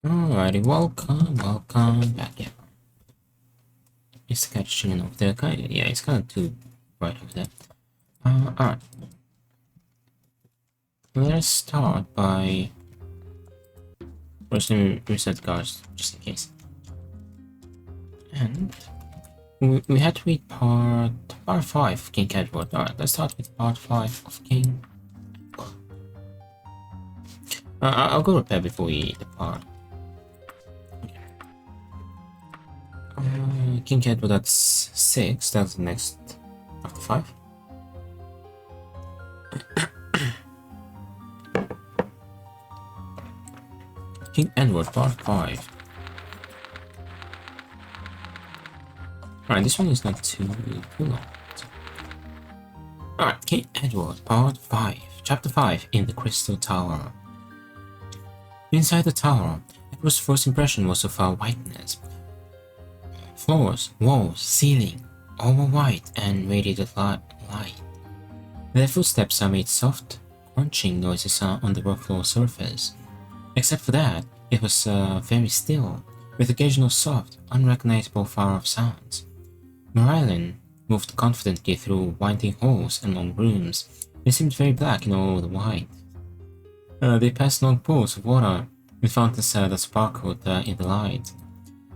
Alrighty, welcome back. Yeah, it's the cat chilling over there. Yeah, it's kind of too bright over there. Alright. Let's start by first let me reset the cards just in case. And we had to read part 5 of King Edward. Alright, let's start with part 5 of King. I'll go repair before we depart. King Edward, that's 6. That's the next after 5. King Edward, part 5. Alright, this one is not too long. Alright, King Edward, part 5. Chapter 5, In the Crystal Tower. Inside the tower, Edward's first impression was of whiteness. Floors, walls, ceiling, all were white and radiated light. Their footsteps made soft, crunching noises on the rough floor surface. Except for that, it was very still, with occasional soft, unrecognizable far-off sounds. Marilyn moved confidently through winding halls and long rooms. They seemed very black in all the white. They passed long pools of water with fountains that sparkled in the light.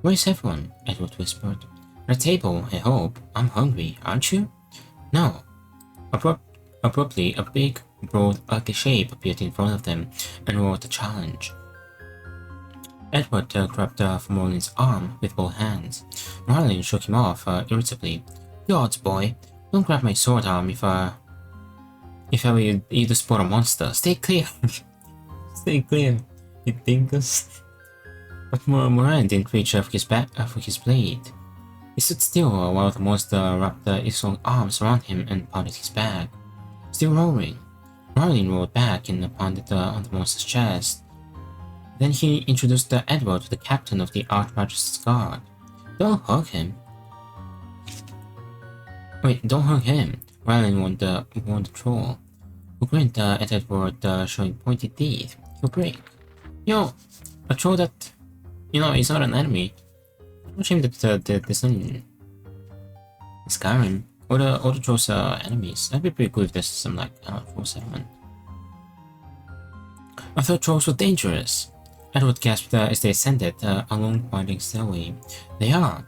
"Where's everyone?" Edward whispered. "At a table, I hope. I'm hungry, aren't you?" "No." Abruptly, a big, broad, ugly shape appeared in front of them and roared a challenge. Edward grabbed for Merlin's arm with both hands. Merlin shook him off irritably. "The odds, boy. Don't grab my sword arm if I were you to spot a monster. Stay clear." "Stay clear, you dingus." But Moran didn't reach for his blade. He stood still while the monster wrapped his long arms around him and pounded his back. Still roaring, Merlin roared back and pounded on the monster's chest. Then he introduced Edward to the captain of the Archmagister's Guard. "Don't hug him." "Wait, don't hug him," Merlin warned the troll, who grinned at Edward, showing pointed teeth. "He'll break." "Yo, a troll that, he's not an enemy. No shame that there's none in Skyrim. All the trolls are enemies. That'd be pretty cool if there's some, troll settlement. "I thought trolls were dangerous." Edward gasped as they ascended a long winding stairway. "They are.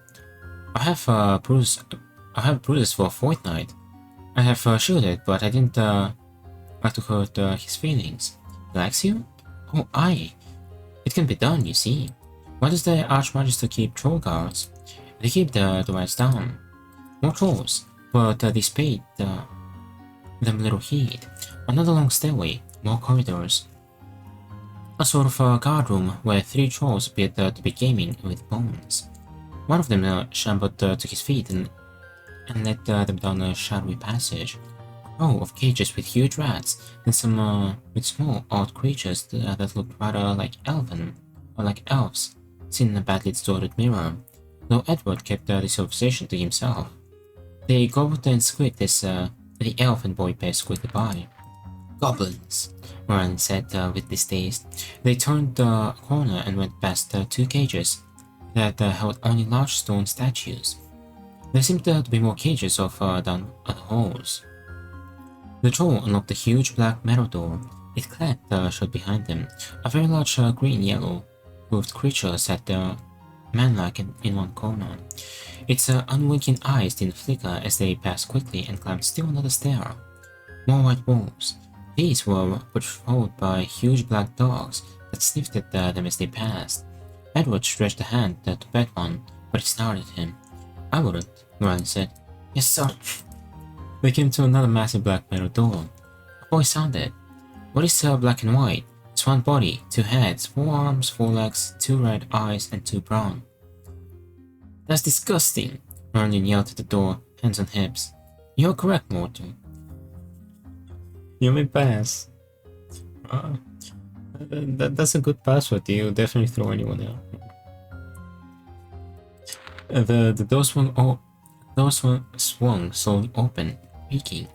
I have bruises for a fortnight. I have shielded, but I didn't like to hurt his feelings. He likes you? Oh, aye. It can be done, you see. Why does the Archmagister keep troll guards? They keep the rats down. More trolls, but they paid them little heed. Another long stairway, more corridors. A sort of guard room where 3 trolls appeared to be gaming with bones. One of them shambled to his feet and led them down a shadowy passage. A row of cages with huge rats and some with small, odd creatures that looked rather like elven, or like elves, seen in a badly distorted mirror, though Edward kept this observation to himself. They gobbled and squeaked as the elf and boy passed quickly by. "Goblins," Moran said with distaste. They turned the corner and went past 2 cages that held only large stone statues. There seemed to be more cages off down the halls. The troll unlocked a huge black metal door. It clacked shut behind them. A very large green-yellow roofed creature sat there, man-like in one corner. Its unwinking eyes didn't flicker as they passed quickly and climbed still another stair. More white walls. These were patrolled by huge black dogs that sniffed at them as they passed. Edward stretched a hand to pet one, but it snarled at him. "I wouldn't," Merlin said. "Yes, sir." They came to another massive black metal door. A voice sounded. "What is black and white? It's 1 body, 2 heads, 4 arms, 4 legs, 2 red eyes, and 2 brown." "That's disgusting," Merlin yelled at the door, hands on hips. "You're correct, Mortal. You may pass." That's a good password. You'll definitely throw anyone out. The door swung slowly open, creaking.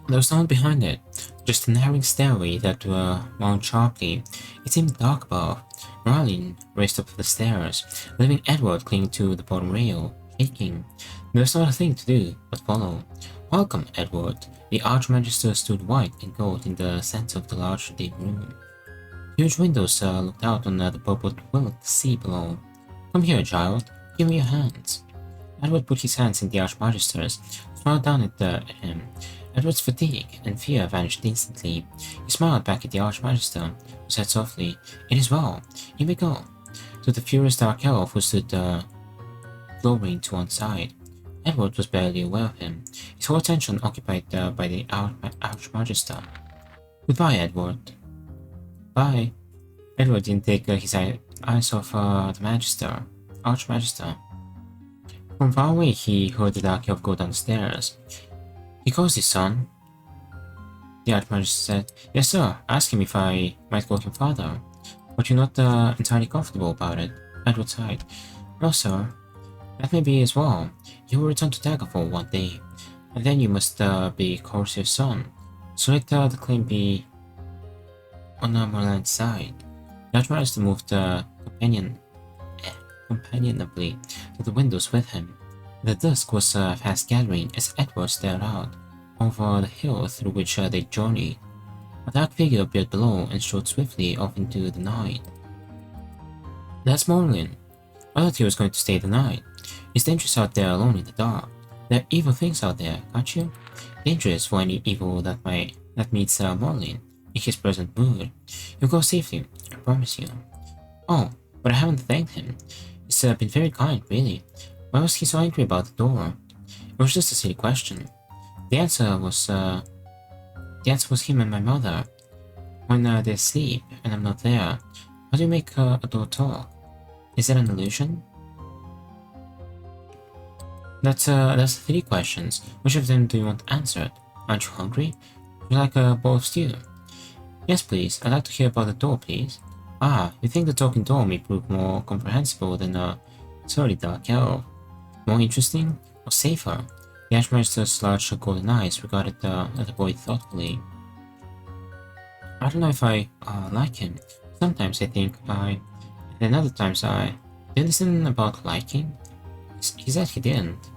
There was no one behind it, just a narrowing stairway that wound sharply. It seemed dark above. Merlin raced up the stairs, leaving Edward clinging to the bottom rail, shaking. There was not a thing to do but follow. "Welcome, Edward." The Archmagister stood white and gold in the center of the large deep room. Huge windows looked out on the purple-wilted sea below. "Come here, child. Give me your hands." Edward put his hands in the Archmagister's, smiled down at him. Edward's fatigue and fear vanished instantly. He smiled back at the Archmagister, who said softly, "It is well. You may go." To the furious dark elf who stood glowering to one side. Edward was barely aware of him, his whole attention occupied by the Archmagister. "Goodbye, Edward." "Bye." Edward didn't take his eyes off the Archmagister. From far away he heard the dark elf go down the stairs. "He calls his son." The Archmagister said, "Yes, sir. Ask him if I might call him father." "But you're not entirely comfortable about it." Edward sighed. "No, sir. That may be as well. You will return to Daggerfall one day, and then you must be Corsairs' son. So let the claim be on Merlin's side." The Archmagister moved companionably to the windows with him. The dusk was fast gathering as Edward stared out over the hill through which they journeyed. A dark figure appeared below and strode swiftly off into the night. "That's Merlin. I thought he was going to stay the night. It's dangerous out there alone in the dark. There are evil things out there, can't you? Dangerous for any evil that meets Merlin in his present mood. You'll go safely, I promise you." "Oh, but I haven't thanked him. He's been very kind, really. Why was he so angry about the door?" "It was just a silly question. The answer was him and my mother. When they sleep and I'm not there, how do you make a door talk? Is that an illusion?" That's 3 questions. Which of them do you want answered? Aren't you hungry? Would you like a bowl of stew?" "Yes, please. I'd like to hear about the door, please." "Ah, you think the talking door may prove more comprehensible than a surly dark elf? More interesting? Or safer?" The Archmagister's large golden eyes regarded the boy thoughtfully. "I don't know if I like him. Sometimes I think and then other times I... Do you listen about liking?" He said he didn't.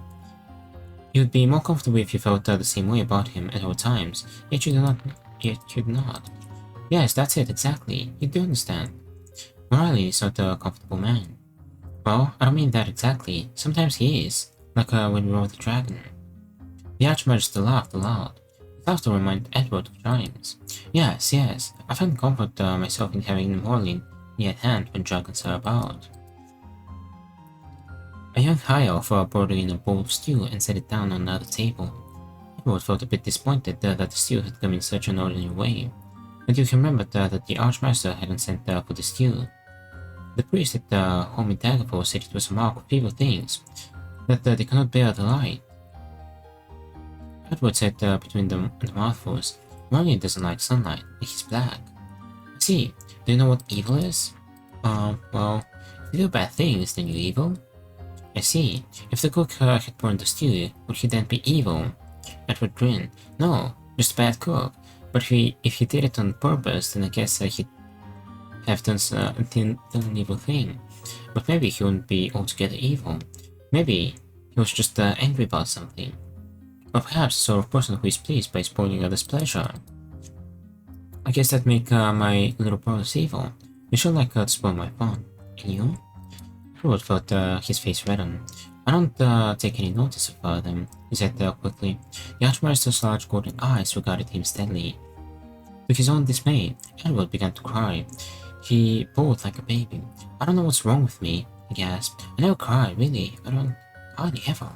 "You'd be more comfortable if you felt the same way about him at all times, yet you do not. "Yes, that's it, exactly. You do understand. Morally is not a comfortable man." "Well, I don't mean that exactly. Sometimes he is, like when we rode the dragon." The Archmagister laughed aloud. His laughter reminded Edward of Giants. Yes, I find comfort myself in having Merlin near at hand when dragons are about." A young high elf brought in a bowl of stew and set it down on another table. Edward felt a bit disappointed that the stew had come in such an ordinary way, until he remembered that the Archmagister hadn't sent for the stew. The priest at home in Daggerfall said it was a mark of evil things, that they cannot bear the light. Edward said between the mouthfuls, "Merlin doesn't like sunlight, he's black." "I see. Do you know what evil is?" Well, if you do bad things, then you're evil." "I see. If the cook had burned the stew, would he then be evil?" Edward grinned. "No, just a bad cook. But if he did it on purpose, then I guess he'd have done an evil thing. But maybe he wouldn't be altogether evil. Maybe he was just angry about something. Or perhaps the sort of person who is pleased by spoiling others' pleasure. I guess that'd make my little brothers evil. You should like to spoil my fun. And you?" Edward felt his face redden. "I don't take any notice of them," he said quickly. The Archmagister's large golden eyes regarded him steadily. To his own dismay, Edward began to cry. He bawled like a baby. "I don't know what's wrong with me," he gasped. "I never cry, really. I don't... hardly ever."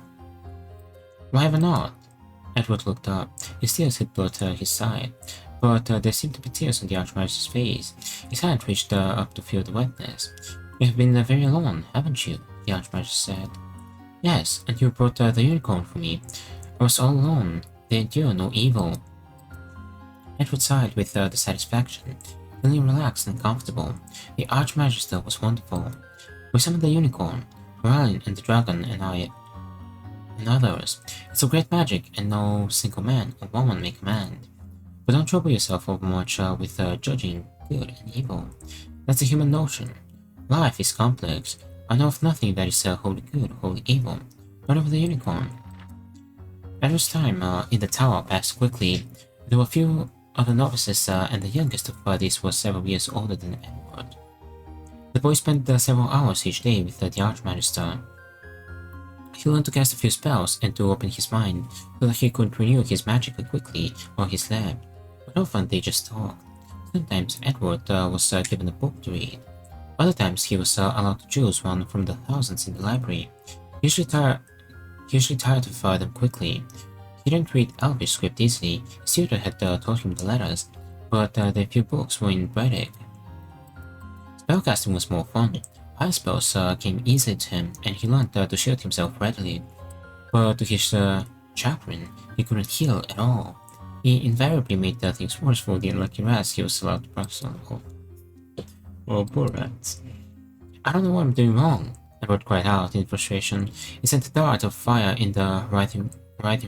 "Why ever not?" Edward looked up. His tears had blurred his side, but there seemed to be tears on the Archmagister's face. His hand reached up to feel the wetness. "You have been very alone, haven't you?" the Archmagister said. "Yes, and you brought the unicorn for me. I was all alone. They endure no evil." Edward sighed with dissatisfaction, feeling relaxed and comfortable. The Archmagister was wonderful. "We summoned the unicorn. Merlin and the dragon and I and others. It's a great magic, and no single man or woman may command. But don't trouble yourself overmuch with judging good and evil. That's a human notion. Life is complex. I know of nothing that is wholly good, wholly evil. Not over the unicorn. Edward's time in the tower passed quickly. There were few other novices, and the youngest of these was several years older than Edward. The boy spent several hours each day with the Archmagister. He learned to cast a few spells and to open his mind so that he could renew his magic quickly while he slept. But often they just talked. Sometimes Edward was given a book to read. Other times he was allowed to choose one from the thousands in the library. Usually tired of them quickly. He didn't read Elvish script easily. His tutor had taught him the letters, but the few books were in Bredic. Spellcasting was more fun. Fire spells came easily to him, and he learned to shield himself readily. But to his chagrin, he couldn't heal at all. He invariably made things worse for the unlucky rats he was allowed to practice on. Oh, poor rats. I don't know what I'm doing wrong, Edward cried out in frustration. He sent a dart of fire in the writhing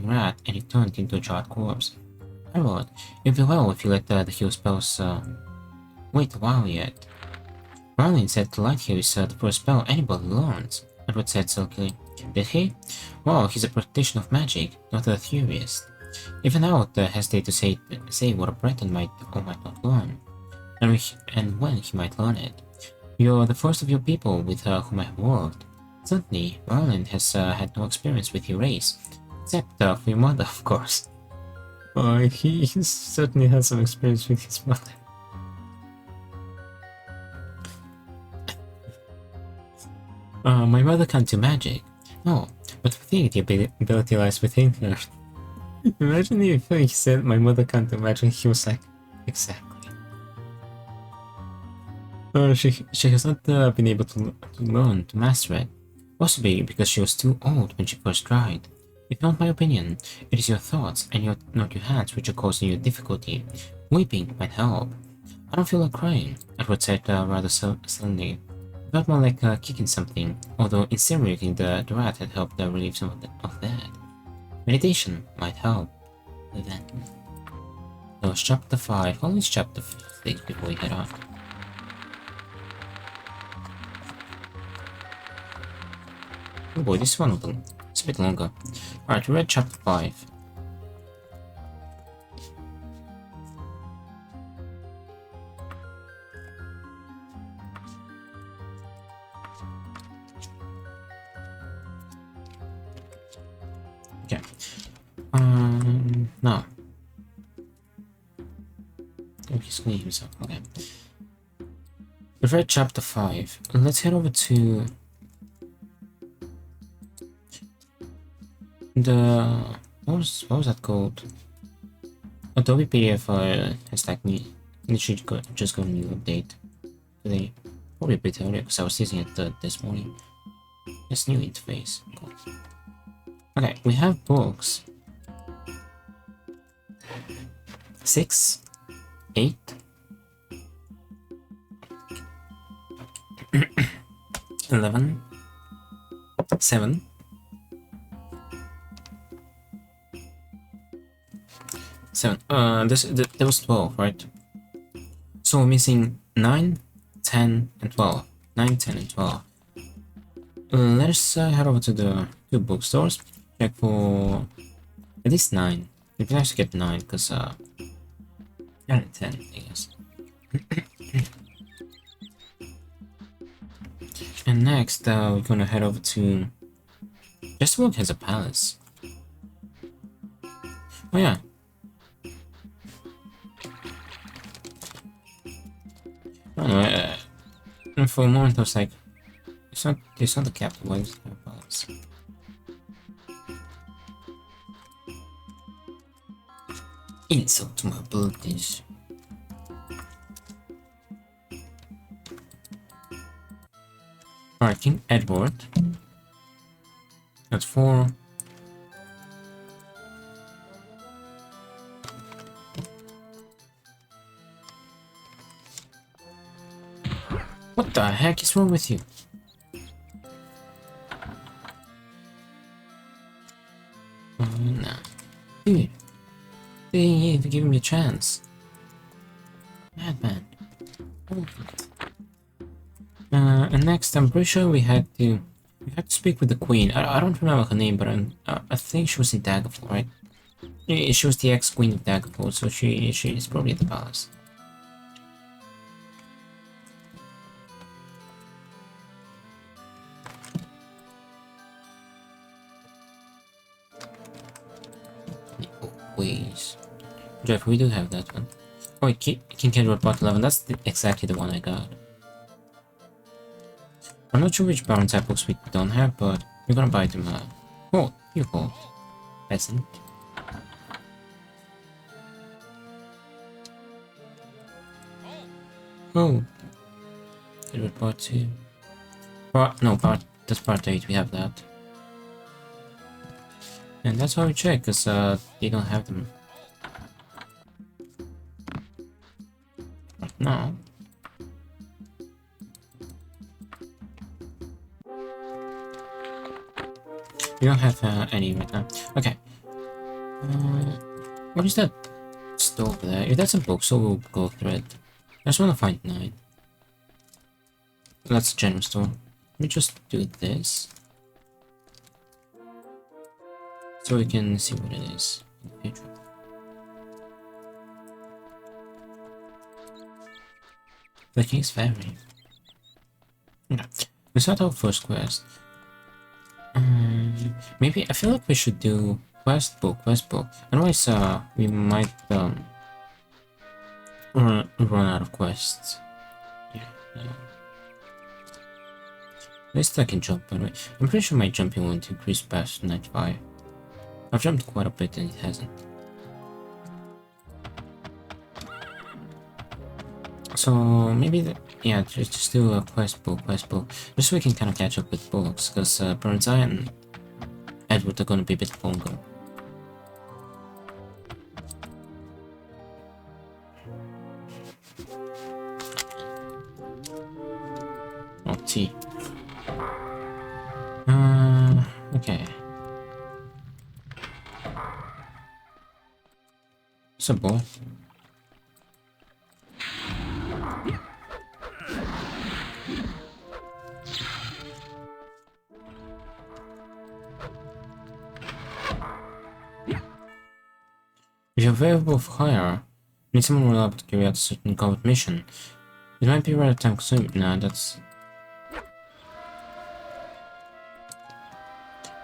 rat, and it turned into a charred corpse. Edward, it'd be well if you let the heal spells wait a while yet. Rowling said the light here is the first spell anybody learns, Edward said sulkily. Did he? Well, he's a practitioner of magic, not a theorist. Even I would hesitate to say what a Breton might or might not learn, and when he might learn it. You're the first of your people with whom I have worked. Certainly, Rowling has had no experience with your race, except for your mother, of course. He certainly has some experience with his mother. My mother can't do magic. No, but I think the ability lies within her. Imagine if he said my mother can't do magic, he was like, exactly. She has not been able to learn to master it, possibly because she was too old when she first tried. If you want my opinion, it is your thoughts and not your hands which are causing you difficulty. Weeping might help. I don't feel like crying, Edward said rather suddenly. It felt more like kicking something, although incinerating the rat had helped relieve some of that. Meditation might help. Then. That was chapter 5. Always chapter 6 before we head on. Oh boy, this one of them. It's a bit longer. Alright, we read chapter 5. Okay. No. Oh, he's cleaning himself. Okay. We've read chapter 5. Let's head over to the what was that called? Adobe PDF has like literally just got a new update today, probably a bit earlier because I was using it this morning. This new interface. Cool. Okay, we have books 6, 8, 11, 7. There was 12, right? So we're missing 9, 10, and 12. 9, 10, and 12. Let us head over to the two bookstores. Check for at least 9. We can actually get 9 because 9 and 10, I guess. And next, we're gonna head over to. Chesterwood has a palace. Oh yeah. I don't know. And for a moment, I was like, "It's not the capital. Why is it a palace?" Insult to my abilities. Alright, King Edward. That's 4. What the heck is wrong with you? give me a chance. Madman. And next, I'm pretty sure we had to speak with the queen. I don't remember her name, but I think she was in Daggerfall, right? She was the ex-queen of Daggerfall, so she is probably at the palace. Ways. Jeff, we do have that one. Oh wait, King Edward Part 11, that's exactly the one I got. I'm not sure which Baron type books we don't have, but we're gonna buy them. Oh, you go. Peasant. Oh. Edward Part 2. That's Part 8, we have that. And that's why we check, because they don't have them. Right now. We don't have any right now. Okay. What is that store over there? If that's a book, so we'll go through it. I just want to find 9. That's a general store. Let me just do this. So we can see what it is in the future. The King's Ferry. Okay. We start our first quest. Maybe I feel like we should do quest book. Otherwise, we might run out of quests. Yeah. At least I can jump, by the way. I'm pretty sure my jumping won't increase past 95. I've jumped quite a bit and it hasn't. So maybe yeah, just do a quest book, just so we can kind of catch up with books, because Prince and Edward are gonna be a bit longer. Oh, tea. Okay. What's up, boy? If you're available for hire, need someone reliable to carry out a certain covered mission. It might be rather time consuming. Nah, that's...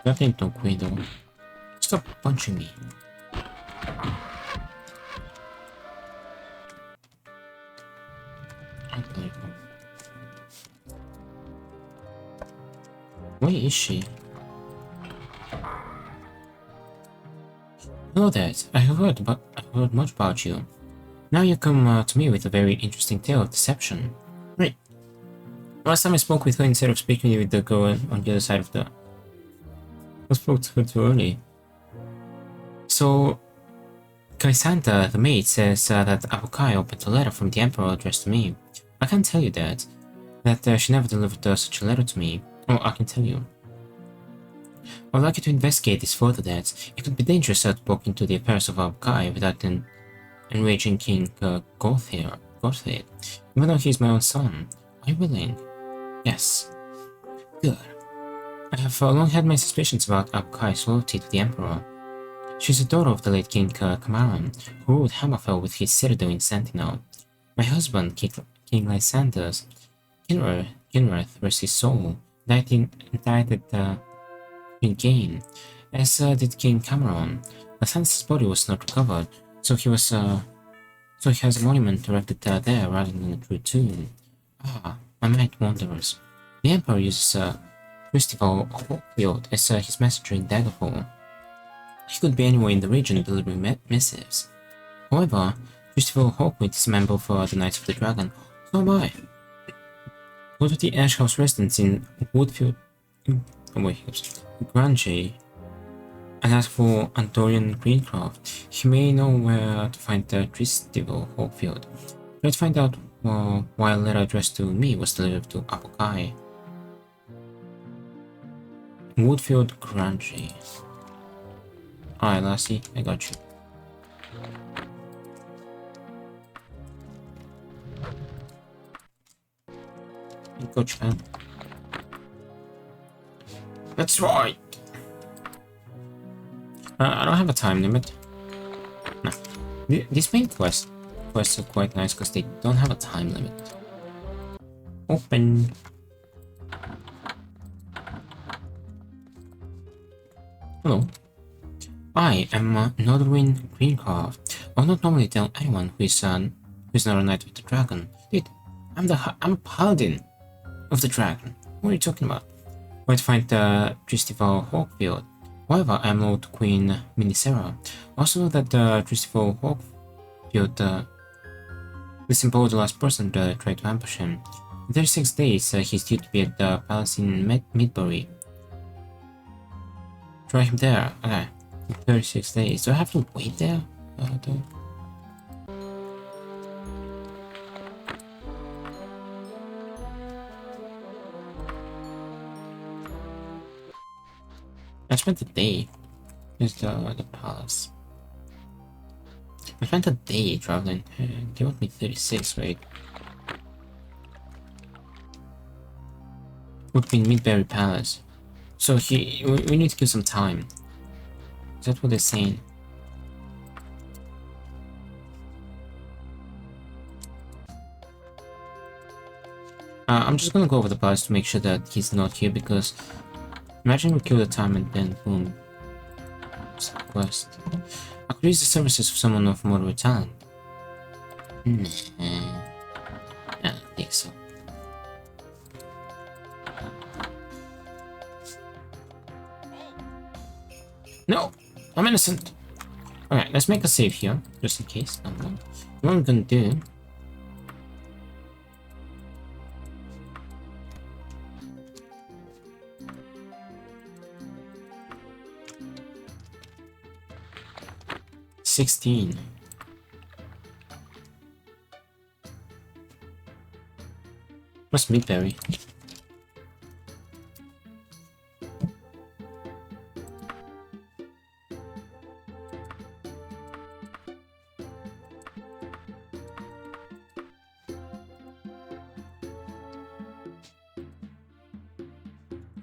Nothing to Guido. Stop punching me. Unbelievable. Where is she? Hello there. I have heard much about you. Now you come to me with a very interesting tale of deception. Right. Last time I spoke with her, instead of speaking with the girl on the other side of the... I spoke to her too early. So, Kaisanta, the maid, says that Apokai opened a letter from the Emperor addressed to me. I can't tell you that she never delivered such a letter to me. Oh, I can tell you. I would like you to investigate this further, Dad. It could be dangerous to poke into the affairs of Apokai without enraging King Gothir, even though he is my own son. Are you willing? Yes. Good. I have long had my suspicions about Apokai's loyalty to the Emperor. She is a daughter of the late King Cameron, who ruled Hammerfell with his citadel in Sentinel. My husband, King Lysander's Kinrath, rest his soul, died in Gain, as did King Cameron. Lysander's body was not recovered, so he has a monument erected there rather than a true tomb. Ah, my mind wanders. The Emperor uses Christopher Hawkfield as his messenger in Daggerfall. He could be anywhere in the region delivering missives. However, Christopher Hawkwind is a member of the Knights of the Dragon, so am I. Go to the Ash House residence in Woodfield, Grange, and ask for Antorian Greencroft. He may know where to find Christopher Hawkfield. Let's find out why a letter addressed to me was delivered to Apokai. Woodfield Grange. Alright, Lassie, I got you. Go Japan. That's right! I don't have a time limit. No. These main quests are quite nice because they don't have a time limit. Open. Hello. I am Northwind Greencraft. I'll not normally tell anyone who's not a knight of the dragon. Dude, I'm a paladin of the dragon. What are you talking about? Where to find the Tristival Hawkfield. However, I am Lord Queen Minisera. Also know that Tristival Hawkfield this imposed the last person to try to ambush him. In 36 days, he's due to be at the palace in Midbury. Try him there. Okay. 36 days. Do I have to wait there? I spent the day. Here's the palace. I spent a day traveling. They want me 36, right? Would be in Midbury Palace. So we need to give some time. Is that what they're saying? I'm just gonna go over the palace to make sure that he's not here because imagine we kill the time and then boom. Quest. I could use the services of someone of moderate talent. Nah. I don't think so. No! I'm innocent! Alright, let's make a save here, just in case. What I'm gonna do... $16. What's Midbury?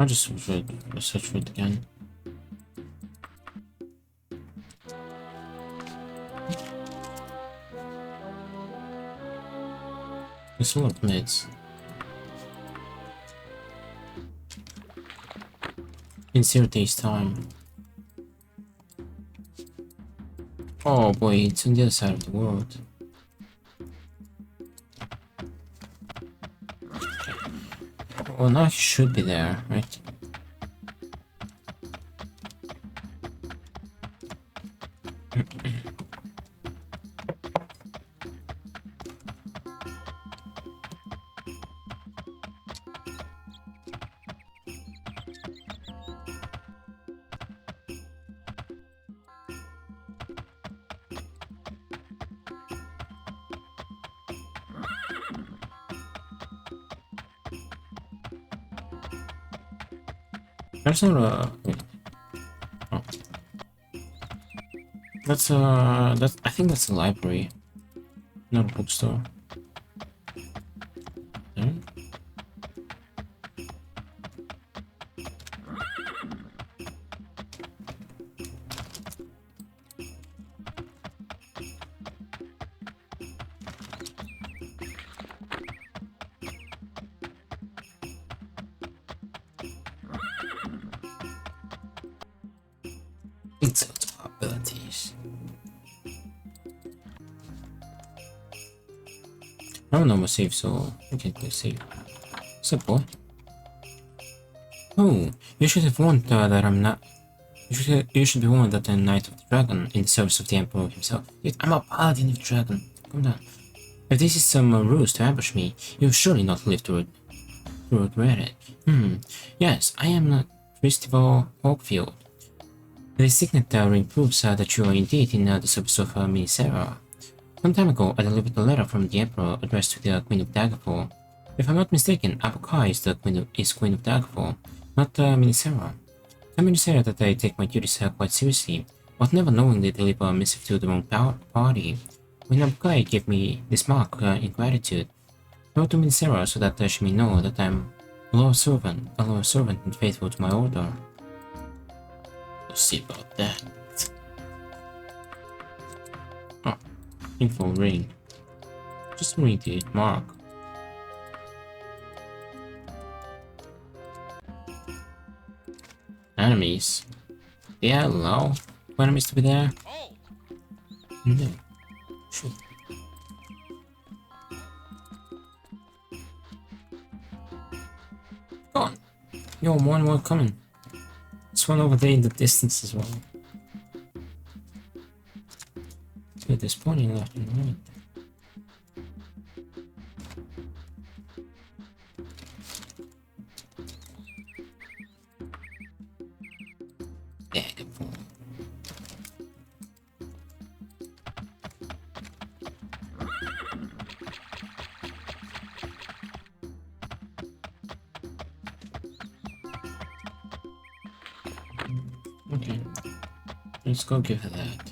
I'll just search for it again. It's full of mids. In 0 days time. Oh boy, it's on the other side of the world. Well, now he should be there, right? There's not a... Oh. That's I think that's a library, not a bookstore. There? Insult abilities. I don't know my save, so we can click save. What's up, boy? Oh, you should have warned that I'm not. You should be warned that I'm Knight of the Dragon in the service of the Emperor himself. Yet I'm a Paladin of the Dragon. Come down. If this is some ruse to ambush me, you'll surely not live to regret it. Yes, I am Festival Hawkfield. The signet ring proves that you are indeed in the service of Minisera. Some time ago, I delivered a letter from the Emperor addressed to the Queen of Daggerfall. If I'm not mistaken, Apokai is Queen of Daggerfall, not Minisera. Tell Minisera that I take my duties quite seriously, but never knowingly deliver a missive to the wrong party. When Apokai gave me this mark in gratitude, Go to Sarah so that she may know that I'm a loyal servant and faithful to my order. We'll see about that. Oh, info ring. Just read it, Mark. Enemies. Yeah, allow enemies to be there? No. Sure. Go on. Yo, more and more coming. There's one over there in the distance as well. So there's pointing left and right. Daggerfall. Okay, let's go give her that.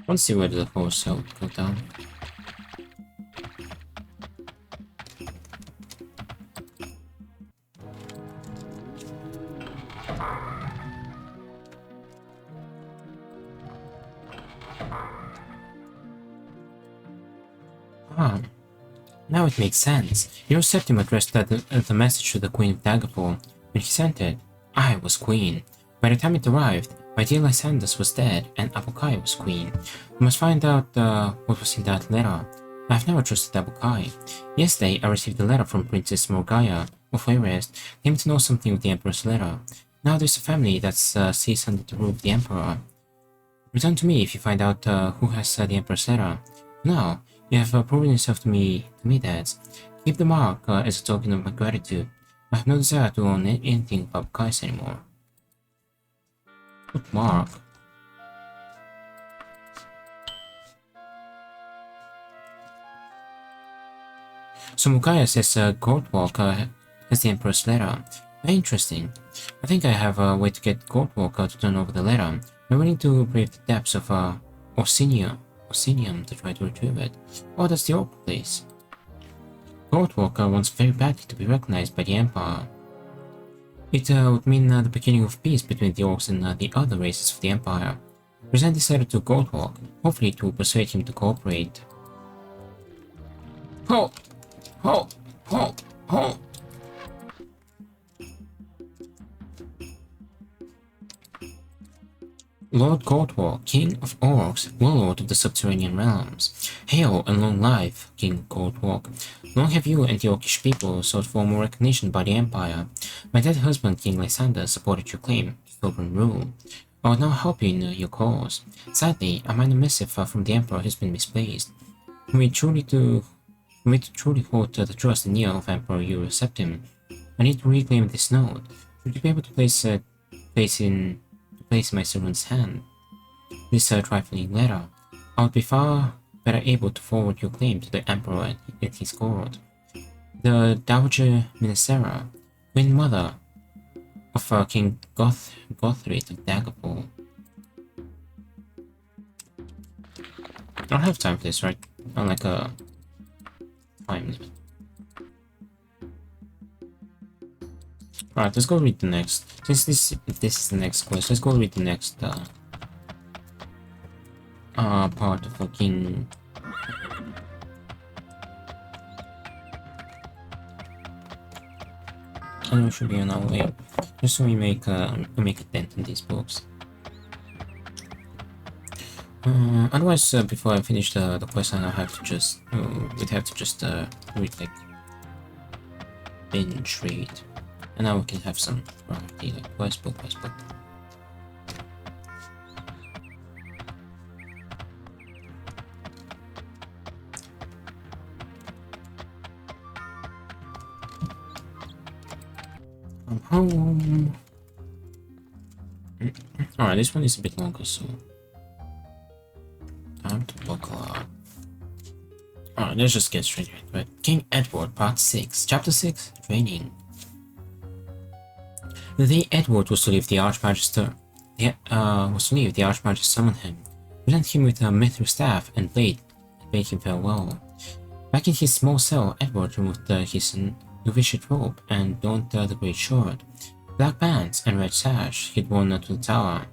Let's see where the horse cell would go down. Ah, now it makes sense. Your septim addressed the message to the Queen of Daggerfall. When he sent it, I was Queen. By the time it arrived, my dear Lysandus was dead and Abokai was Queen. We must find out what was in that letter. I have never trusted Abokai. Yesterday, I received a letter from Princess Morgaya of Wayrest, claiming to know something of the Emperor's letter. Now there's a family that sees under the rule of the Emperor. Return to me if you find out who has the Emperor's letter. Now, you have proven yourself to me, Dehds. Keep the mark as a token of my gratitude. I have no desire to own anything of Abokai's anymore. What mark? So Morgaya says Goldwalk has the Emperor's letter. Very interesting. I think I have a way to get Goldwalk to turn over the letter. I'm willing to brave the depths of Orsinium to try to retrieve it. Oh, that's the orc place. Goldwalk wants very badly to be recognized by the Empire. It would mean the beginning of peace between the orcs and the other races of the Empire. Present this letter to Goldwalk, hopefully to persuade him to cooperate. Ho! Ho! Ho! Ho! Lord Goldwalk, King of Orcs, Warlord of the Subterranean Realms. Hail and long life, King Goldwalk. Long have you and the Orcish people sought for more recognition by the Empire. My dead husband, King Lysander, supported your claim to sovereign rule. I will now help you in your cause. Sadly, a minor missive from the Emperor has been misplaced. Were we truly to hold the trust and ear of Emperor Septim, I need to reclaim this note. Should you be able to place in my servant's hand this trifling letter, I would be far better able to forward your claim to the Emperor at his court. The Dowager Minnesera, Queen Mother of King Gothrid of Daggerfall. I don't have time for this, right? Not like a time limit. Alright, let's go read the next. Since this is the next quest, let's go read the next part of King. And we should be on our way, just so we make a dent in these books. Otherwise, before I finish the quest, I have to just we'd have to just read like binge read. And now we can have some variety, like quest book. I'm home. Alright, this one is a bit longer, so time to buckle up. Alright, Alright, let's just get straight into it. King Edward, Part 6, Chapter 6, Training. The day Edward was to leave, the Archmagister summoned him, presented him with a mithril staff and bade him farewell. Back in his small cell, Edward removed his novitiate robe and donned the great sword, black bands, and red sash he'd worn to the tower.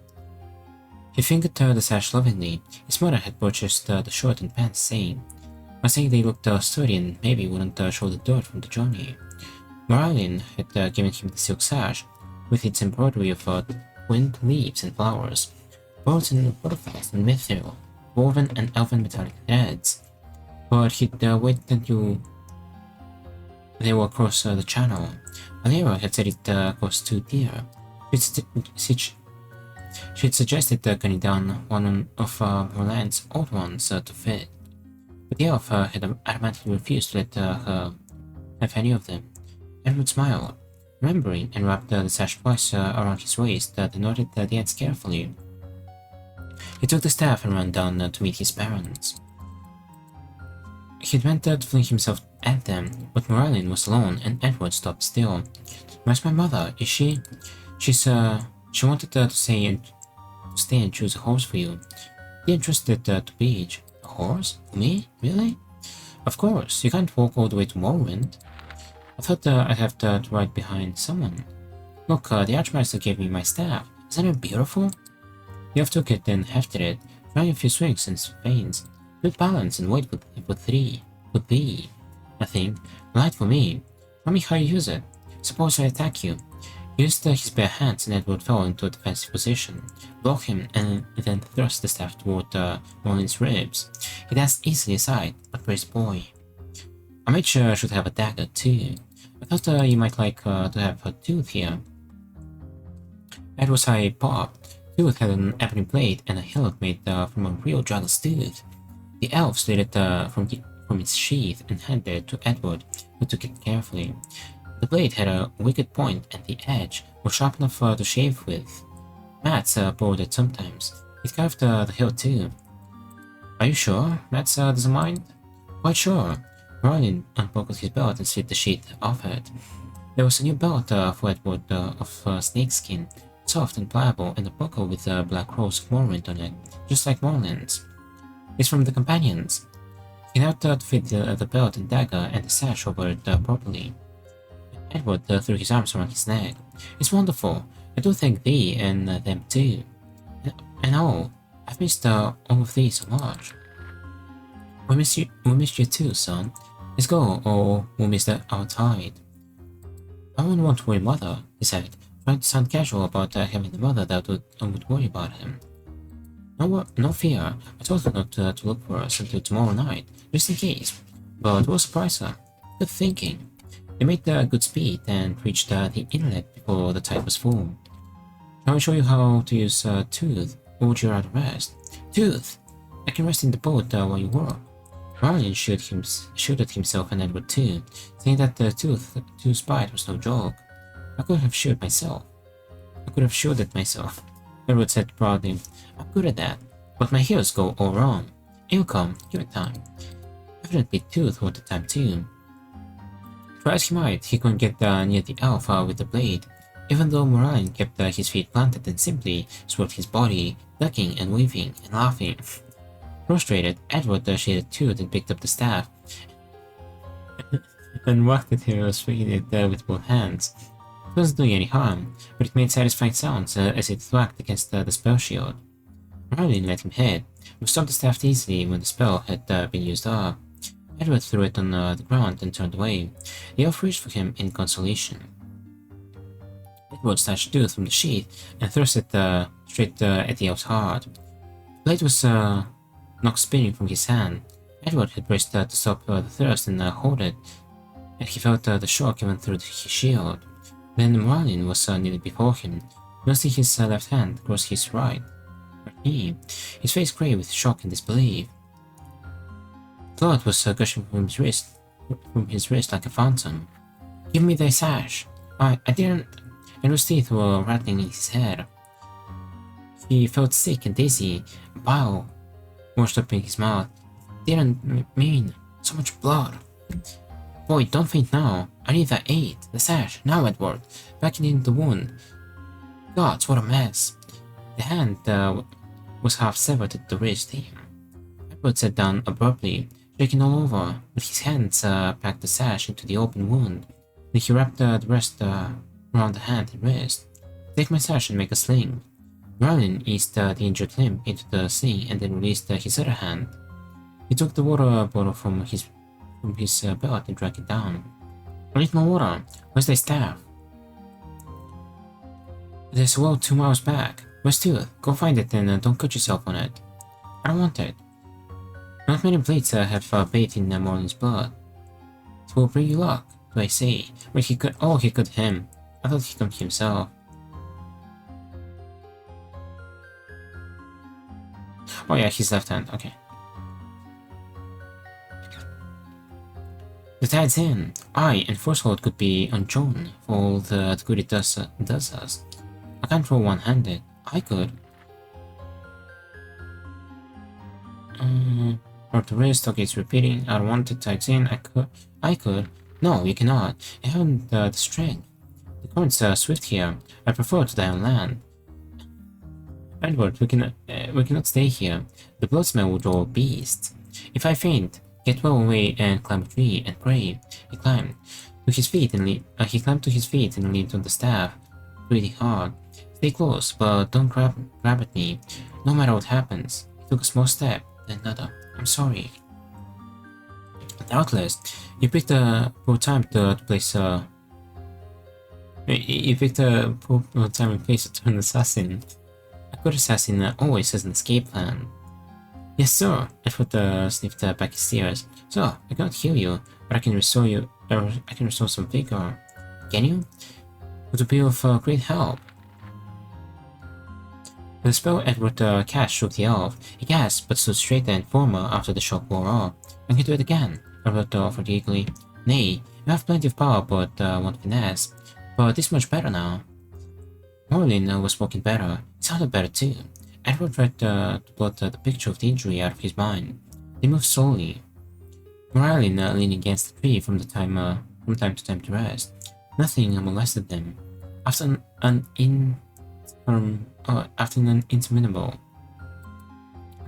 He fingered the sash lovingly. His mother had purchased the shirt and pants, saying they looked sturdy and maybe wouldn't show the dirt from the journey. Merlin had given him the silk sash, with its embroidery of wind, leaves, and flowers, birds and butterflies and mithril, woven and elven metallic threads. But he'd waited until they were across the channel. Alera had said it cost too dear. She'd suggested cutting down one of Merlin's old ones to fit, but the elf had adamantly refused to let her have any of them. Edward smiled, remembering, and wrapped the sash twice around his waist, noted the Dehds carefully. He took the staff and ran down to meet his parents. He'd meant to fling himself at them, but Merlin was alone, and Edward stopped still. "Where's my mother? Is she? She wanted to stay and choose a horse for you. He entrusted to Beach. A horse? Me? Really? Of course, you can't walk all the way to Morrowind. I thought I'd have to ride behind someone. Look, the Archmaster gave me my staff. Isn't it beautiful?" The elf took it and hefted it, trying a few swings and feins. Good balance and weight would be, I think, light for me. Tell me how you use it. Suppose I attack you. He used his bare hands, and Edward fell into a defensive position, blocked him, and then thrust the staff toward Merlin's ribs. He danced easily aside, but praised the boy. "A mage should have a dagger too. I thought you might like to have a tooth here." Edward's eye popped. Tooth had an ebony blade and a hilt made from a real dragon's tooth. The elf slid it from its sheath and handed it to Edward, who took it carefully. The blade had a wicked point, and the edge was sharp enough to shave with. Mats borrowed it sometimes. It carved the hilt too. "Are you sure Mats doesn't mind?" "Quite sure." Merlin unbuckled his belt and slid the sheath off it. There was a new belt for Edward of snakeskin, soft and pliable, and a buckle with a black rose of Morrowind on it, just like Merlin's. "It's from the companions." He knelt to fit the belt and dagger and the sash over it properly. Edward threw his arms around his neck. "It's wonderful. I do thank thee and them too. And oh, I've missed all of thee so much." We missed you too, son. Let's go, or we'll miss our tide." "I wouldn't want to worry mother," he said, trying to sound casual about having a mother that would worry about him. No fear. I told her not to look for us until tomorrow night, just in case. But we'll surprise her. Good thinking. They made good speed and reached the inlet before the tide was full. "Shall I show you how to use Tooth, or would you rather rest?" "Tooth! I can rest in the boat while you work." Merlin shielded himself and Edward too, saying that Tooth's bite was no joke. I could have shielded myself. Edward said proudly. "I'm good at that, but my heels go all wrong. It'll come, give it time." Evidently Tooth wanted time too. Try as he might, he couldn't get near the elf with the blade, even though Merlin kept his feet planted and simply swerved his body, ducking and weaving and laughing. Frustrated, Edward shaded Tooth and picked up the staff and whacked at him, swinging it with both hands. It wasn't doing any harm, but it made satisfying sounds as it thwacked against the spell shield. Merlin let him hit, but stopped the staff easily when the spell had been used up. Edward threw it on the ground and turned away. The elf reached for him in consolation. Edward snatched Tooth from the sheath and thrust it straight at the elf's heart. The blade was knocked spinning from his hand. Edward had braced to stop the thrust and hold it, and he felt the shock even through his shield. Then Merlin was nearly before him, thrusting his left hand across his right knee, his face grey with shock and disbelief. Blood was gushing from his wrist like a fountain. "Give me thy sash." I didn't." Edward's teeth were rattling in his head. He felt sick and dizzy, bile washed up in his mouth. "Didn't mean." So much blood. Boy, don't faint now. I need that aid. The sash. Now, Edward. Back in the wound. Gods, what a mess. The hand was half severed at the wrist. Edward sat down abruptly, shaking all over, with his hands packed the sash into the open wound. Then he wrapped the rest around the hand and wrist. Take my sash and make a sling. Merlin eased the injured limb into the sling and then released his other hand. He took the water bottle from his belt and drank it down. I need more water. Where's the staff? There's a well 2 miles back. Where's Tooth? Go find it and don't cut yourself on it. I don't want it. Not many blades have bathed in Merlin's blood. It will bring you luck, do I say. But he could him. I thought he could himself. Oh yeah, his left hand, okay. The tide's in. I and Forcehold could be on Joan for all the good it does us. I can't roll one-handed. I could. Or the wrist, okay, it's repeating. I don't want it, tide's in. I could. No, you cannot. I haven't the strength. The current's swift here. I prefer to die on land. Edward, we cannot stay here. The blood smell would draw beasts. If I faint, get well away and climb a tree and pray. He climbed to his feet and leaned on the staff, pretty hard. Stay close, but don't grab at me. No matter what happens. He took a small step, then another. I'm sorry. Doubtless, you picked a poor time to place You picked a poor time and place to turn assassin. A good assassin always has an escape plan. Yes, sir. Edward sniffed back his tears. So, I cannot heal you, but I can restore you. I can restore some vigor. Can you? It would be of great help. The spell Edward cast shook the elf. He gasped, but stood straighter and firmer after the shock wore off. I can do it again, Edward offered eagerly. Nay, you have plenty of power, but want finesse. But this much better now. Merlin was walking better. It sounded better too. Edward tried to blot the picture of the injury out of his mind. They moved slowly. Merlin leaned against the tree from time to time to rest. Nothing molested them. After an interminable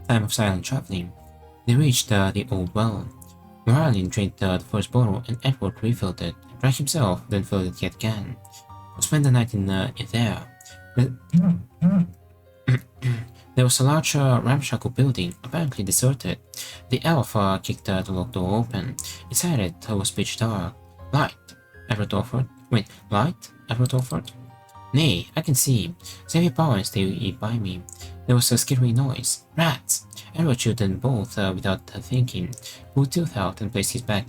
time of silent traveling, they reached the old well. Merlin drank the first bottle and Edward refilled it, drank himself, then filled it yet again. We'll spend the night in there. There was a large ramshackle building, apparently deserted. The elf kicked the locked door open. Inside it was pitch dark. Light, Edward offered. Wait, light? Edward offered. Nay, I can see. Save your power and stay by me. There was a scary noise. Rats! Edward shot them both without thinking. Pulled Tooth out and placed his back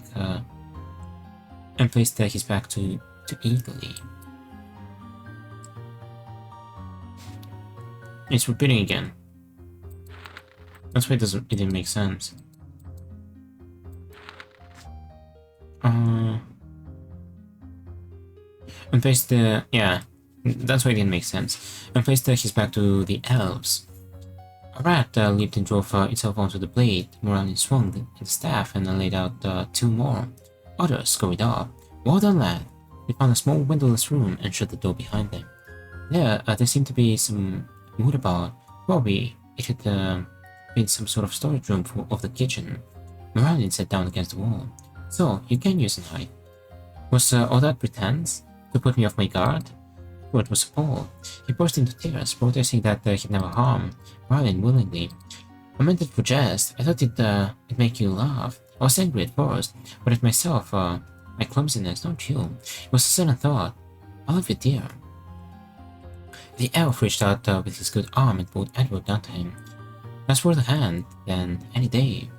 to eagerly. It's repeating again. That's why it didn't make sense. And placed yeah, that's why it didn't make sense. And placed his back to the elves. A rat leaped and drove itself onto the blade. Merlin swung the staff and laid out 2 more. Others scurried off. Well done, lad. They found a small windowless room and shut the door behind them. There seemed to be some wood about. Probably it had been some sort of storage room of the kitchen. Merlin sat down against the wall. So, you can use a knife. Was all that pretense? To put me off my guard? Edward was appalled. He burst into tears, protesting that he'd never harm Merlin willingly. I meant it for jest. I thought it'd make you laugh. I was angry at first, but at myself, my clumsiness, don't you? It was a sudden thought. I love you, dear. The elf reached out with his good arm and pulled Edward down to him. That's worth a hand, then, any day.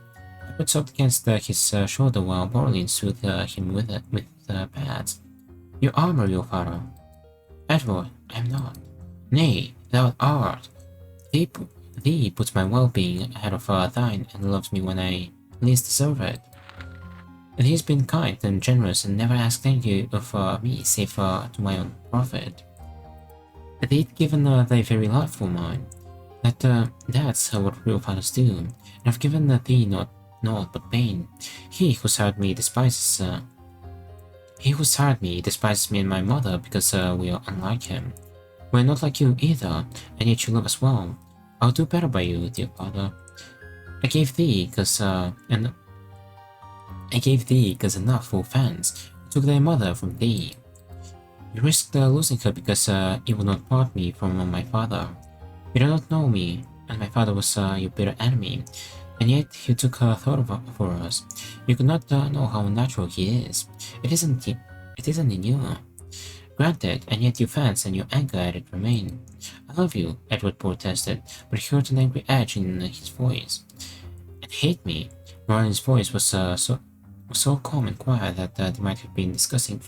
Edward sobbed against his shoulder while Merlin soothed him with pads. You are my real father. Edward, I am not. Nay, thou art. Thee puts my well-being ahead of thine and loves me when I least deserve it. Thee has been kind and generous and never asked anything of me save to my own profit. They'd given thy very life for mine. That's what real fathers do, and I've given thee not naught but pain. He who hired me despises me and my mother because we are unlike him. We're not like you either, and yet you love us well. I'll do better by you, dear father. I gave thee because enough for fans took their mother from thee. You risked losing her because you would not part me from my father. You do not know me, and my father was your bitter enemy, and yet you took thought for us. You could not know how unnatural he is. It isn't in you. Granted, and yet your fans and your anger at it remain. I love you, Edward protested, but he heard an angry edge in his voice. And hate me. Ryan's voice was so calm and quiet that they might have been discussing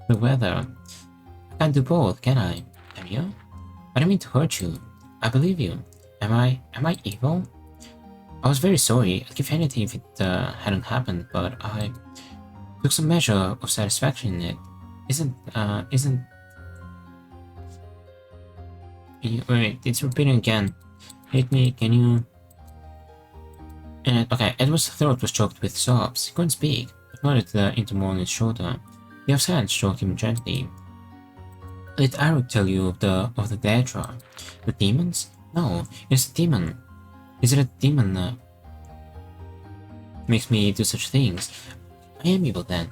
the weather. I can't do both, can I? Can you? I don't mean to hurt you. I believe you. Am I evil? I was very sorry. I'd give anything if it hadn't happened, but I took some measure of satisfaction in it. Wait, it's repeating again. Hate me, can you? Okay, Edward's throat was choked with sobs. He couldn't speak, but nodded into Morley's shoulder. The other hand stroked him gently. Did Eric tell you of the Daedra? The demons? No, it's a demon. Is it a demon that makes me do such things? I am evil then.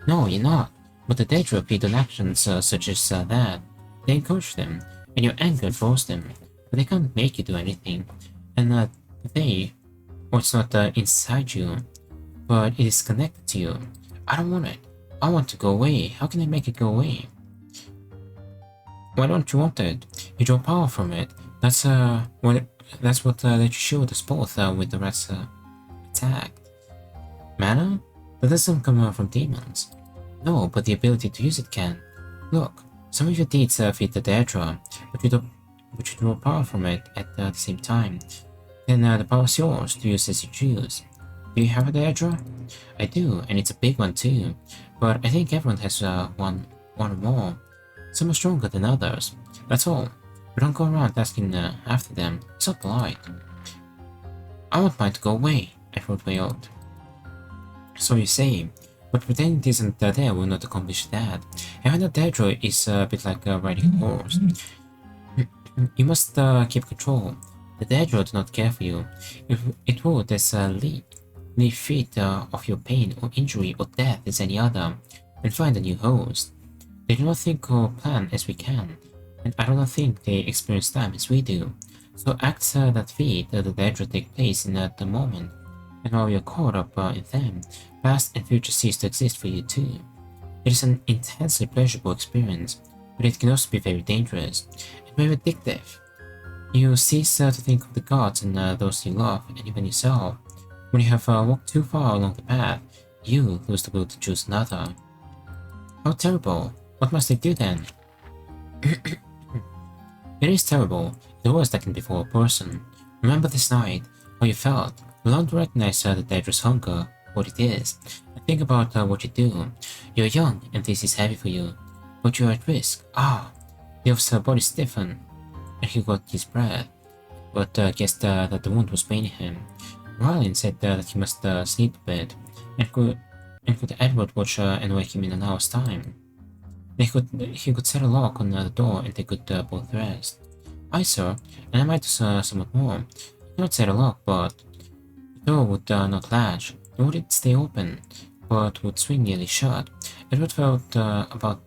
No, you're not. But the Daedra feed on actions such as that. They encourage them, and your anger draws them. But they can't make you do anything. And it's not inside you, but it is connected to you. I don't want it. I want to go away. How can I make it go away? Why don't you want it? You draw power from it. That's what let you shield us both with the rat's attack. Mana? That doesn't come from demons. No, but the ability to use it can. Look, some of your deeds feed the Daedra, but you draw power from it at the same time. Then the power is yours to use as you choose. Do you have a Daedra? I do, and it's a big one too. But I think everyone has one or more. Some are stronger than others. That's all. We don't go around asking after them. It's not polite. I want mine to go away, Edward wailed. So you say, but pretending it isn't there will not accomplish that. Having a Daedra is a bit like riding a horse. You must keep control. The Daedra do not care for you. If it would as leave feet of your pain or injury or death as any other, and find a new host. They do not think or plan as we can, and I do not think they experience time as we do. So acts that feed the Daedra take place in the moment, and while you're caught up in them, past and future cease to exist for you too. It is an intensely pleasurable experience, but it can also be very dangerous, and very addictive. You cease to think of the gods and those you love, and even yourself. When you have walked too far along the path, you lose the will to choose another. How terrible! What must I do then? It is terrible, the worst that can befall a person. Remember this night, how you felt. Learn to recognize the Daedra's hunger, what it is, and think about what you do. You're young, and this is heavy for you, but you're at risk. The elf's body stiffened, and he got his breath, but guessed that the wound was paining him. Rylin said that he must sleep a bit, and could Edward watch and wake him in an hour's time. He could set a lock on the door, and they could both rest. Aye, sir, and I might do somewhat more. I cannot set a lock, but the door would not latch, nor would it stay open, but would swing nearly shut. Edward felt about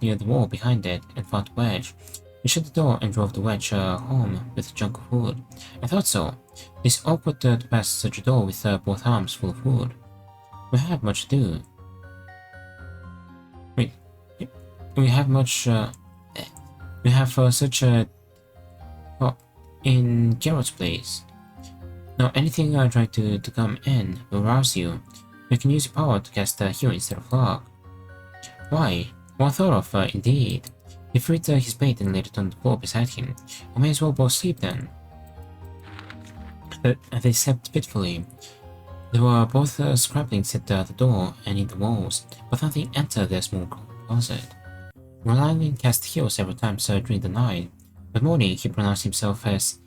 near the wall behind it, and found a wedge. He shut the door and drove the wedge home with a chunk of wood. I thought so. It's awkward to pass such a door with both arms full of wood. We have much to do. Wait, we have much. We have such a. Oh, in Gerald's place. Now, anything trying to come in will rouse you. You can use your power to cast heal instead of lock. Why? Well thought of, indeed. He freed his bait and laid it on the floor beside him. We may as well both sleep then. They slept fitfully. They were both scrabbling at the door and in the walls, but nothing entered their small closet. Rylin cast heal several times during the night. By morning, he pronounced himself as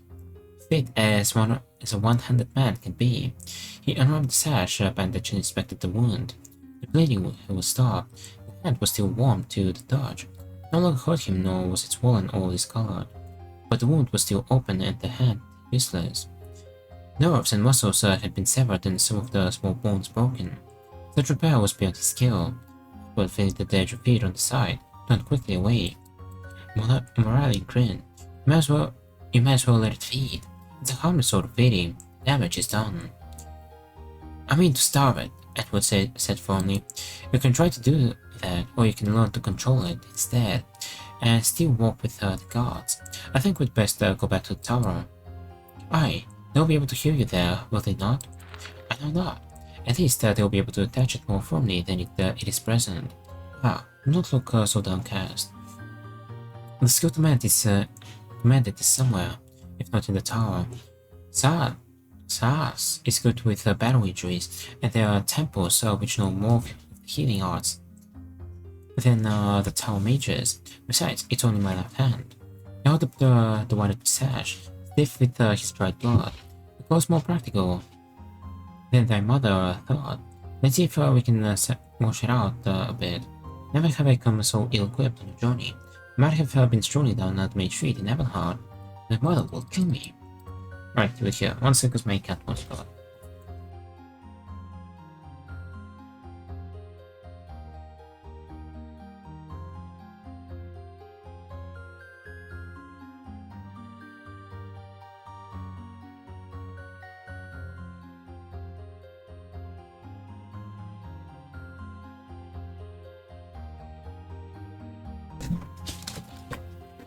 fit as one as a one-handed man can be. He unwrapped the sash bandage and inspected the wound. The bleeding was stopped. The hand was still warm to the touch. No longer hurt him, nor was it swollen or discolored. But the wound was still open and the hand useless. Nerves and muscles had been severed and some of the small bones broken. Such repair was beyond his skill. But feeling the Dehds repeat on the side, turned quickly away. Morale grinned. You might as well let it feed. It's a harmless sort of feeding. Damage is done. I mean to starve it, Edward said firmly. You can try to do that, or you can learn to control it instead, and still walk with the guards. I think we'd best go back to the tower. Aye, they'll be able to hear you there, will they not? I know not. At least they'll be able to attach it more firmly than it is present. Ah, do not look so downcast. The skill commanded is somewhere, if not in the tower. Saas is good with battle injuries, and there are temples which know more of healing arts than the tower mages. Besides, it's only my left hand. I held up the white sash, stiff with his dried blood. It was more practical than thy mother thought. Let's see if we can wash it out a bit. Never have I come so ill-equipped on a journey. I might have been strolling down the main street in Evanhard. My mother will kill me. Right, do it here. 1 second, because my cat wants blood.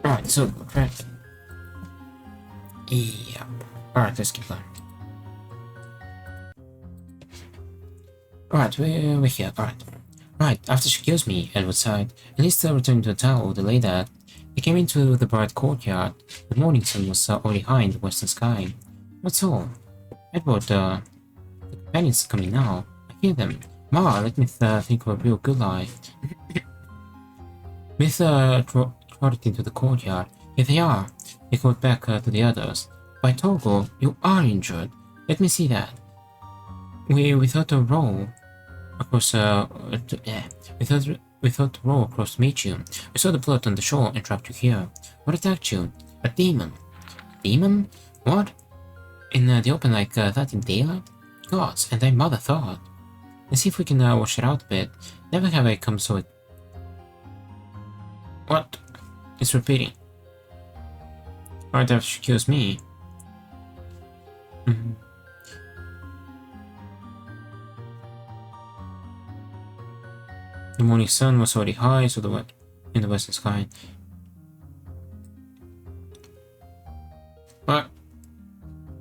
Alright, so correct. Yeah. Alright, let's keep going. Alright, we're here. Alright. Right, after she kills me, Edward sighed. At least returning to the tower the lay that. He came into the bright courtyard. The morning sun was already high in the western sky. What's all? Edward, the companions are coming now. I hear them. Ma, let me think of a real good lie. With trotted into the courtyard. Here they are. He called back to the others. By Togo, you are injured. Let me see that. We thought to roll across. We thought to roll across to meet you. We saw the blood on the shore and trapped you here. What attacked you? A demon. Demon? What? In the open like that in daylight? Gods, and thy mother thought. Let's see if we can wash it out a bit. Never have I come so. What? It's repeating. Right after she kills me. The morning sun was already high, so in the western sky. What?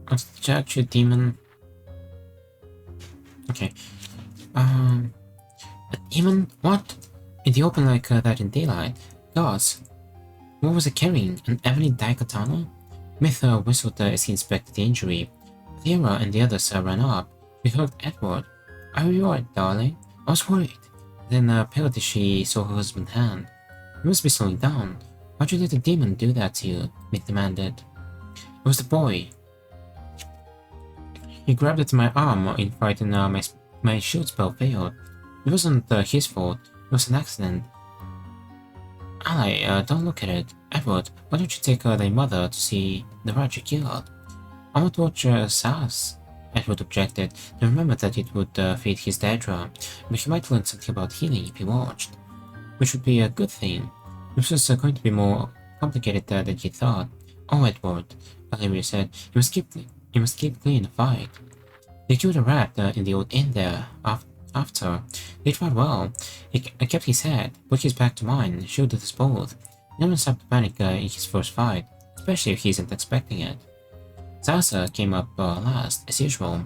What's the judge, you demon? Okay. A demon? What? In the open like that in daylight? Gods. What was it carrying? An ebony daikatana? Myth whistled as he inspected the injury. Thera and the others ran up. We heard Edward. Are you alright, darling? I was worried. Then paled as she saw her husband's hand. You must be slowing down. Why'd you let the demon do that to you? Myth demanded. It was the boy. He grabbed at my arm in fright and my shield spell failed. It wasn't his fault. It was an accident. Ally, don't look at it. Edward, why don't you take thy mother to see the rat you killed? I want to watch Saas. Edward objected, and remembered that it would feed his Daedra, but he might learn something about healing if he watched. Which would be a good thing. This was going to be more complicated than he thought. Oh, Edward, Olivia said, you must keep clean the fight. They killed a rat in the old inn there after. They tried well. He kept his head, put his back to mine, and shielded us both. No one stopped to panic in his first fight, especially if he isn't expecting it. Sasa came up last, as usual.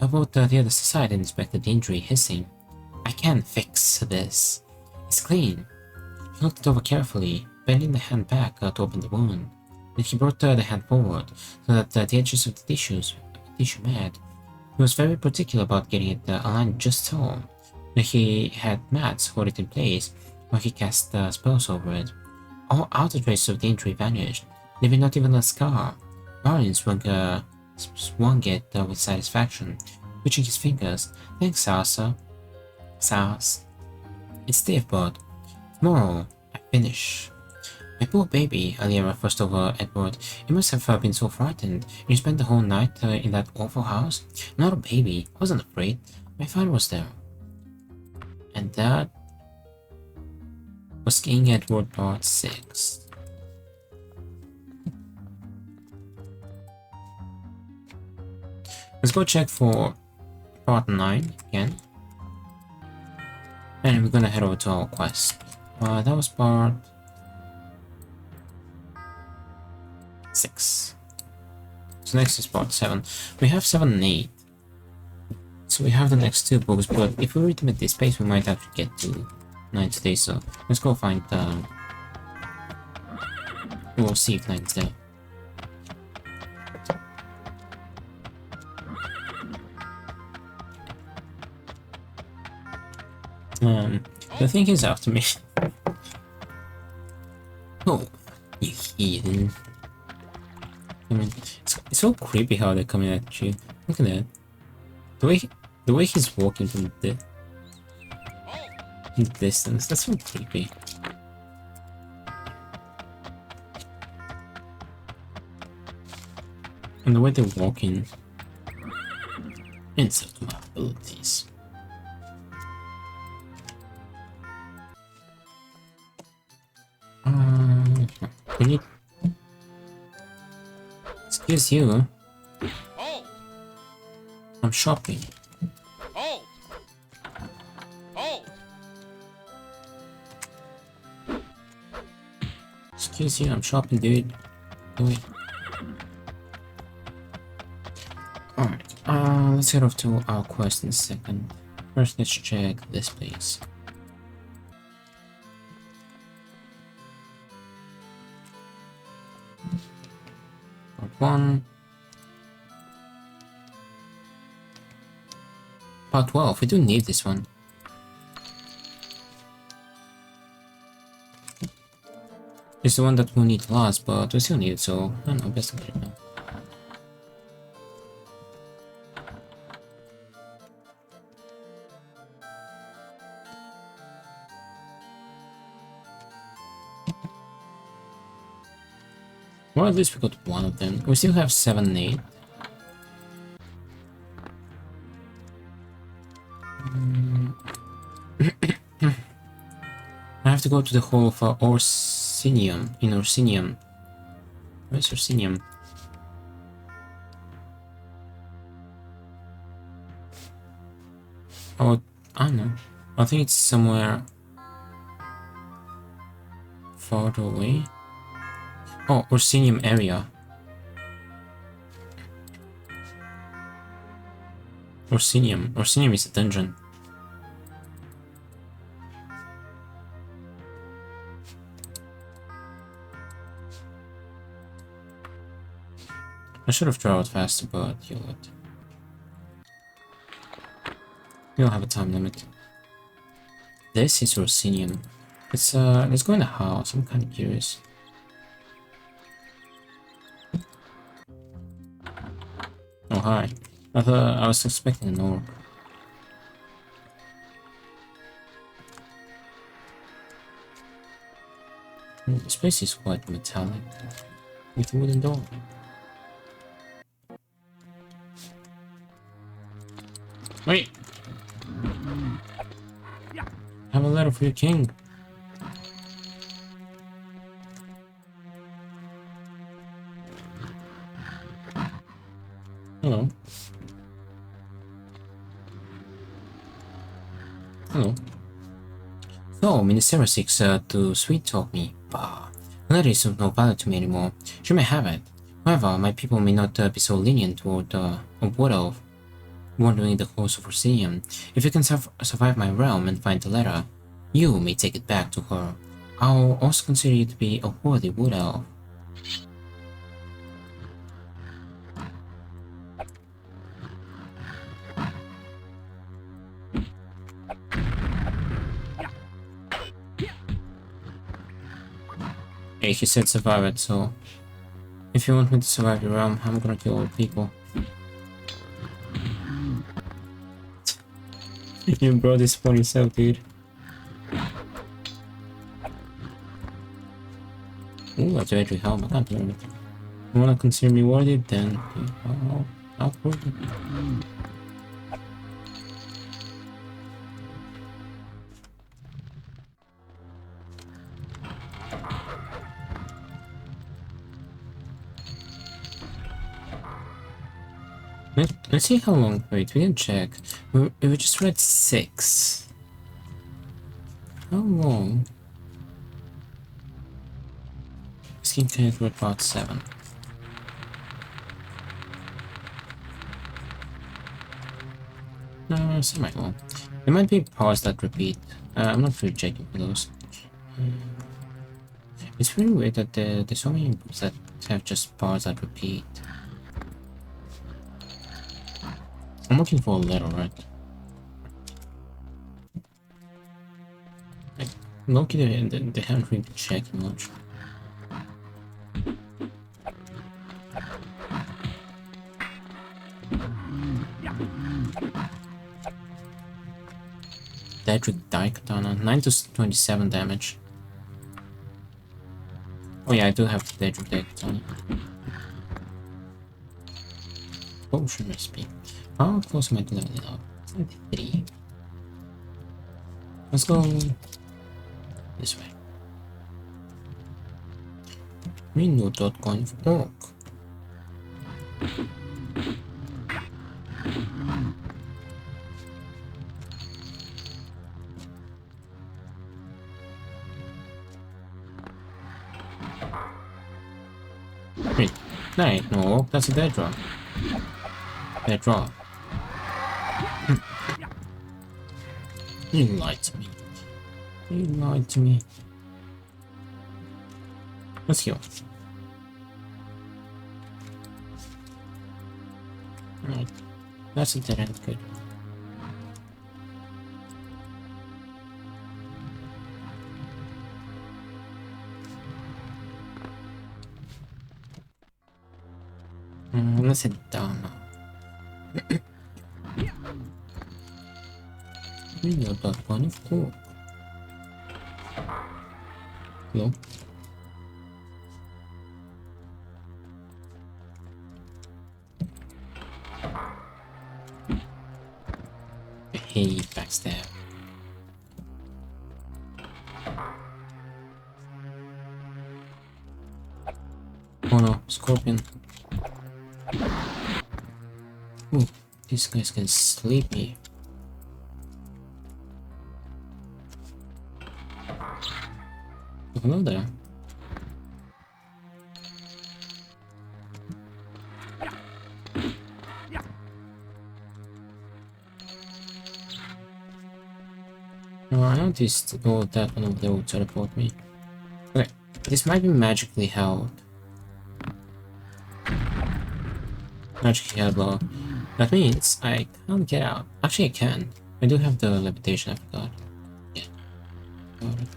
I brought the others aside and inspected the injury, hissing. I can fix this. It's clean. He looked it over carefully, bending the hand back to open the wound. Then he brought the hand forward, so that the edges of the tissue met. He was very particular about getting it aligned just so. Then he had mats hold it in place, while he cast spells over it. All outer traces of the injury vanished, leaving not even a scar. Marlin swung swung it with satisfaction, twitching his fingers. Thanks, Sasa. Sas. It's stiff, but tomorrow I finish. My poor baby, Aliera fussed over Edward. You must have been so frightened. You spent the whole night in that awful house? Not a baby. I wasn't afraid. My father was there. And that was King Edward Part 6. Let's go check for Part 9 again. And we're gonna head over to our quest. That was Part 6. So next is Part 7. We have 7 and 8. So we have the next 2 books, but if we read them at this pace, we might actually get to 9 today. So let's go find we'll see if 9 is there. The thing is after me. Oh, you heathen. I mean, it's so creepy how they're coming at you. Look at that. The way he's walking from in the distance, that's so creepy. And the way they're walking. Insult my abilities. We need. Excuse you. Oh. I'm shopping. Oh. Oh. Excuse you, I'm shopping, dude. Do it. Alright, let's head off to our quest in a second. First, let's check this place. Part 1. Part 12, we do need this one. It's the one that we'll need last, but we still need it, so I don't know, best get it now. Well, at least we got one of them. We still have 7 and 8. I have to go to the hall of Orsinium, in Orsinium. Where's Orsinium? Oh, I don't know. I think it's somewhere farther away. Oh, Orsinium area. Orsinium. Orsinium is a dungeon. I should have traveled faster, but you know what. We don't have a time limit. This is Orsinium. Let's go in the house. I'm kind of curious. Oh, hi. I was expecting an orc. This place is quite metallic, with a wooden door. Wait! I have a letter for your king. Hello. Hello. So, Minister seeks to sweet talk me. Bah. The letter is of no value to me anymore. She may have it. However, my people may not be so lenient toward a wood elf wandering the coast of Orsinium. If you can survive my realm and find the letter, you may take it back to her. I'll also consider you to be a worthy wood elf. Hey, he said survive it, so if you want me to survive your realm, I'm gonna kill all the people. You brought this upon yourself, dude. Ooh, that's a very help. I can't do anything. You wanna consider me worthy? Then I'll prove it. Let's see how long. Wait, we can check. We just read 6. How long? Skin connect with part 7. No, semi long. There might be parts that repeat. I'm not really checking for those. It's really weird that there's so many books that have just parts that repeat. I'm looking for a letter, right? Like, Loki, they haven't really been checking much. Daedric Die Katana, 9 to 27 damage. Oh yeah, I do have the Daedric Die Katana. Potion recipe. How close am I to leveling up? 23. Let's go this way. Reno.conf.org. Wait, no, that's a dead draw. Dead draw. You lied to me. You lied to me. Let's heal. Alright. That's a dead end, good. Let's head down now. We know that one is cool. Hello? Hey, backstab. Oh no, Scorpion. Ooh, these guys can sleep me. Oh, hello there. Oh, I noticed that one of them will teleport me. Okay, this might be magically held. Magically held low. That means I can't get out. Actually, I can. I do have the levitation, I forgot. Yeah. Got it.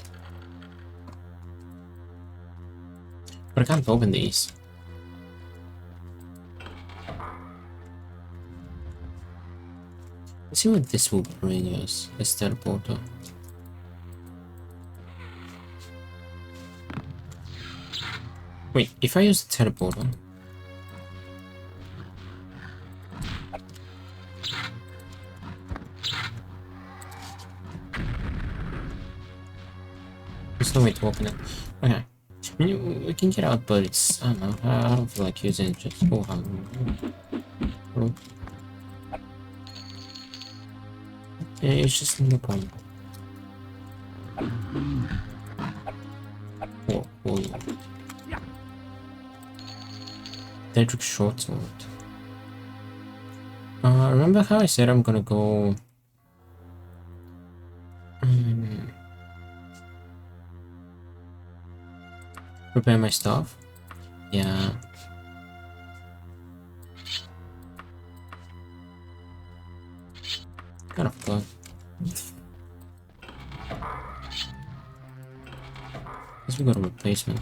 But I can't open these. Let's see what this will bring us. This teleporter. Wait, if I use the teleporter. There's no way to open it. Okay. I mean, we can get out, but it's, I don't know, I don't feel like using it just, yeah, it's just no point. Oh. Daedric short sword. Remember how I said I'm gonna go... prepare my stuff? Yeah. Kind of fun. Guess we got a replacement.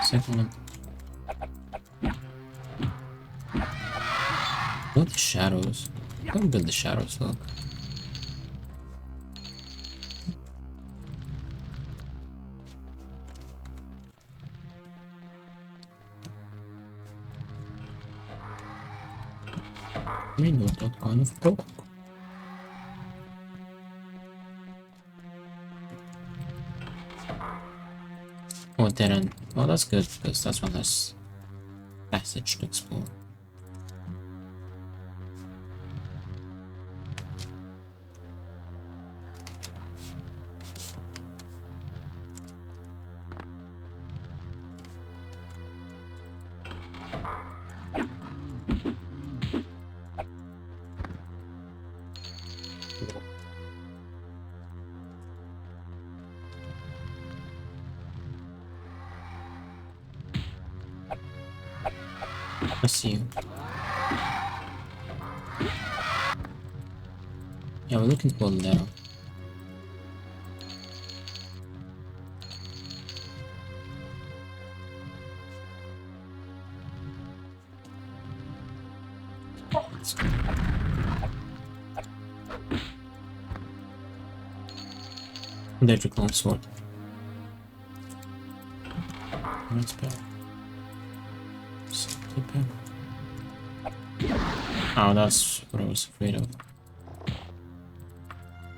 Second one. Look at the shadows. How good the shadows look. We know that kind of broke. Oh, it didn't. Well, that's good because that's one less passage to explore. I see you. Yeah, we're looking for there. Let's go. There's your clone sword. That's better. Oh, that's what I was afraid of.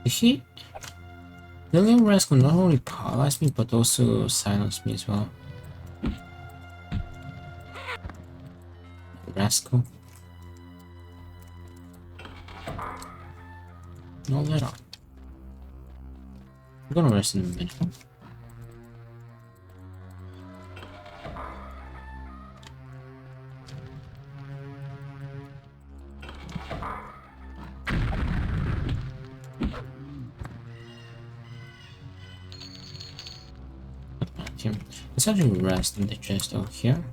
The little rascal not only paralyzed me, but also silenced me as well. Rascal. No let up. I'm gonna rest in a minute. Let's actually rest in the chest over here.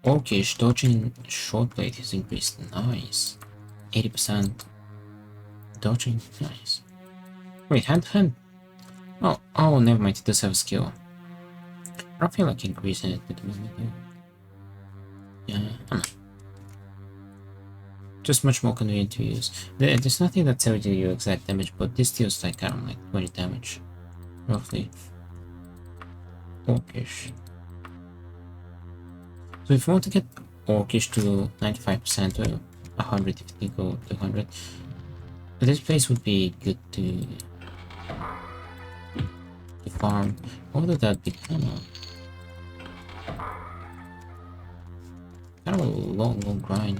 Orcish dodging short blade is increased. Nice. 80% dodging. Nice. Wait, hand. Oh, never mind. It does have a skill. I don't feel like increasing it at the moment. Yeah, just much more convenient to use. There's nothing that tells you exact damage, but this deals like around like 20 damage, roughly. Orcish. So if you want to get Orcish to 95% or 100 if you go to 100, this place would be good to farm. Although that'd be kind of a long grind.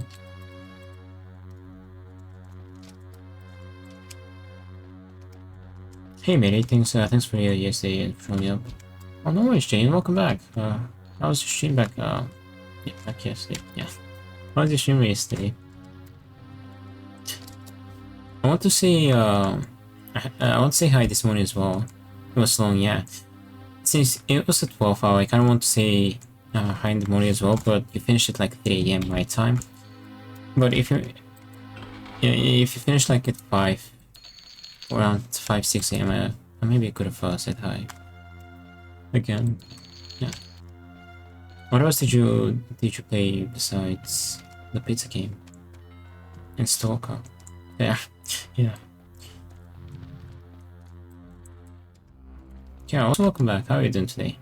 Hey matey, thanks for your yesterday and showing me up. Oh no worries, Jane, welcome back. How was your stream back? Yeah, back yesterday. Yeah. How was your stream yesterday? I want to say I want to say hi this morning as well. It was long, yeah. Since it was a 12 hour, I kind of want to say hi in the morning as well, but you finished at like 3 AM my time. But if you finish like at 5, around 5-6 AM, maybe I could have said hi again. Yeah. What else did you play besides the pizza game and Stalker? Yeah, yeah. Yeah, also welcome back. How are you doing today?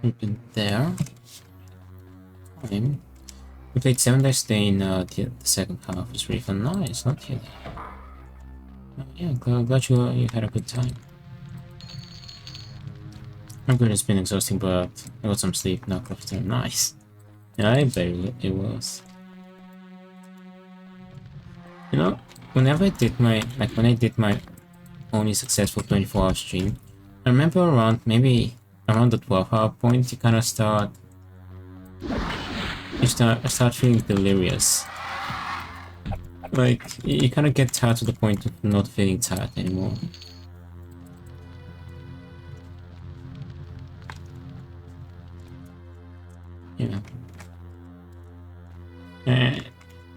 Open there. We played 7 Days Day in the second half. It's really fun. Nice, not here. Yeah, glad you had a good time. I'm good, it's been exhausting, but I got some sleep now after. Nice. Yeah, I bet it was. You know, whenever I did my, when I did my only successful 24-hour stream, I remember maybe around the 12-hour point, you kind of start feeling delirious. Like, you kind of get tired to the point of not feeling tired anymore. Yeah.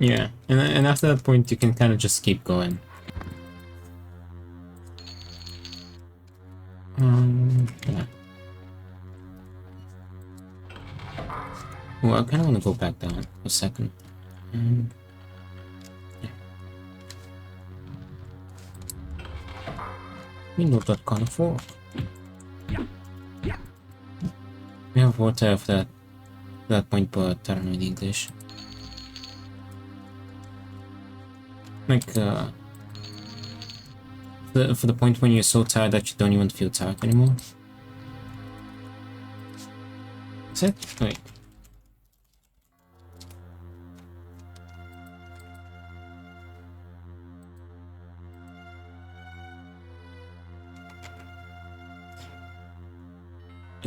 Yeah, and after that point, you can kind of just keep going. Yeah. Well, I kind of want to go back down for a second. Yeah. We know that kind of fork. We have water of that point, but I don't know in English. Like, for the point when you're so tired that you don't even feel tired anymore. Is it? Wait.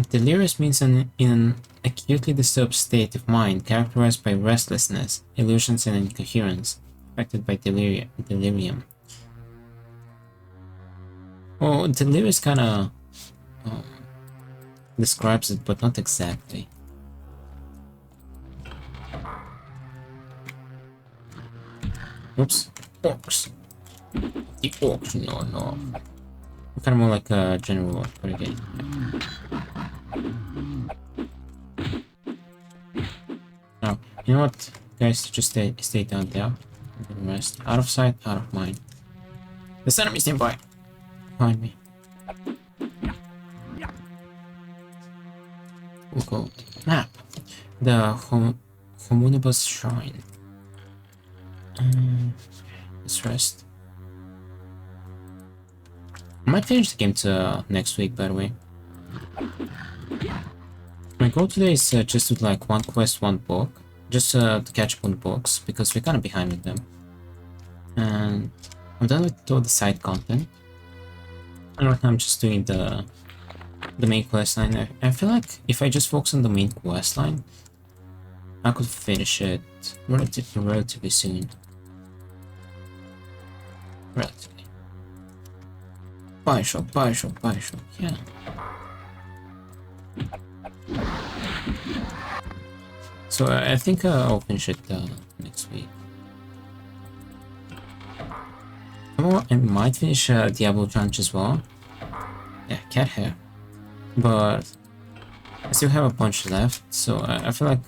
Delirious means in an acutely disturbed state of mind characterized by restlessness, illusions, and incoherence, affected by delirium. Well, delirious kind of describes it, but not exactly. Oops. Orcs. The orcs, no. Kind of more like a general, but again. Now, you know what, guys? Just stay down there. I'm gonna rest. Out of sight, out of mind. There's enemies nearby. Find me. We'll go. Map. The Homunibus Shrine. Let's rest. I might finish the game to next week, by the way. My goal today is just to like one quest, one book, just to catch up on the books because we're kind of behind with them. And I'm done with all the side content. And right now I'm just doing the main quest line. I feel like if I just focus on the main quest line, I could finish it relatively soon. Relatively. Bioshock, yeah. So I think I'll finish it next week. Or I might finish Diablo Tranche as well. Yeah, cat hair. But I still have a bunch left, so I feel like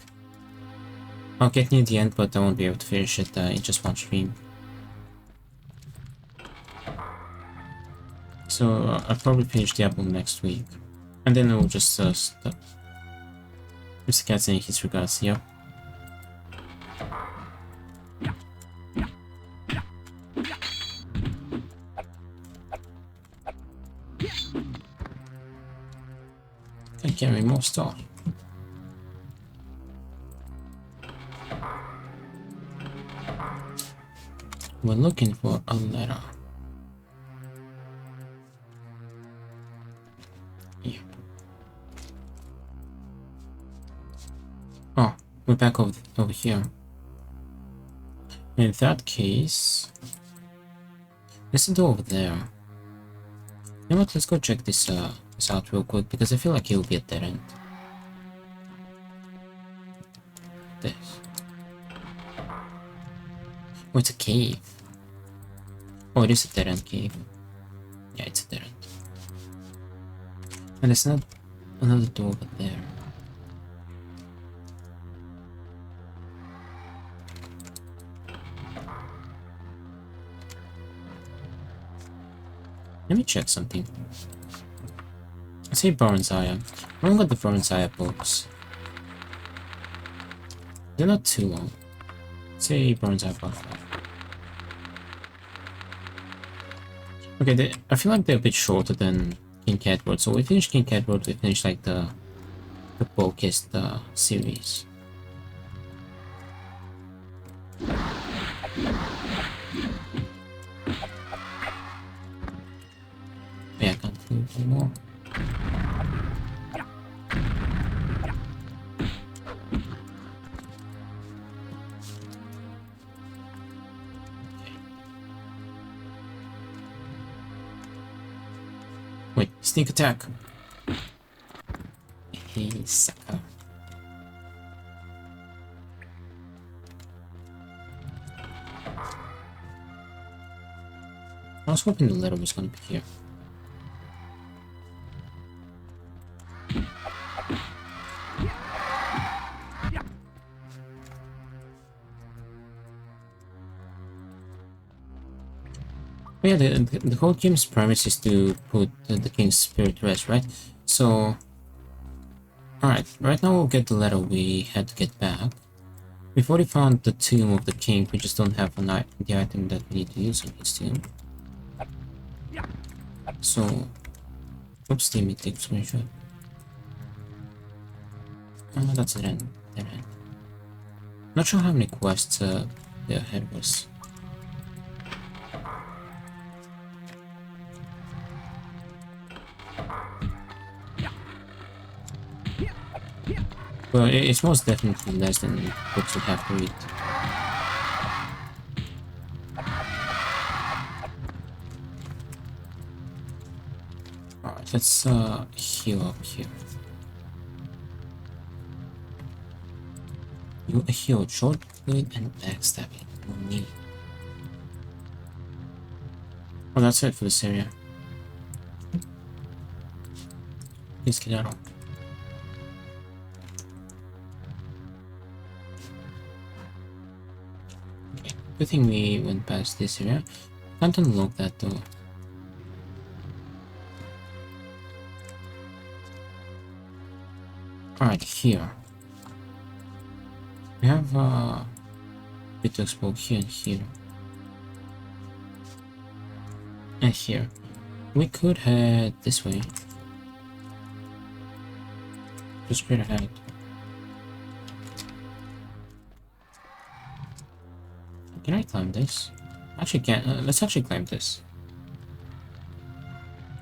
I'll get near the end, but I won't be able to finish it in just one stream. So I'll probably finish Diablo next week. And then we'll just stop. Mr. Cat saying his regards, yep. Can carry more stuff. We're looking for a letter. Yep. Oh, we're back over here. In that case, there's a door over there. You know what? Let's go check this out real quick because I feel like it will be a dead end. This. Oh, it's a cave. Oh, it is a dead end cave. Yeah, it's a dead end. And there's not another door over there. Let me check something. I say Baronzaya. I haven't got the Baronzaya books. They're not too long. Say Baronzaya Part 5. Okay, I feel like they're a bit shorter than King Cat Road. So we finished King Cat Road, we finished like the bulkiest series. Yeah, I can't do anymore. Wait, sneak attack. Hey, sucker. was hoping the letter was gonna be here. But yeah, the whole game's premise is to put the king's spirit to rest, right? So, alright, right now we'll get the letter we had to get back. We've already found the tomb of the king, we just don't have the item that we need to use on his tomb. So, oops, let me take a screenshot. That's it end. Not sure how many quests there ahead of us. But it's most definitely less than books you have to read. Alright, let's heal up here. You heal short blade and backstabbing. No need. Oh, that's it for this area. Please get out. Okay, good thing we went past this area. Can't unlock that though. Alright, here. We have a bit to explore here and here. And here. We could head this way. Just straight ahead. Can I climb this? Actually can't. Let's actually climb this.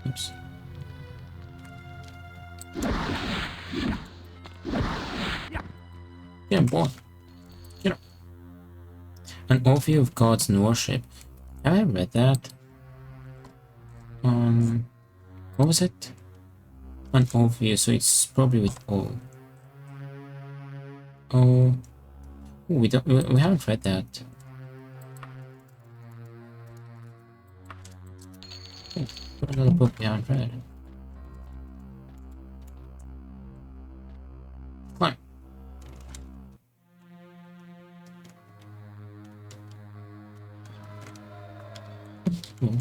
Oops. Yeah, boy. Get up. An overview of gods and worship. Have I read that? What was it? An overview, so it's probably with O. Oh, we haven't read that. Oh, what another book we haven't read? Climb. Cool.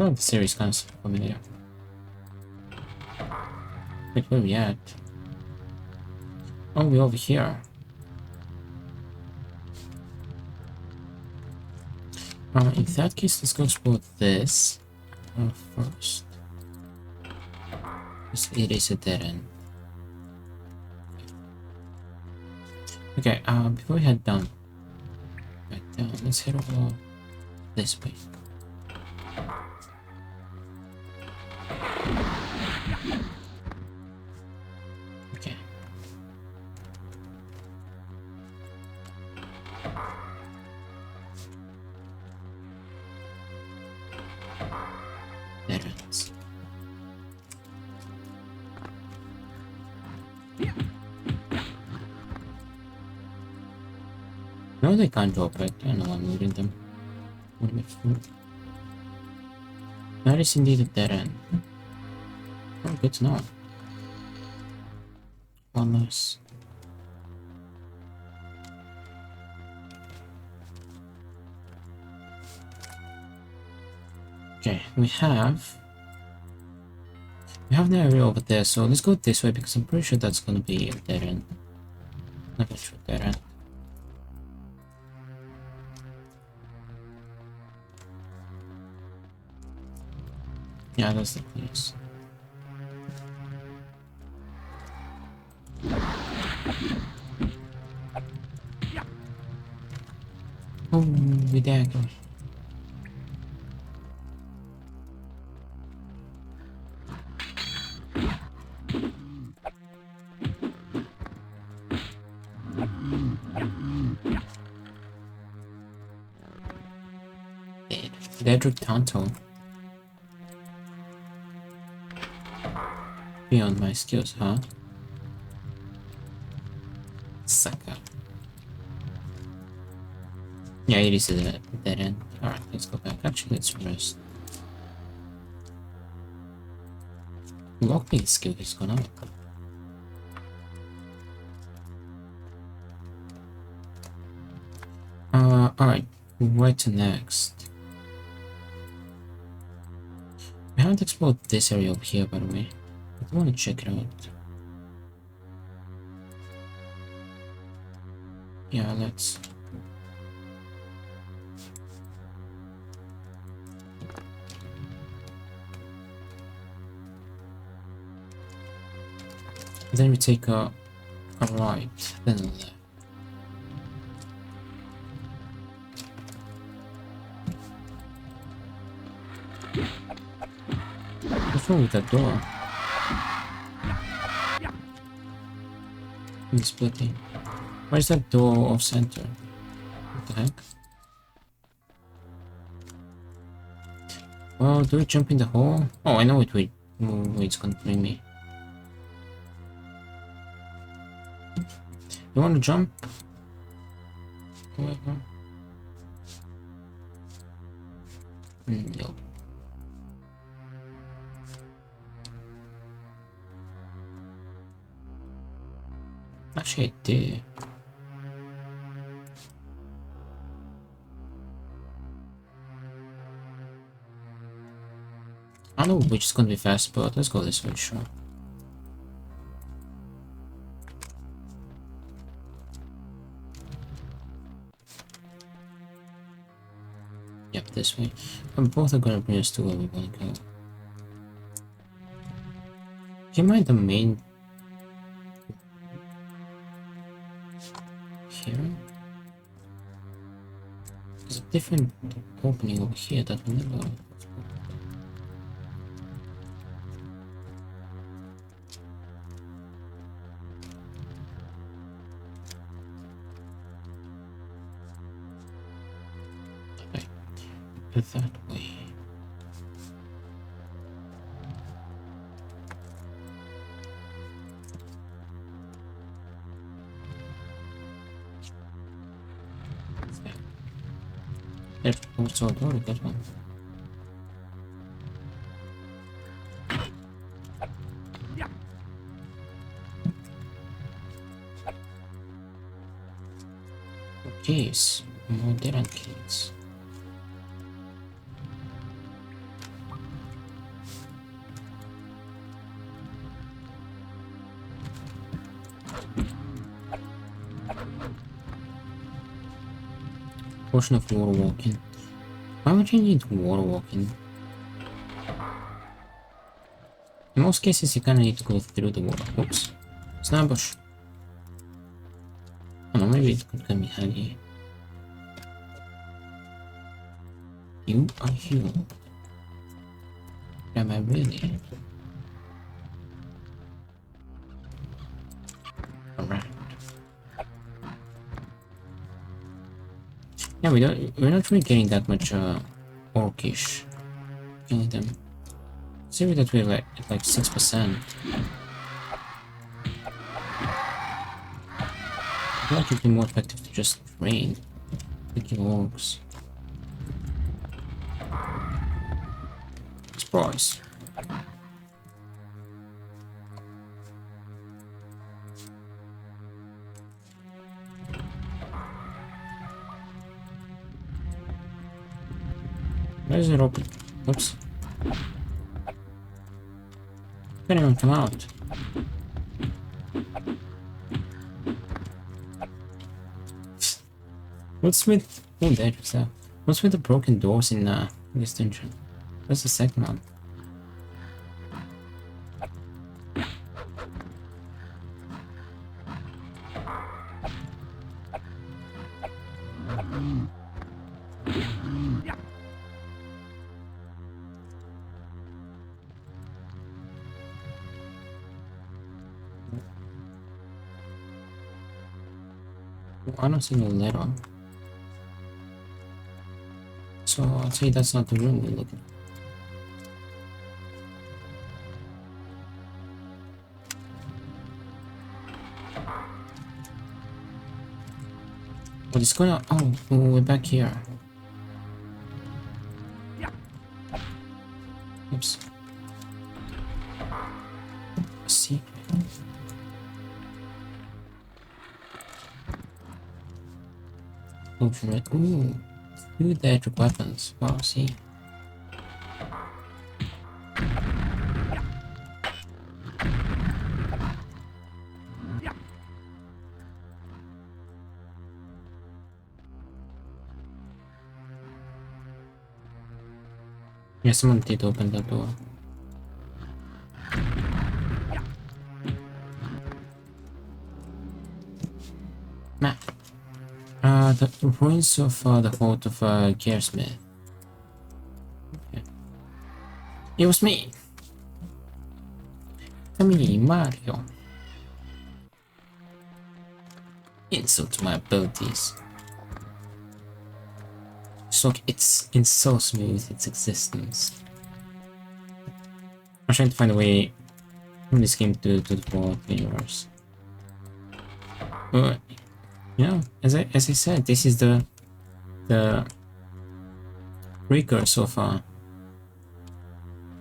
Oh, the series kind of familiar. Wait, where are we at? Oh, we're over here. In that case, let's go explore this first. It is a dead end. Okay, before we head down, let's head over this way. Okay. There it is. No, they can't drop it. I know I'm looting them. That is indeed a dead end. Oh, good to know. Oh, nice. Okay, we have the area over there, so let's go this way because I'm pretty sure that's gonna be a dead end. Not sure dead end. Yeah, that's the place. Oh, we dagger. Dedrick Tanto. Beyond my skills, huh? Sucker. Yeah, it is a dead end. Alright, let's go back. Actually, let's rest. Lockpick skill is gone up. Alright, where to next? We haven't explored this area over here, by the way. I want to check it out. Yeah, let's... Then we take a right, then a left. What's wrong with that door? It's splitting. Where's that door off center? What the heck? Well, do we jump in the hole? Oh, I know it will. Where it's gonna bring me. You wanna jump? No. Actually, I did. I don't know which is gonna be fast, but let's go this way, sure. Yep, this way. And both are gonna bring us to where we wanna go. Do you mind the main... here? There's a different opening over here that we never... that way. There's also a door to get one. Keys. More different keys. Portion of water walking. Why would you need water walking? In most cases, you kinda need to go through the water. Oops. It's not a bush. I don't know, maybe it could come in handy. You are healed. Am I really? Alright. Yeah, we're not really getting that much orcish. Killing them. See that we're like at like 6%. I feel like it'd be more effective to just train the kill orcs. Surprise. Where is it open? Oops. Can't even come out. What's with... oh, there is that. What's with the broken doors in this dungeon? That's the second one. I don't see no letter. So I'll say that's not the room we're looking for. What is going on? Oh, we're back here. Oops. See. Ultimate. Ooh. Two electric weapons. Wow, see. Yeah, someone did open the door. Map. The ruins of the fort of Gearsmith. Okay. It was me! Me, Mario. Insult to my abilities. So it's so smooth its existence. I'm trying to find a way from this game to the Fallout universe. But you know, as I said, this is the precursor of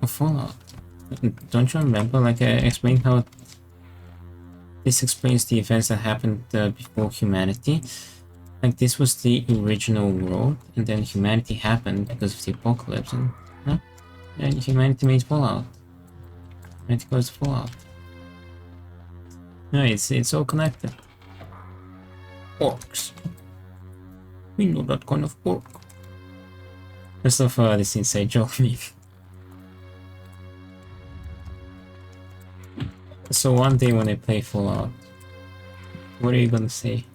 Fallout. Don't you remember? Like I explained how this explains the events that happened before humanity. Like this was the original world, and then humanity happened because of the apocalypse, and humanity made Fallout. Humanity goes to Fallout. No, it's all connected. Orcs. We know that kind of orc. First of all, this inside joke me. So one day when I play Fallout, what are you gonna say?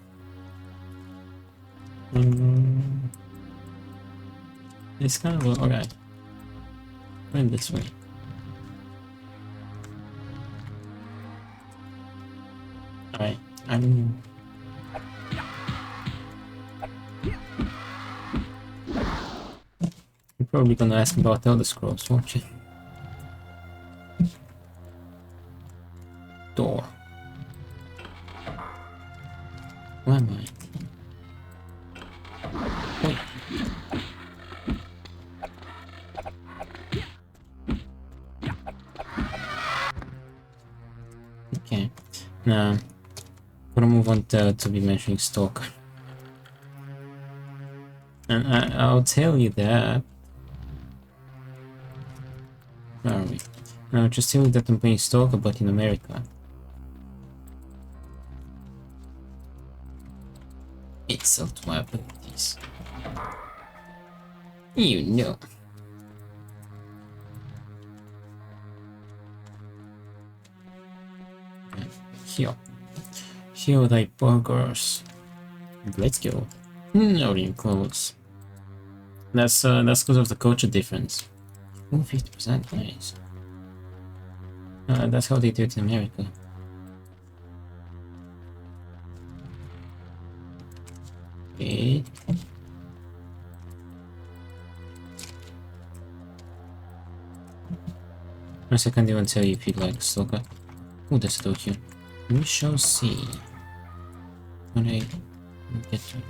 It's kind of okay. Went this way. Alright, I'm. You're probably gonna ask about Elder Scrolls, won't you? Door. Where am I? Wait. Okay. Now, gonna move on to be mentioning Stalker. And I'll tell you that. Where are we? I'll just tell you that I'm playing Stalker, but in America. Insult my abilities. You know. Here. Here thy burgers. Let's go. Not even close. That's because of the culture difference. Oh, 50%, nice. That's how they do it in America. Okay. I can't even tell you if you like Stalker. Oh, that's still here. We shall see. When I get to it.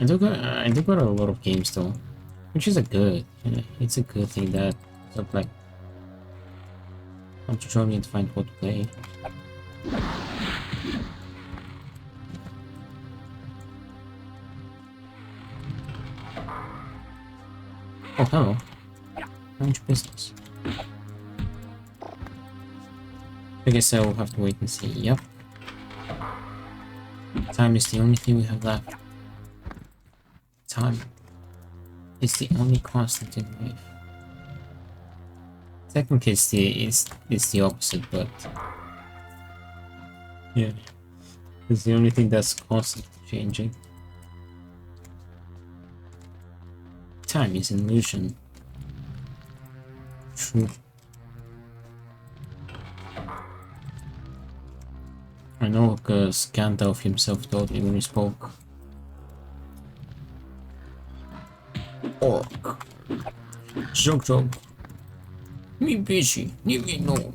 I do got a lot of games though, which is a good. It's a good thing that sort of like I'm struggling to find what to play. Oh, hello. Mind your business. I guess I will have to wait and see. Yep. Time is the only thing we have left. Time is the only constant in life. Technically, it's the opposite, but yeah, it's the only thing that's constantly changing. Time is an illusion. True. I know because Gandalf himself told me when he spoke. Orc. Joke. Me busy, leave me alone.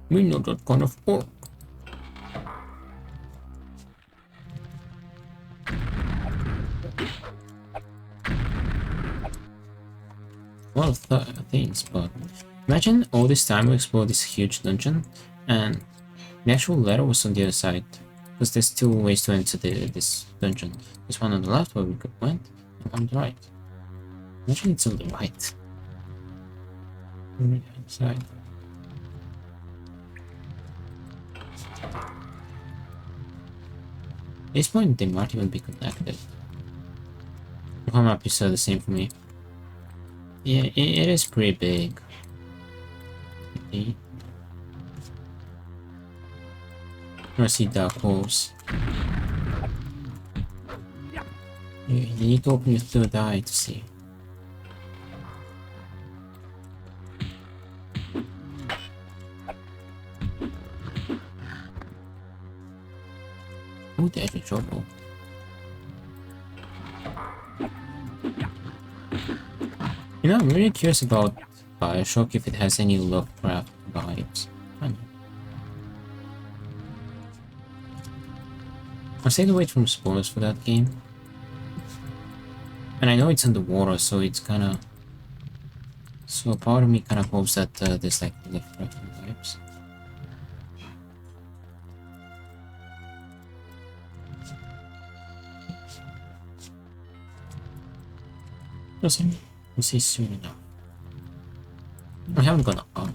Me not that kind of orc. A lot of things, but imagine all this time we explored this huge dungeon and the actual ladder was on the other side. Because there's two ways to enter this dungeon. There's one on the left where we went, and one on the right. Imagine it's on the right. On the other side. At this point, they might even be connected. The whole map is the same for me. Yeah, it is pretty big. I see dark holes. You need to open your third eye to see. Oh, there's a trouble. You know, I'm really curious about Bioshock if it has any Lovecraft vibes. I don't know. I'll stay away from spoilers for that game. And I know it's underwater, so it's kinda... So part of me kinda hopes that there's like Lovecraft vibes. We'll see soon enough. I haven't gone up.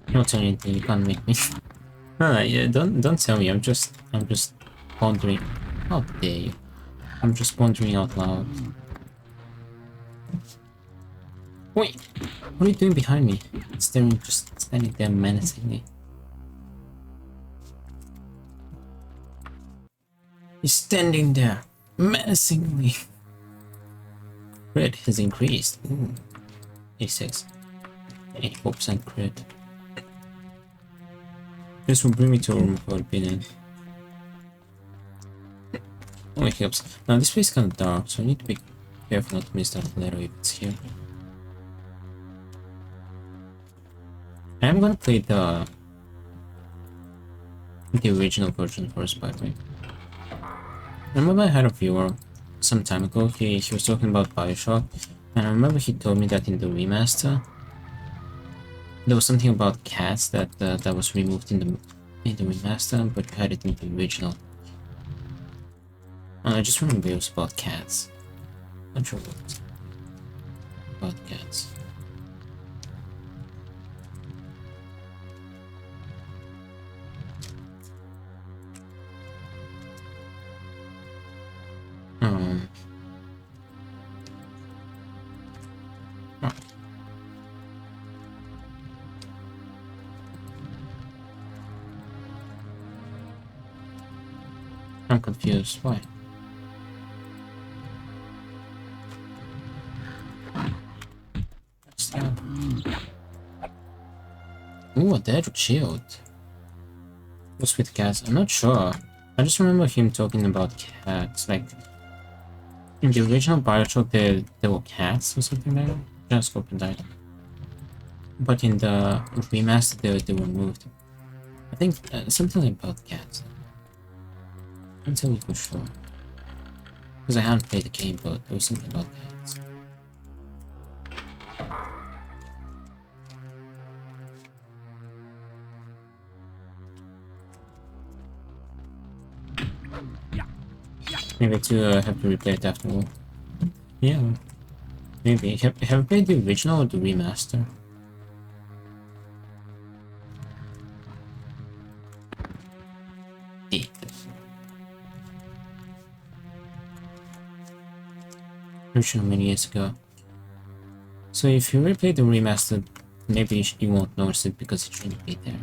Not telling anything, you can't make me. Yeah, don't tell me. I'm just pondering. How dare you? I'm just pondering out loud. Wait, what are you doing behind me? Staring, just standing there menacingly. He's standing there menacingly. Crit has increased. Ooh. 86. 84% crit. This will bring me to a room for opinion. Oh, it helps. Now this place is kind of dark, so I need to be careful not to miss that letter if it's here. I am gonna play the original version first, by the way. I remember I had a viewer some time ago. He was talking about Bioshock, and I remember he told me that in the remaster there was something about cats that that was removed in the remaster, but you had it in the original. And I just remember it was about cats. Not sure what. About cats. Oh. I'm confused. Why? What's that? Ooh, a dead shield. What's with cats? I'm not sure. I just remember him talking about cats. Like, in the original Bioshock, there were cats or something like that. Just open that. But in the remaster, they were moved. I think something about cats. I'm telling you for sure. Because I haven't played the game, but there was something about cats. Maybe to have to replay it after all. Yeah, maybe. Have you played the original or the remaster? Yeah. Original many years ago. So if you replay the remaster, maybe you won't notice it because it shouldn't be there.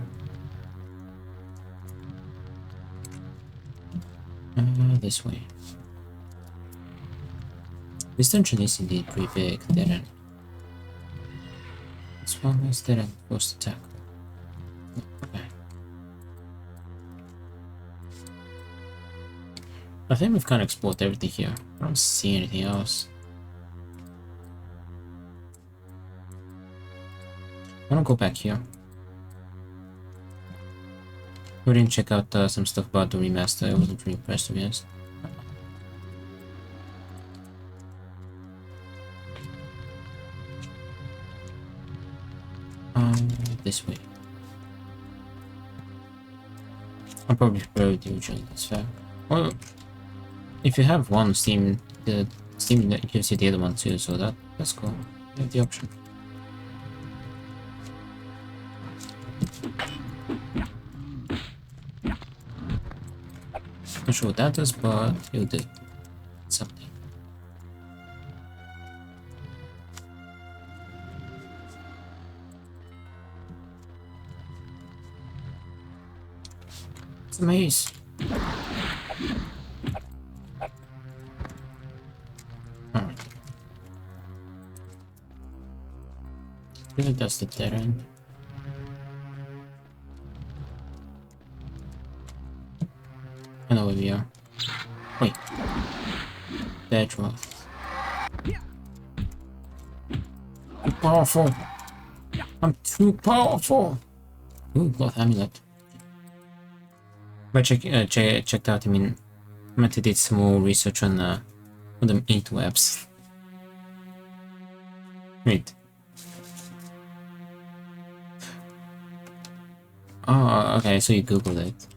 This way. This dungeon is indeed pretty big, dead end. This one is dead end, close to tackle. Okay. I think we've kind of explored everything here. I don't see anything else. I wanna go back here. We didn't check out some stuff about the remaster. I wasn't really impressed, to be honest. This way. I'll probably prefer the original, that's fair. Well, if you have one Steam, the Steam gives you the other one too, so that's cool. You have the option. Not sure what that does, but it'll do something. It's a maze. Alright. I think that's the dead end. I know where we are. Wait. Dead rock. Too powerful. I'm too powerful. Ooh, cloth amulet. But checked out. I mean, I meant to did some more research on the interwebs. Wait. Oh, okay. So you googled it.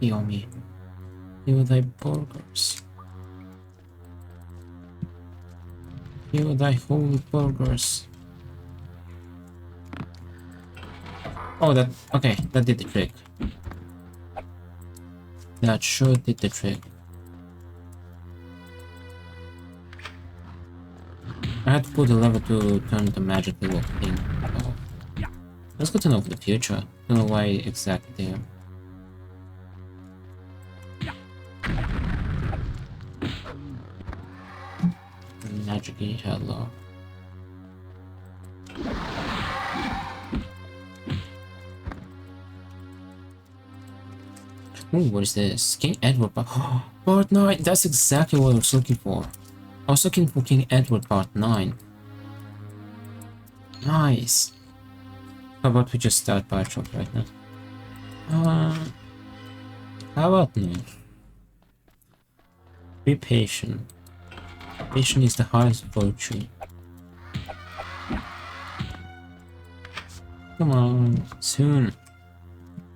Heal me. Heal thy burgers. Heal thy holy burgers. Oh, that... okay, that did the trick. That sure did the trick. I had to pull the lever to turn the magic little thing off. That's good to know for the future. Don't know why exactly there. Magically, hello. Ooh, what is this? King Edward Part 9! That's exactly what I was looking for. I was looking for King Edward Part 9. Nice! How about we just start by shop right now? How about no? Be patient. Patience is the highest virtue. Come on, soon.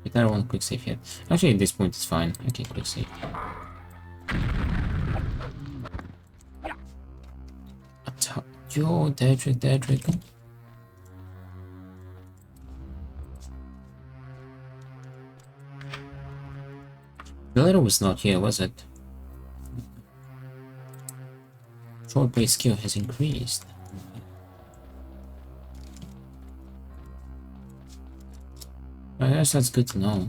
Wait, I don't want quick save yet. Actually, at this point it's fine. I can quick save. Yo, Dedrick. The letter was not here, was it? Short base skill has increased. I guess that's good to know.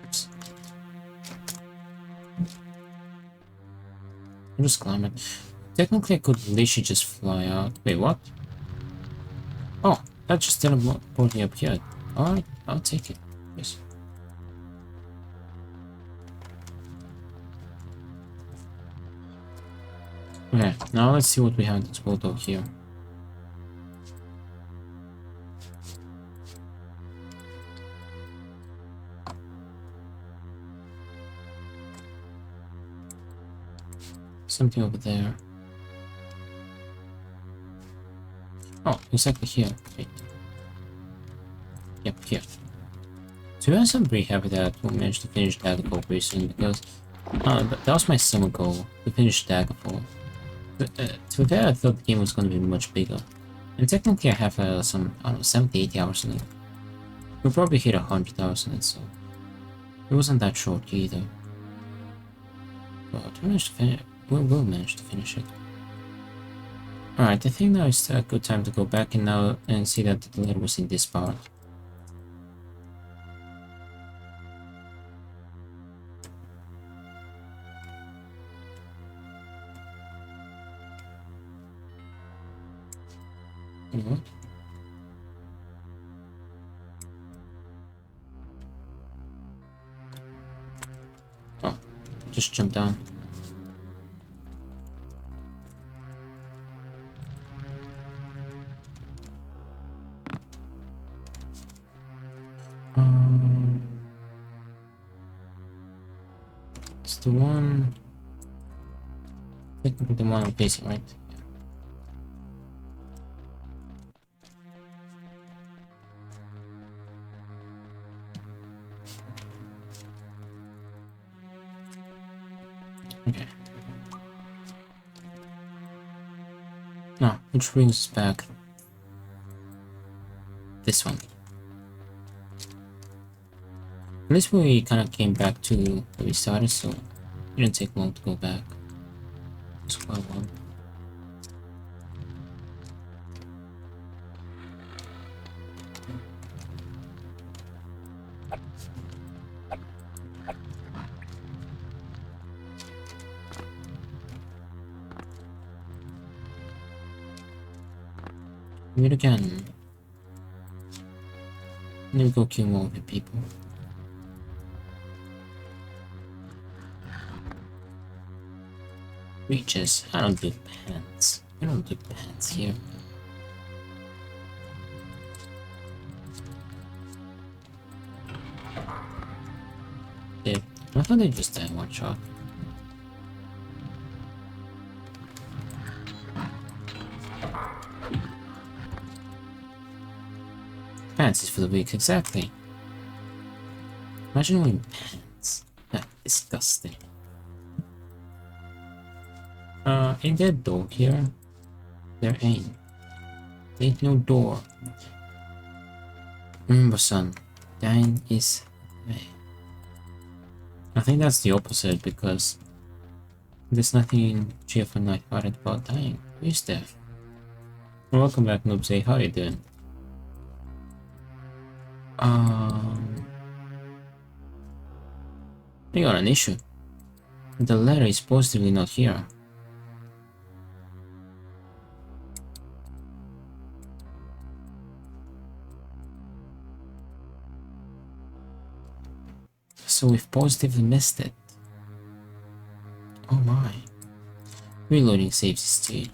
Oops. I'm just climbing. Technically, I could literally just fly out. Wait, what? Oh, that just teleported me up here. Alright, I'll take it. Yes. Okay, now let's see what we have in this world over here. Something over there. Oh, exactly here. Wait. Yep, here. To be honest, I'm pretty happy that we managed to finish Daggerfall pretty soon because that was my summer goal, to finish Daggerfall. But, to be fair, I thought the game was going to be much bigger. And technically I have some, I don't know, 70-80 hours in it. We'll probably hit 100 hours in it, so... It wasn't that short either. But we managed to finish, we will manage to finish it. Alright, I think now is a good time to go back and see that the letter was in this part. You know what? Oh, just jump down. It's the one. Technically, the one I'm facing, right? Okay. Now, which brings us back. This one. At least we kind of came back to where we started, so it didn't take long to go back. It's quite long. Meet again. Let me go kill more of the people. Reaches. I don't do pants. I don't do pants here. Yeah, I thought they just died one shot. Pants is for the weak, exactly. Imagine wearing pants. That's disgusting. Ain't there a door here? There ain't. There ain't no door. Remember, son, dying is way. I think that's the opposite because there's nothing cheerful and lighthearted about dying. Who is there? Welcome back, Noobsy. How you doing? We got an issue. The letter is positively not here. So we've positively missed it. Oh my. Reloading saves state.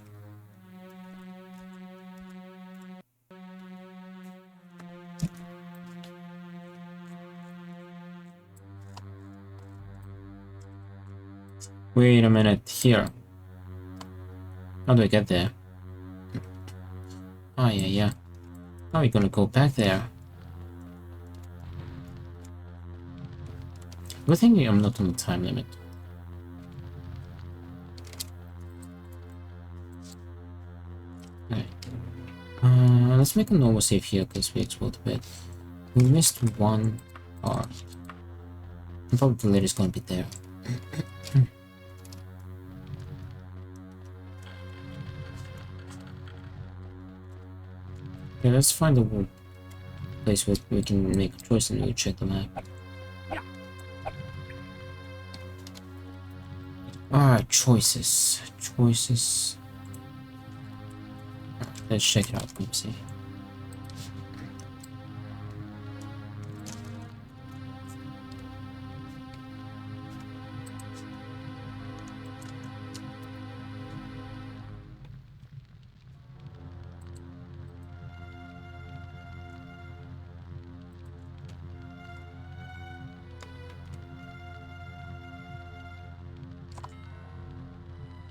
Wait a minute, here. How do I get there? Oh yeah. How are we gonna go back there? Good thing I'm not on the time limit. Okay. Let's make a normal save here because we explode a bit. We missed one part. And probably the lady's gonna be there. Okay, let's find a place where we can make a choice and we'll check the map. Alright, choices. Choices. Let's check it out, let's see.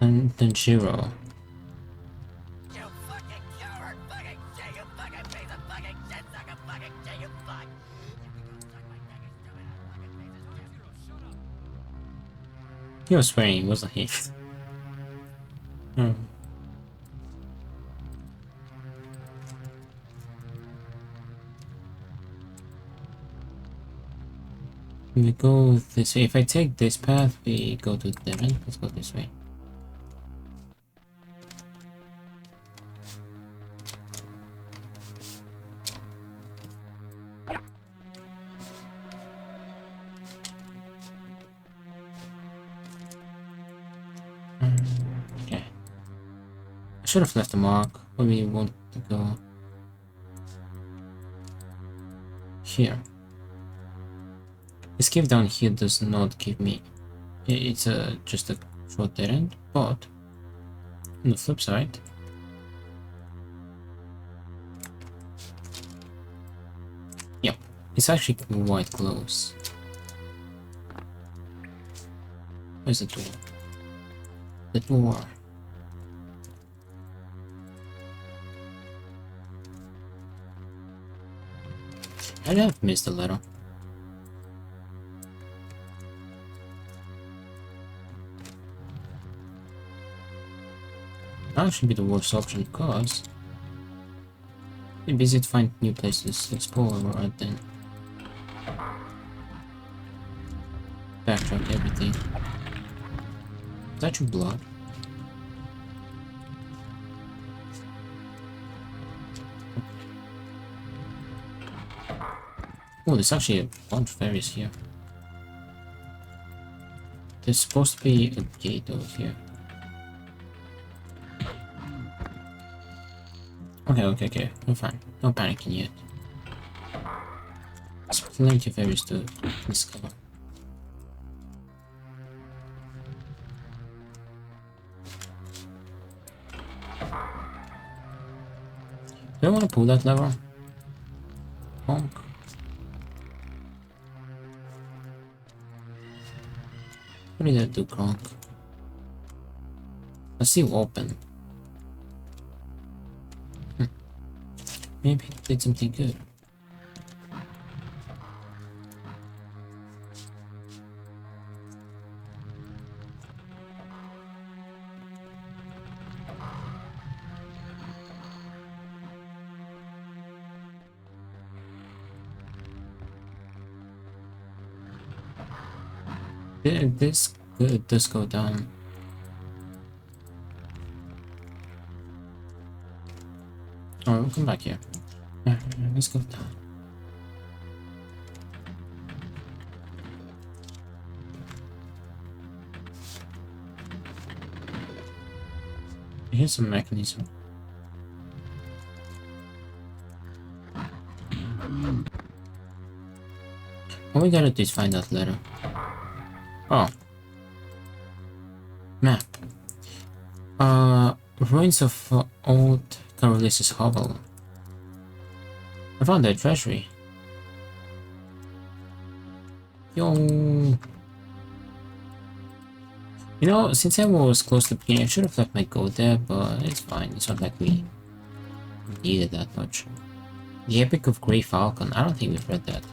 And then Shiro. You fucking coward! Fucking shit! You fucking piece of fucking shit! Suck a fucking shit! You fuck! He was swearing, wasn't he? We go this way. If I take this path, we go to the end. Let's go this way. Okay. I should have left a mark, but we won't go here. Escape down here does not give me. It's just a short dead end, but on the flip side, yep, it's actually quite close. Where's the door? The door. I have missed a letter. That should be the worst option because it's busy to find new places to explore right then. Backtrack everything. Is that your blood? Oh, there's actually a bunch of areas here. There's supposed to be a gate over here. Okay. I'm fine. No panicking yet. There's plenty of areas to discover. Do I want to pull that lever? Bonk. What did I do, Kronk? Let's see open. Maybe it did something good. This does go down. Alright, we'll come back here. Let's go down. Here's some mechanism. All we gotta do is find that letter. Oh. Map. Ruins of old Carolus' hovel. I found their treasury. Yo. You know, since I was close to the beginning, I should have left my gold there, but it's fine. It's not like we needed that much. The Epic of Grey Falcon. I don't think we've read that.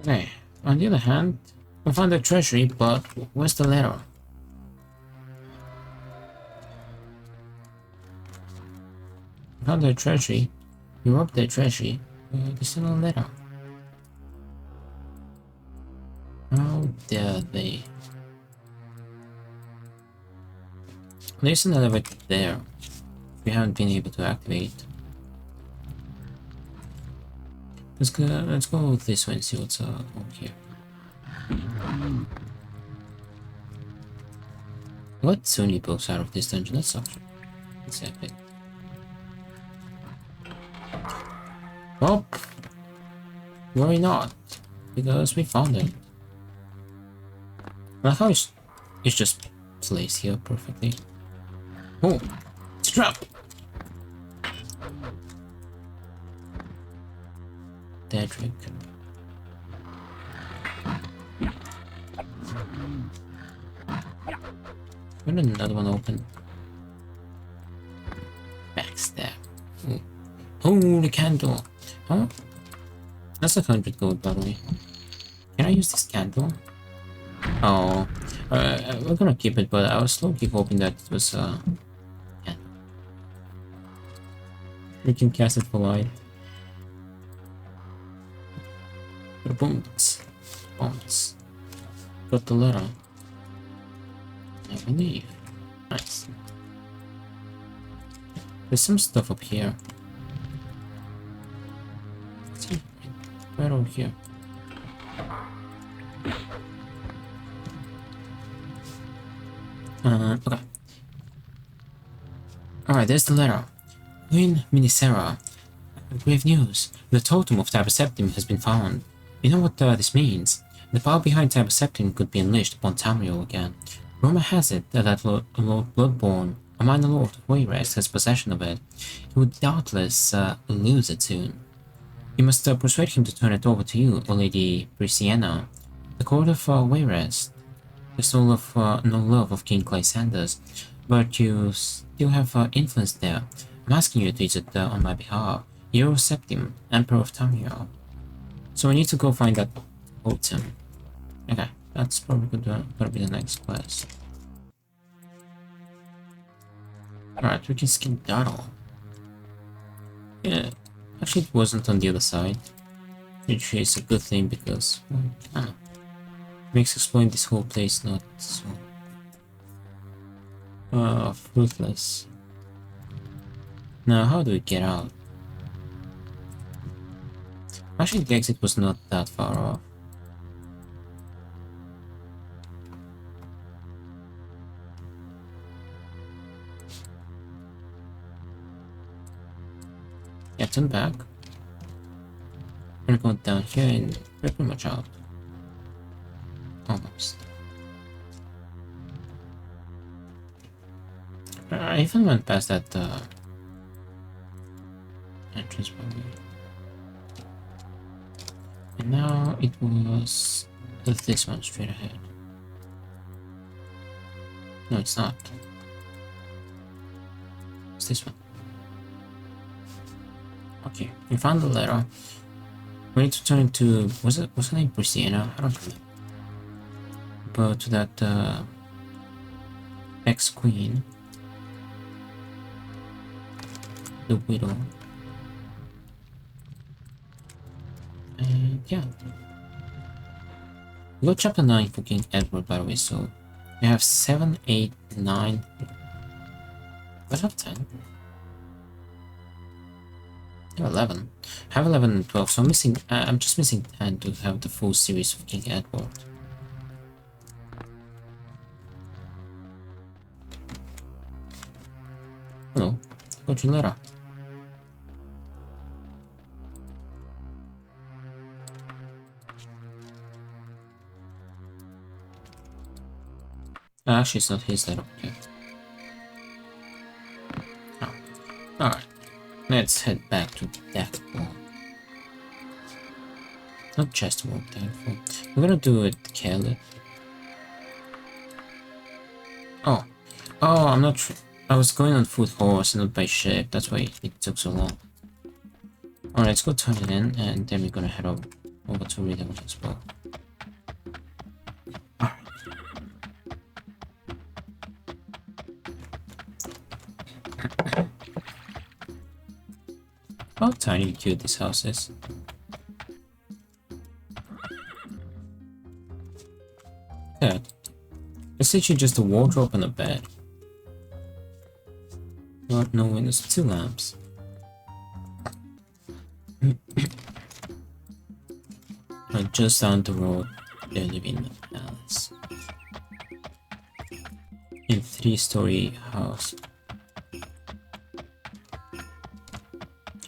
Okay, on the other hand, I found the treasury, but where's the letter? I found the treasury, you robbed the treasury, there's still no letter. How dare they? There's an elevator there, we haven't been able to activate. Let's go this way and see what's over here. What Sony books out of this dungeon? That's actually that's epic. Oh, worry not, because we found it. I like how it's just placed here perfectly. Oh, it's a trap. Dedrick. When did another one open? Backstab. Ooh. Oh, the candle. Oh, that's 100 gold, by the way. Can I use this candle? Oh, we're gonna keep it, but I was slowly hoping that it was candle. We can cast it for light. Bones. Got the letter. I believe. Nice. There's some stuff up here. See, right over here. Okay. Alright, there's the letter. Queen Minisera. Grave news. The totem of Taberseptim has been found. You know what this means? The power behind Taberseptim could be unleashed upon Tamriel again. Rumor has it that Lord Bloodborne, a minor lord of Wayrest, has possession of it. He would doubtless lose it soon. You must persuade him to turn it over to you, O Lady Brisiana. The court of Wayrest. There's no love of King Clysanders, but you still have influence there. I'm asking you to use it on my behalf. Hero Septim, Emperor of Tamriel. So we need to go find that totem. Okay, that's probably gonna be the next quest. Alright, we can skip that all. Yeah, actually it wasn't on the other side. Which is a good thing because, well, I don't know. Makes exploring this whole place not so fruitless. Now, how do we get out? Actually, the exit was not that far off. Yeah, turn back. We're going down here and we're pretty much out. Almost. I even went past that entrance probably. And now it was this one straight ahead. No, it's not. It's this one. Okay, we found the letter. We need to turn into what's her name? Brisiana? I don't remember. But to that ex-queen, the widow. And yeah. We got chapter 9 for King Edward, by the way, so we have 7, 8, 9. I have 10. I have 11. I have 11 and 12, so I'm just missing 10 to have the full series of King Edward. Hello, got your letter. Actually, it's not his letter. Okay. Oh. Alright. Let's head back to Daggerfall. Not just walk Daggerfall. We're gonna do it carefully. Oh. Oh, I'm not sure. I was going on foot horse and not by ship. That's why it took so long. Alright, let's go turn it in and then we're gonna head over to Rhythm as well. How tiny and cute this house is. Yeah. It's literally just a wardrobe and a bed. Not no windows, 2 lamps. And just down the road, they live in a palace. In 3-story house.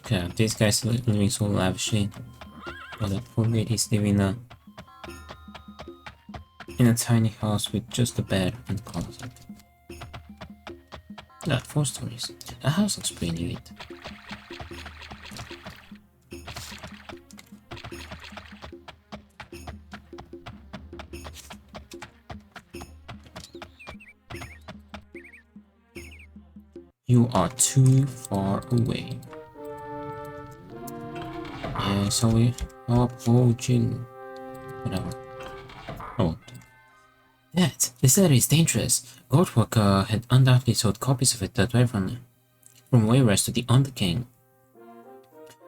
Okay, this guy's living so lavishly. While that poor lady's living in a tiny house with just a bed and closet. That 4 stories. The house looks pretty neat. You are too far away. Yeah, so we are approaching. Whatever. Oh. That, this letter is dangerous. Goldwalker had undoubtedly sold copies of it to everyone, from Wayrest to the Underking.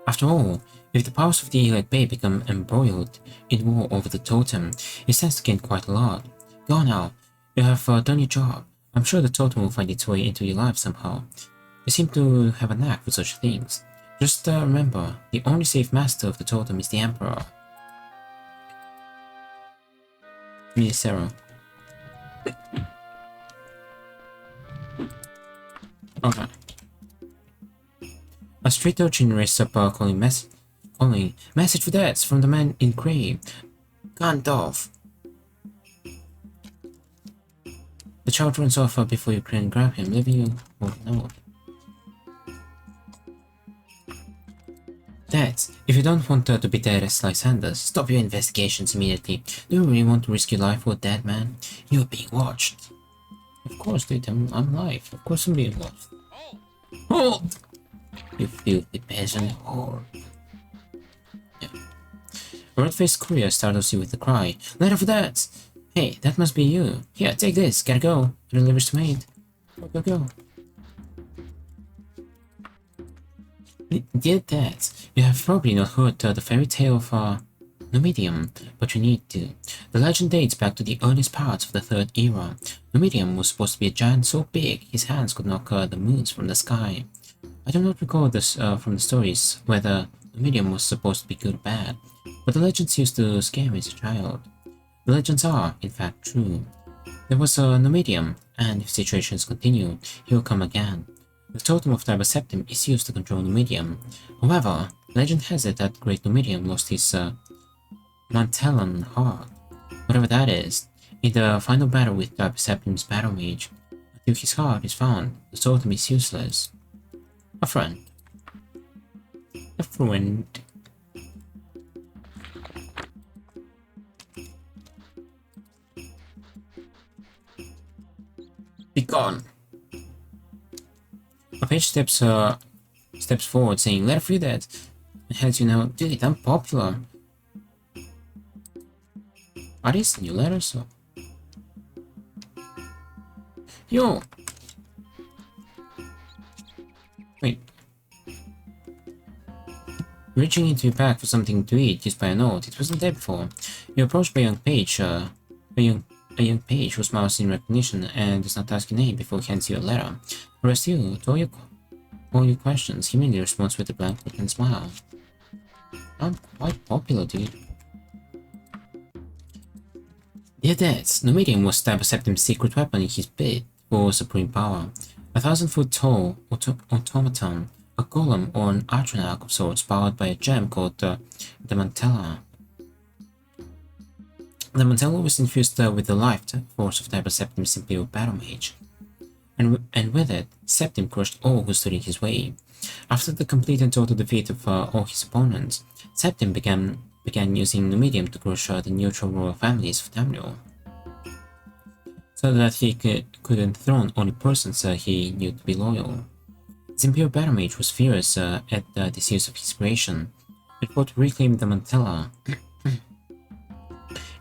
After all, if the powers of the Elect Bay become embroiled in war over the totem, it stands to gain quite a lot. Go now. You have done your job. I'm sure the totem will find its way into your life somehow. You seem to have a knack for such things. Just remember, the only safe master of the totem is the Emperor. Me, Sarah. Okay. A street urchin raised up calling message for Dehds from the man in grey. Gandalf. The child runs off before you can grab him, leaving you with a note. Dehds, if you don't want to be dead as Lysander, stop your investigations immediately. Do you really want to risk your life for a dead man? You're being watched. Of course, dude, I'm alive. Of course I'm being watched. Hold! You filthy peasant whore. Yeah. A red-faced courier startles you with a cry. Letter for Dehds! Hey, that must be you. Here, take this. Gotta go. It delivers to maid. Go. Dear Dehds, you have probably not heard the fairy tale of Numidium, but you need to. The legend dates back to the earliest parts of the Third Era. Numidium was supposed to be a giant so big his hands could knock the moons from the sky. I do not recall this from the stories whether Numidium was supposed to be good or bad, but the legends used to scare me as a child. The legends are, in fact, true. There was a Numidium, and if situations continue, he will come again. The totem of Tiber Septim is used to control Numidium. However, legend has it that Great Numidium lost his Mantellan heart, whatever that is, in the final battle with Tiber Septim's battle mage. Until his heart is found, the totem is useless. A friend. A friend. Be gone. A page steps forward saying, "Let free that." And hands you know, dude, I'm popular. Are these new letters or? Yo! Wait. Reaching into your bag for something to eat used by a note, it wasn't there before. You're approached by a young page, a young page who smiles in recognition and does not ask your name before he hands you a letter. Whereas you, to all your questions, he merely responds with a blank look and smile. I'm quite popular, dude. Dear Dehds, Numidium was Tiber Septim's secret weapon in his bid for supreme power. A 1,000-foot-tall automaton, a golem or an atronach of sorts powered by a gem called the Mantella. The Mantella was infused with the life force of Tiber Septim's imperial battle mage, and with it, Septim crushed all who stood in his way. After the complete and total defeat of all his opponents, Septim began using Numidium to crush the neutral royal families of Tamriel, so that he could enthrone only persons he knew to be loyal. His imperial battle mage was furious at the disuse of his creation, and fought to reclaim the Mantella.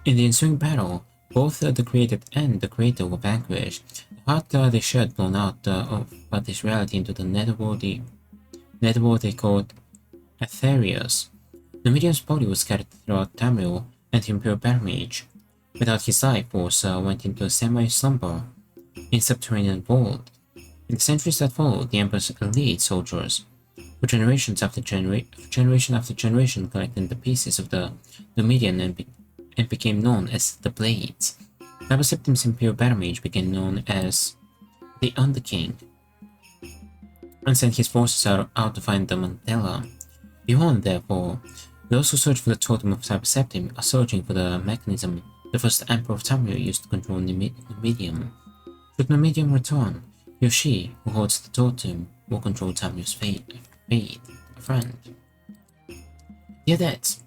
In the ensuing battle, both the created and the creator were vanquished, the heart they shared blown out of this reality into the netherworld they called Aetherius. Numidium's body was scattered throughout Tamriel, and the imperial battle mage, without his life force, went into a semi-slumber in subterranean vault. In the centuries that followed, the Emperor's elite soldiers, for generation after generation, collected the pieces of the Numidian and became known as the Blades. Tiber Septim's imperial battle mage became known as the Underking, and sent his forces out to find the Mantella. Beyond, therefore, those who search for the totem of Tiber Septim are searching for the mechanism the first Emperor of Tamriel used to control Numidium. Should Numidium return, he or she who holds the totem will control Tamriel's fate. A friend. Dear Dehds,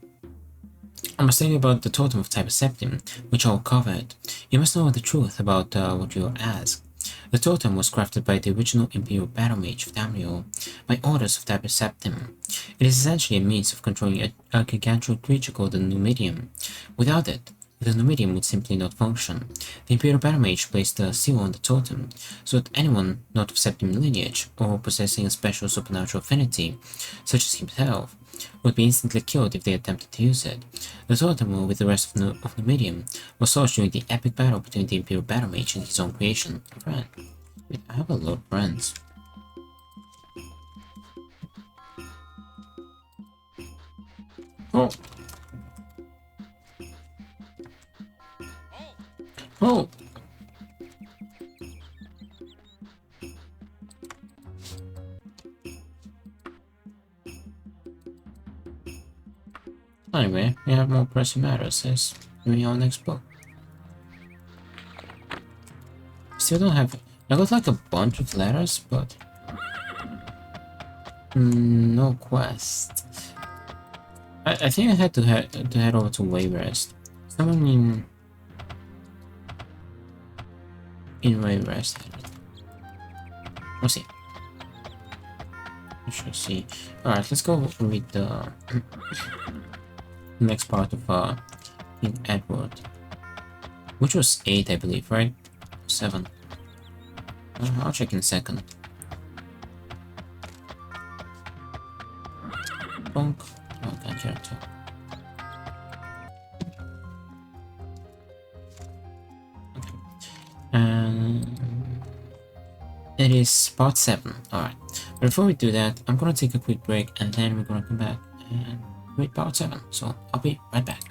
I must tell you about the totem of Tiber Septim, which I will cover. You must know the truth about what you ask. The totem was crafted by the original Imperial Battle Mage of Tamriel, by orders of Tiber Septim. It is essentially a means of controlling a gargantuan creature called the Numidium. Without it, the Numidium would simply not function. The Imperial Battle Mage placed a seal on the totem, so that anyone not of Septim lineage, or possessing a special supernatural affinity, such as himself, would be instantly killed if they attempted to use it. The totem, with the rest of Numidium, was sourced during the epic battle between the Imperial Battle Mage and his own creation, a friend. Wait, I have a lot of friends. Oh! Oh! Anyway, we have more pressing matters as doing our next book. Still don't have. I got like a bunch of letters, but no quest. I think I had to head over to Wayrest. Someone in Wayrest. We'll see. We shall see. All right, let's go read the next part of King Edward, which was 8, I believe, right? 7. I'll check in a second. Bonk. Oh, that character. Okay. And it is part 7. Alright. But before we do that, I'm gonna take a quick break and then we're gonna come back and read part 7. So I'll be right back.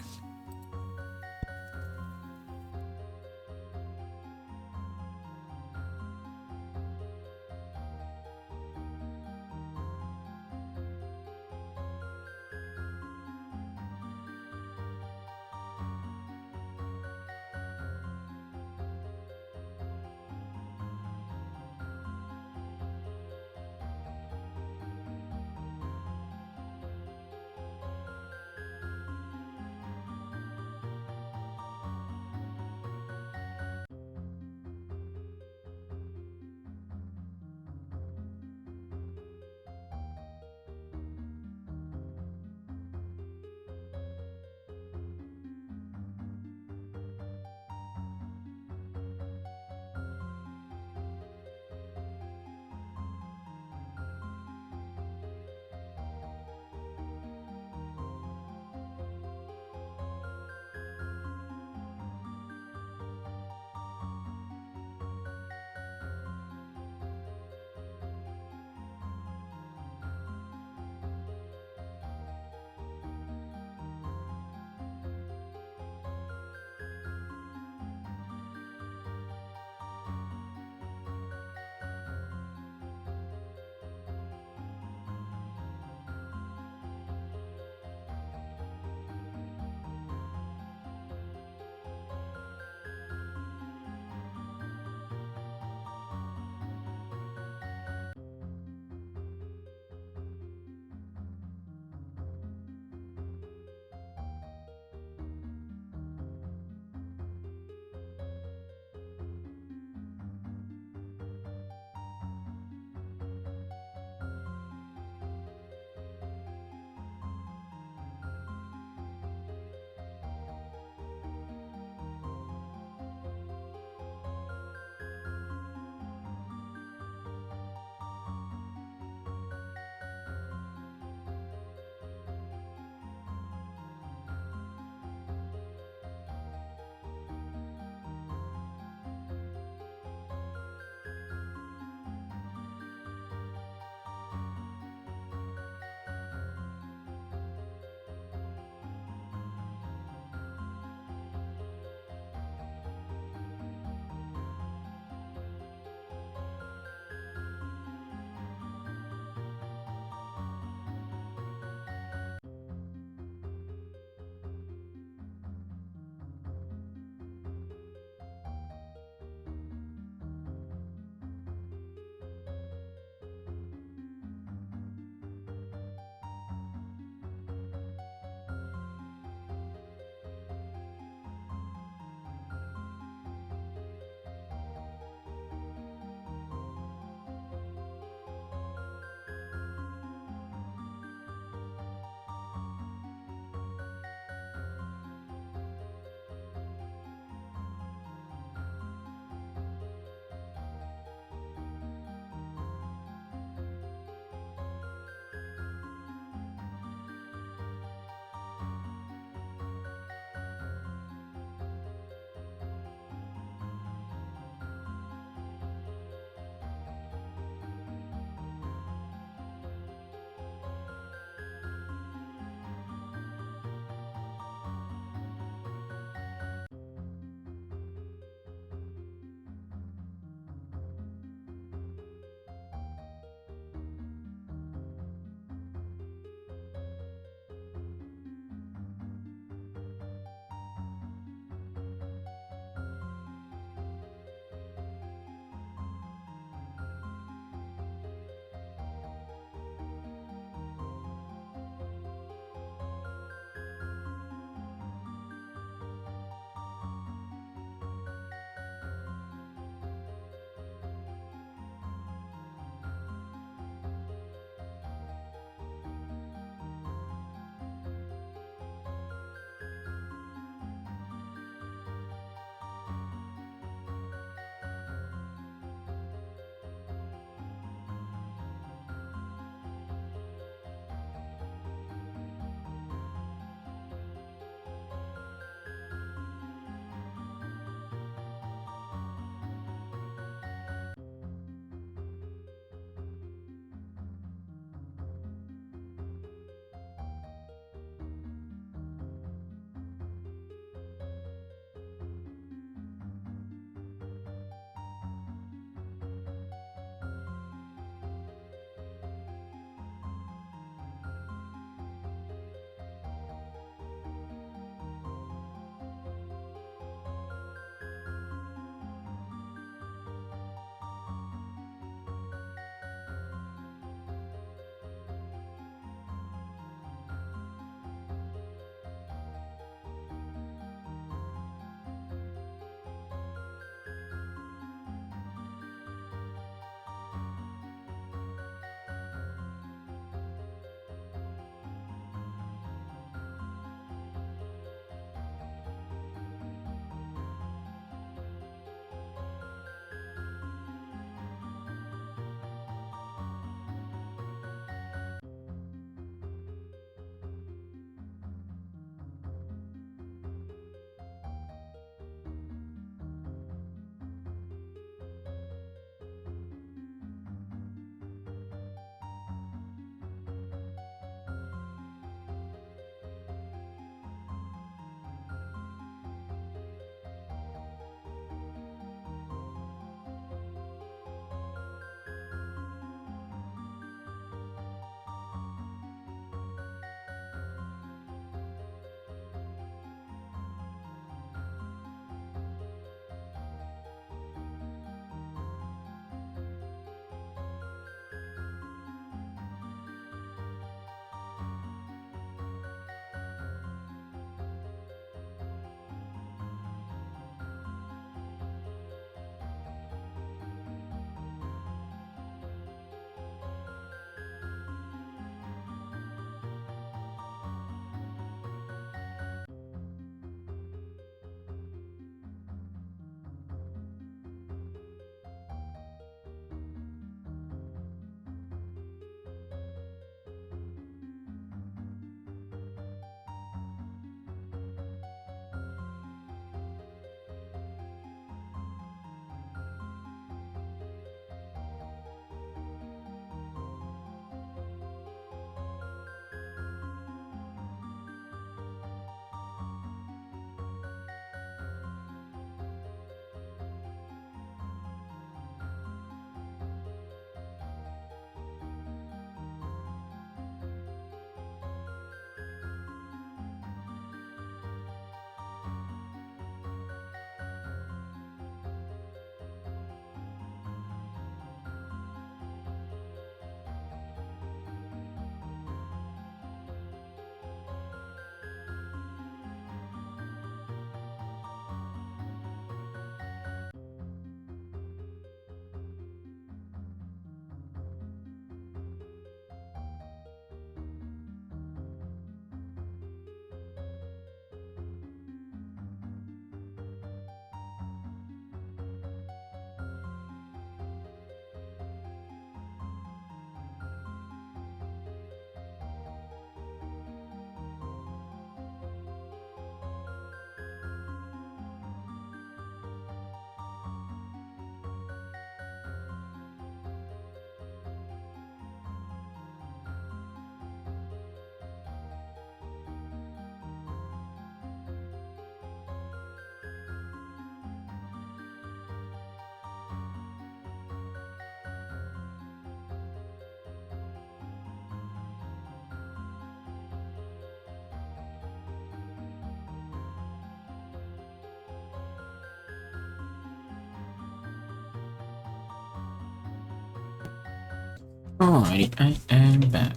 Alrighty, I am back.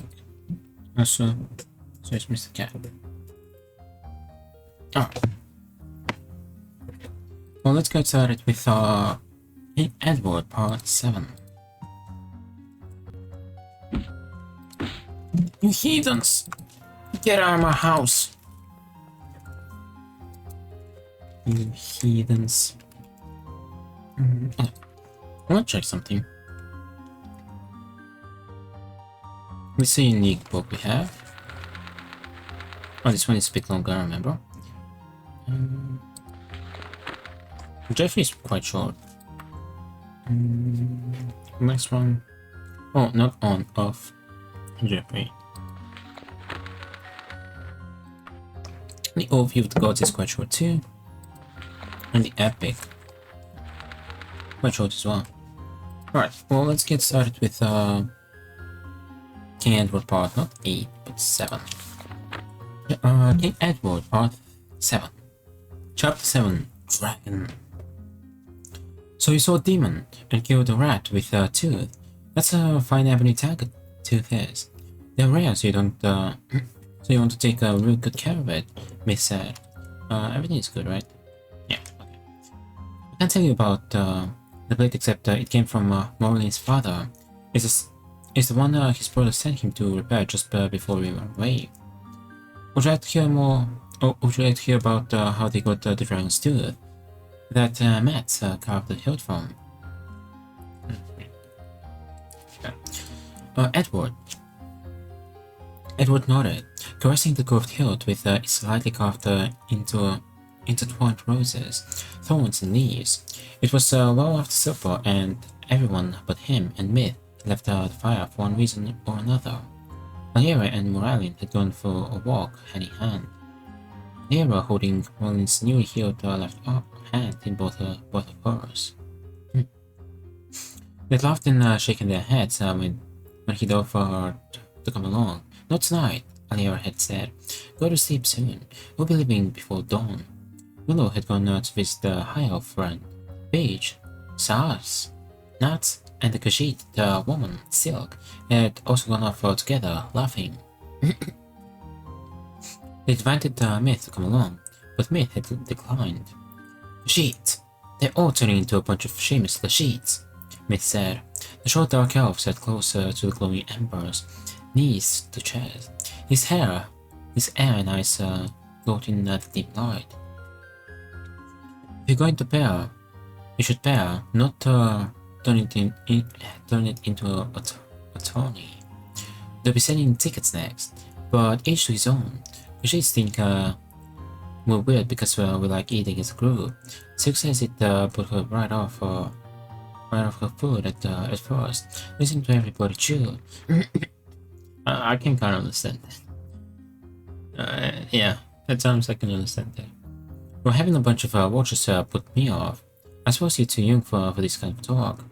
Also, so it's Mr. Cat. Alright. Well, let's get started with King Edward Part 7. You heathens! Get out of my house! You heathens. Okay. I want to check something. Let's see a unique book we have. Oh, this one is a bit longer, I remember. Jeffrey is quite short. Next one. Oh, not on, off. Jeffrey. The Overview of the Gods is quite short too. And the Epic. Quite short as well. Alright, well, let's get started with King Edward Part, not 8, but 7. King Edward Part 7. Chapter 7, Dragon. So you saw a demon and killed a rat with a tooth. That's a fine ebony target tooth is. They're rare, so you don't, so you want to take real good care of it, Miss said. Everything is good, right? Yeah, okay. I can't tell you about the blade except it came from Morley's father. It's the one his brother sent him to repair just before we went away. Would you like to hear more? Or would you like to hear about how they got the dragon's tooth that Matt carved the hilt from? Edward. Edward nodded, caressing the curved hilt with its slightly carved intertwined roses, thorns, and leaves. It was well after supper, and everyone but him and Myth left the fire for one reason or another. Lyra and Moralin had gone for a walk hand in hand. Lyra holding Moralin's newly healed left hand in both of hers. They laughed and shaken their heads when he'd offered to come along. Not tonight, Lyra had said. Go to sleep soon. We'll be leaving before dawn. Willow had gone to visit the high elf friend. Paige, Saas, Nat, and the Khajiit, the woman, Silk, had also gone off together, laughing. They invited Myth to come along, but Myth had declined. Khajiit! They're all turning into a bunch of shameless Khajiits, Myth said. The short dark elf sat closer to the glowing embers, knees to chest, his hair and eyes floating in the dim light. If you're going to pair, you should pair, not turn it into a tourney. They'll be selling tickets next, but each to his own. Khajiits think we're weird because we like eating as a group. Silk says it put her right off her food at first, listening to everybody chew. I can kind of understand that. Yeah, at times I can understand that. Well, having a bunch of watchers put me off. I suppose you're too young for this kind of talk.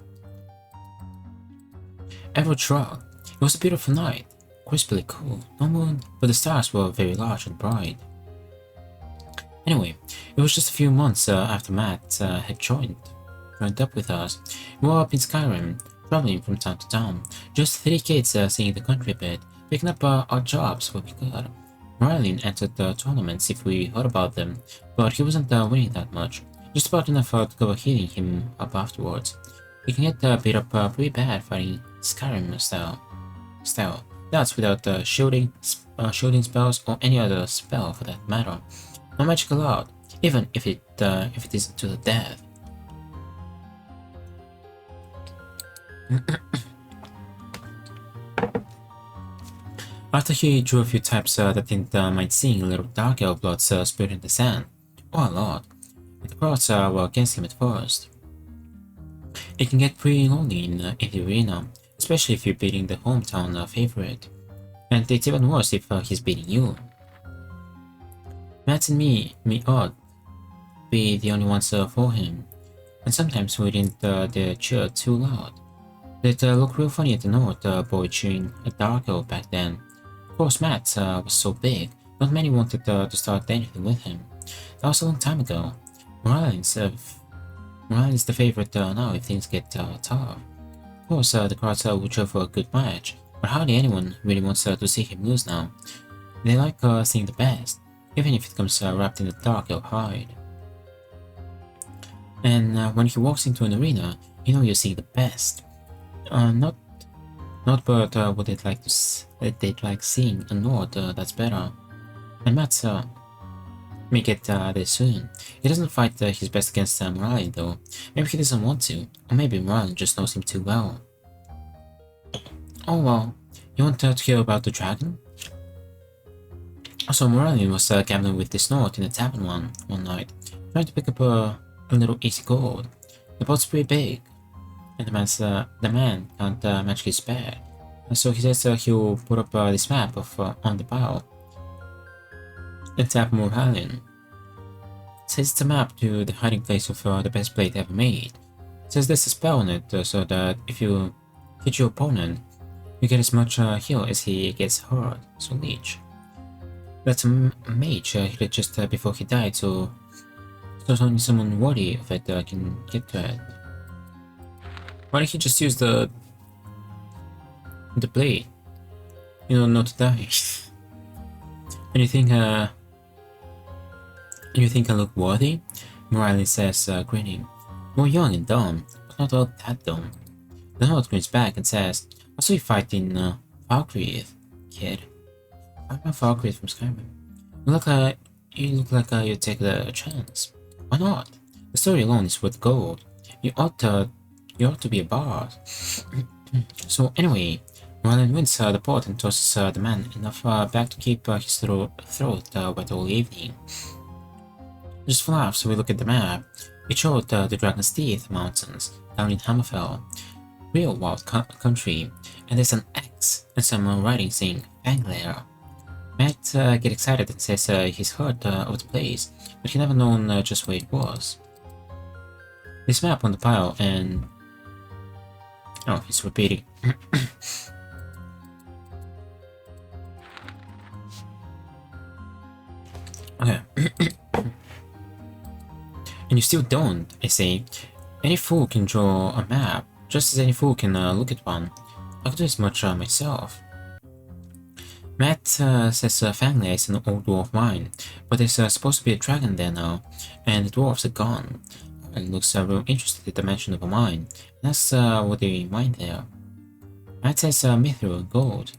Edward shrugged. It was a beautiful night, crisply cool, no moon, but the stars were very large and bright. Anyway, it was just a few months after Matt had joined up with us. We were up in Skyrim, traveling from town to town, just 3 kids seeing the country a bit, picking up odd jobs where we could. Marlin entered the tournaments if we heard about them, but he wasn't winning that much, just about enough to cover healing him up afterwards. He can get beat up pretty bad fighting Skyrim style. That's without shielding spells or any other spell for that matter. No magic allowed, even if it isn't to the death. After he drew a few types that didn't mind seeing a little dark elf blood spilled in the sand, or a lot, the crowds were against him at first. It can get pretty lonely in the arena, especially if you're beating the hometown favorite, and it's even worse if he's beating you. Matt and me ought be the only ones for him, and sometimes we didn't dare cheer too loud. They'd look real funny at the North boy cheering a dark elf back then. Of course, Matt was so big, not many wanted to start anything with him. That was a long time ago. Moralin's the favorite now if things get tough. course, the crowds would show for a good match, but hardly anyone really wants to see him lose now. They like seeing the best, even if it comes wrapped in the dark or hide. And when he walks into an arena, you know you're seeing the best. Not but what they'd like seeing a Nord that's better. And Matt's may get there soon. He doesn't fight his best against Morale though. Maybe he doesn't want to, or maybe Morale just knows him too well. Oh well, you want to hear about the dragon? So Morale was gambling with this Nord in a tavern one night, trying to pick up a little easy gold. The boat's pretty big, and the man can't magically spare. And so he says he'll put up this map of on the bow and tap Moralian. Says it's a map to the hiding place of the best blade ever made. Says there's a spell on it so that if you hit your opponent, you get as much heal as he gets hurt. So leech. That's a mage hit it just before he died, so only someone worthy of it can get to it. Why don't he just use the blade? You know, not to die. And you think I look worthy? Morale says, grinning. You're young and dumb, but not all that dumb. The Nord grins back and says, I saw you fight in Valkyrie, kid. I'm Valkyrie from Skyrim. You look like you'd take a chance. Why not? The story alone is worth gold. You ought to be a bard. So anyway, Merlin wins the pot and tosses the man enough back to keep his throat wet all evening. Just for laughs, we look at the map. It showed the Dragon's Teeth Mountains down in Hammerfell. Real wild country, and there's an X and some writing saying Angler. Matt gets excited and says he's heard of the place, but he never known just where it was. This map on the pile and... Oh, he's repeating. Okay. And you still don't, I say. Any fool can draw a map, just as any fool can look at one. I could do as much myself. Matt says Fanglia is an old dwarf mine, but there's supposed to be a dragon there now, and the dwarves are gone. It looks real interested at the mention of a mine, and that's what they mine there. Matt says mithril and gold.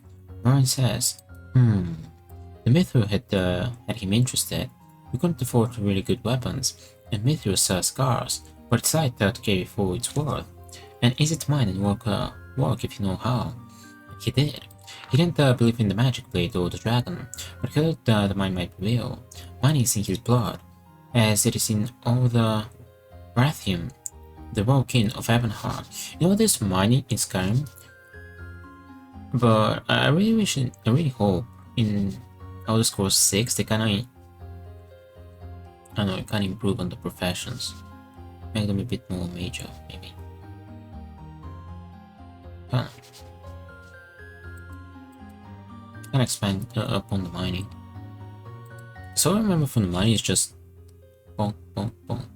Ryan says, the mithril had him interested. We couldn't afford really good weapons, and mithril's scarce, but it's right to carry for its worth, and easy to mine and work if you know how. He did. He didn't believe in the magic blade or the dragon, but he thought the mine might be real. Mining is in his blood, as it is in all the Rathium, the royal king of Ebonheart. You know there's mining in Skyrim? But I really hope in Elder Scrolls 6 they kinda improve on the professions. Make them a bit more major, maybe. Can expand upon the mining. So I remember from the mining is just bonk, bonk, bonk.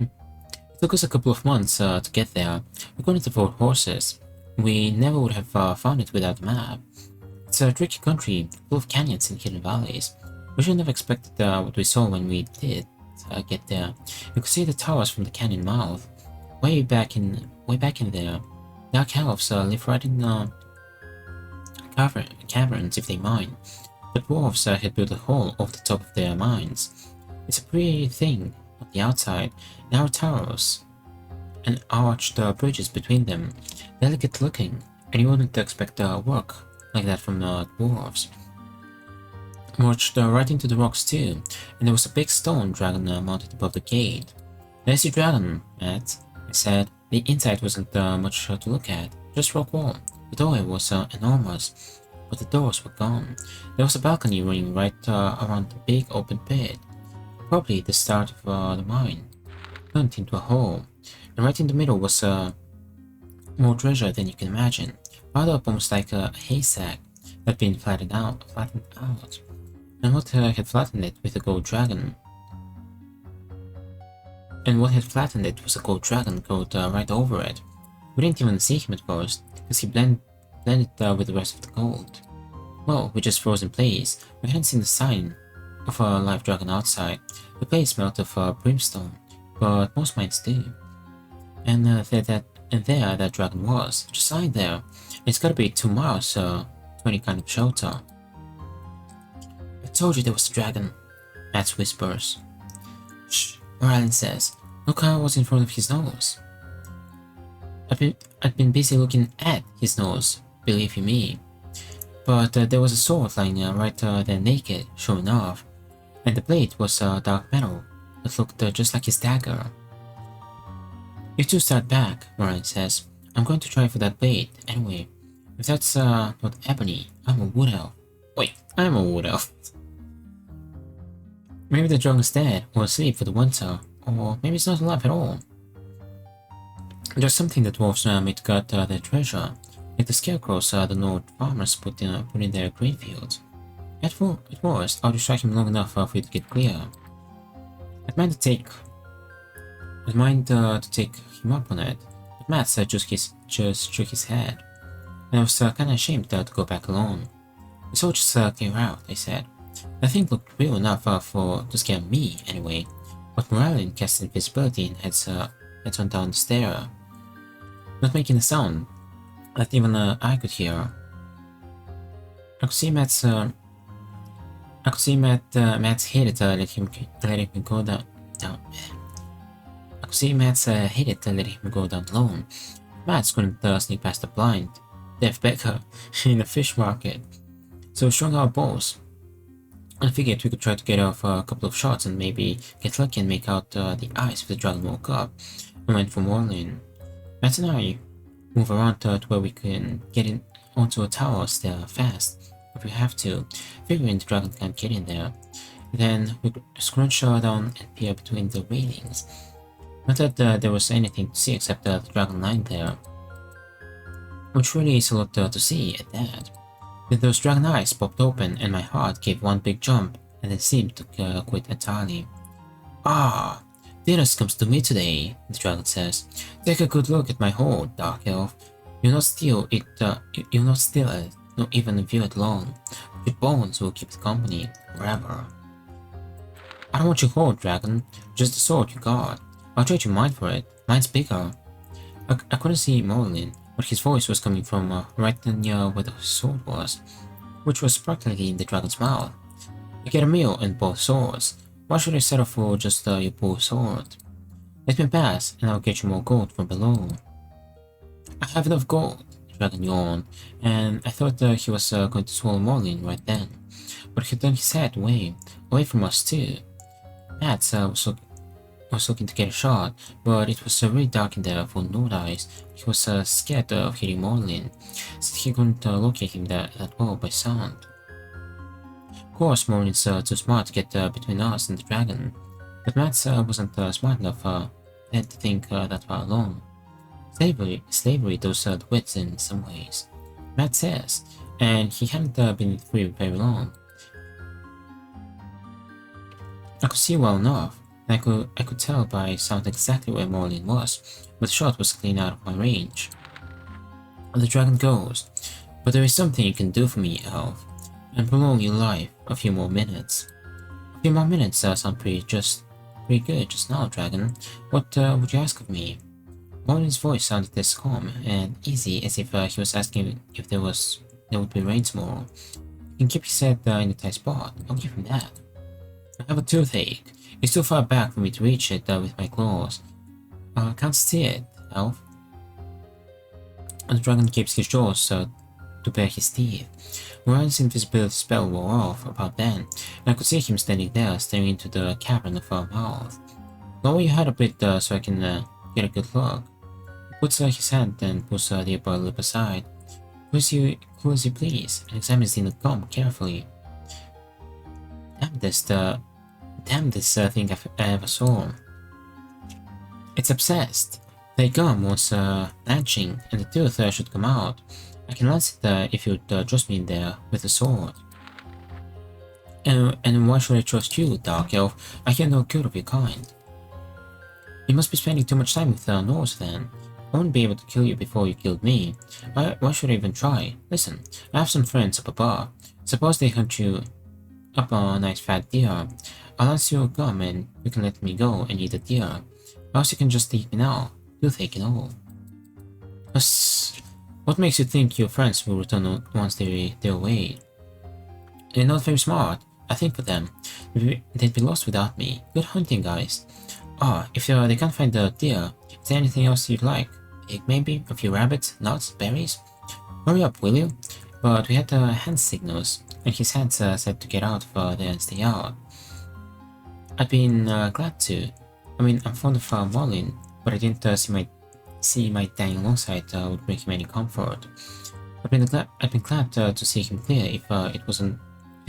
It took us a couple of months to get there. We couldn't afford horses. We never would have found it without the map. It's a tricky country, full of canyons and hidden valleys. We should have expected what we saw when we did get there. You could see the towers from the canyon mouth. Way back in there, dark elves live right in caverns if they mine, but dwarves had built a hole off the top of their mines. It's a pretty thing on the outside, narrow towers and arched bridges between them, delicate looking, and you wouldn't expect work like that from dwarves. Marched right into the rocks too, and there was a big stone dragon mounted above the gate. There's your dragon, Matt, I said. The inside wasn't much to look at, just rock wall. The doorway was enormous, but the doors were gone. There was a balcony running right around the big open pit, probably the start of the mine. Turned into a hole, and right in the middle was more treasure than you can imagine, piled up almost like a haystack that had been flattened out. And what had flattened it with a gold dragon? and what had flattened it was a gold dragon coat right over it. We didn't even see him at first, because he blended with the rest of the gold. Well, we just froze in place. We hadn't seen the sign of a live dragon outside. The place smelled of brimstone, but most mines do. And there that dragon was, just lying there. It's gotta be 2 miles to any kind of shelter. I told you there was a dragon, Matt whispers. Shh, Moralen says. Look how what's in front of his nose. I'd been busy looking at his nose, believe you me. But there was a sword lying right there naked, showing off, and the blade was dark metal that looked just like his dagger. You two start back, Moralen says. I'm going to try for that blade, anyway. If that's not ebony, I'm a wood elf. Wait, I'm a wood elf. Maybe the dragon's dead, or asleep for the winter, or maybe it's not alive at all. There's something that dwarves made to guard their treasure, like the scarecrows the Nord farmers put in their grain fields. At worst, I'll distract him long enough for you to get clear. I'd mind to take him up on it, but Matt just shook his head, and I was kinda ashamed to go back alone. The soldiers clear out, I said. The thing looked real enough to scare me, anyway, but Moralen cast invisibility and heads on down the stair, not making a sound that even I could hear. I could see Matt's hate it letting him go down. I could see Matt's hated letting him go down alone. Matt couldn't sneak past the blind, deaf beggar in the fish market, so we strung our bows. I figured we could try to get off a couple of shots and maybe get lucky and make out the eyes if the dragon woke up and went for Morlin. Matt and I move around to where we can get in onto a tower still fast if we have to, figuring the dragon can't get in there. Then we scrunch down and peer between the railings. Not that there was anything to see except the dragon lying there, which really is a lot to see at that. Then those dragon eyes popped open and my heart gave one big jump and then seemed to quit entirely. Ah, Dehds comes to me today, the dragon says. Take a good look at my hoard, Dark Elf. You'll not steal it, not even view it long. Your bones will keep it company, forever. I don't want your hoard, dragon, just the sword you got. I'll trade you mine for it. Mine's bigger. I couldn't see Morlin, but his voice was coming from right near where the sword was, which was practically in the dragon's mouth. You get a meal and both swords. Why should I settle for just your poor sword? Let me pass, and I'll get you more gold from below. I have enough gold, the dragon yawned, and I thought he was going to swallow Morlin right then, but he turned his head away from us too. Matt was looking to get a shot, but it was really dark in there for Nord eyes. He was scared of hitting Morlin, since he couldn't locate him that well by sound. Of course, Morlin's too smart to get between us and the dragon, but Matt wasn't smart enough to think that far along. Slavery does the wits in some ways, Matt says, and he hadn't been free very long. I could see well enough. I could tell by sound exactly where Morlin was, but the shot was clean out of my range. The dragon goes, but there is something you can do for me, Elf, and prolong your life a few more minutes. A few more minutes sound pretty good just now, dragon. What would you ask of me? Morlin's voice sounded as calm and easy as if he was asking if there would be rain tomorrow. He can keep his head in a tight spot. I'll give him that. I have a toothache. It's too far back for me to reach it with my claws. Can't see it, Elf. The dragon keeps his jaws to bare his teeth. Moran's invisibility spell wore off about then, and I could see him standing there staring into the cavern of our mouth. Lower your head a bit so I can get a good look. He puts his hand and pulls the upper lip aside. Close you please, and examines the gum carefully. Damn this thing I ever saw. It's obsessed. The gum was latching, and the tooth should come out. I can lance it if you'd trust me in there with a sword. And why should I trust you, Dark Elf? I hear no good of your kind. You must be spending too much time with Norse then. I wouldn't be able to kill you before you killed me. Why should I even try? Listen, I have some friends up above. Suppose they hunt you up a nice fat deer. I'll answer your gum and you can let me go and eat the deer. Or else you can just eat me now. Toothache and all. What makes you think your friends will return once they're away? They're not very smart. I think for them. They'd be lost without me. Good hunting, guys. If they can't find the deer, is there anything else you'd like? Egg maybe? A few rabbits? Nuts? Berries? Hurry up, will you? But we had hand signals, and his hands said to get out of there and stay out. I'd been glad to. I mean, I'm fond of Marlin, but I didn't see my dying alongside would bring him any comfort. I'd been glad to see him clear if it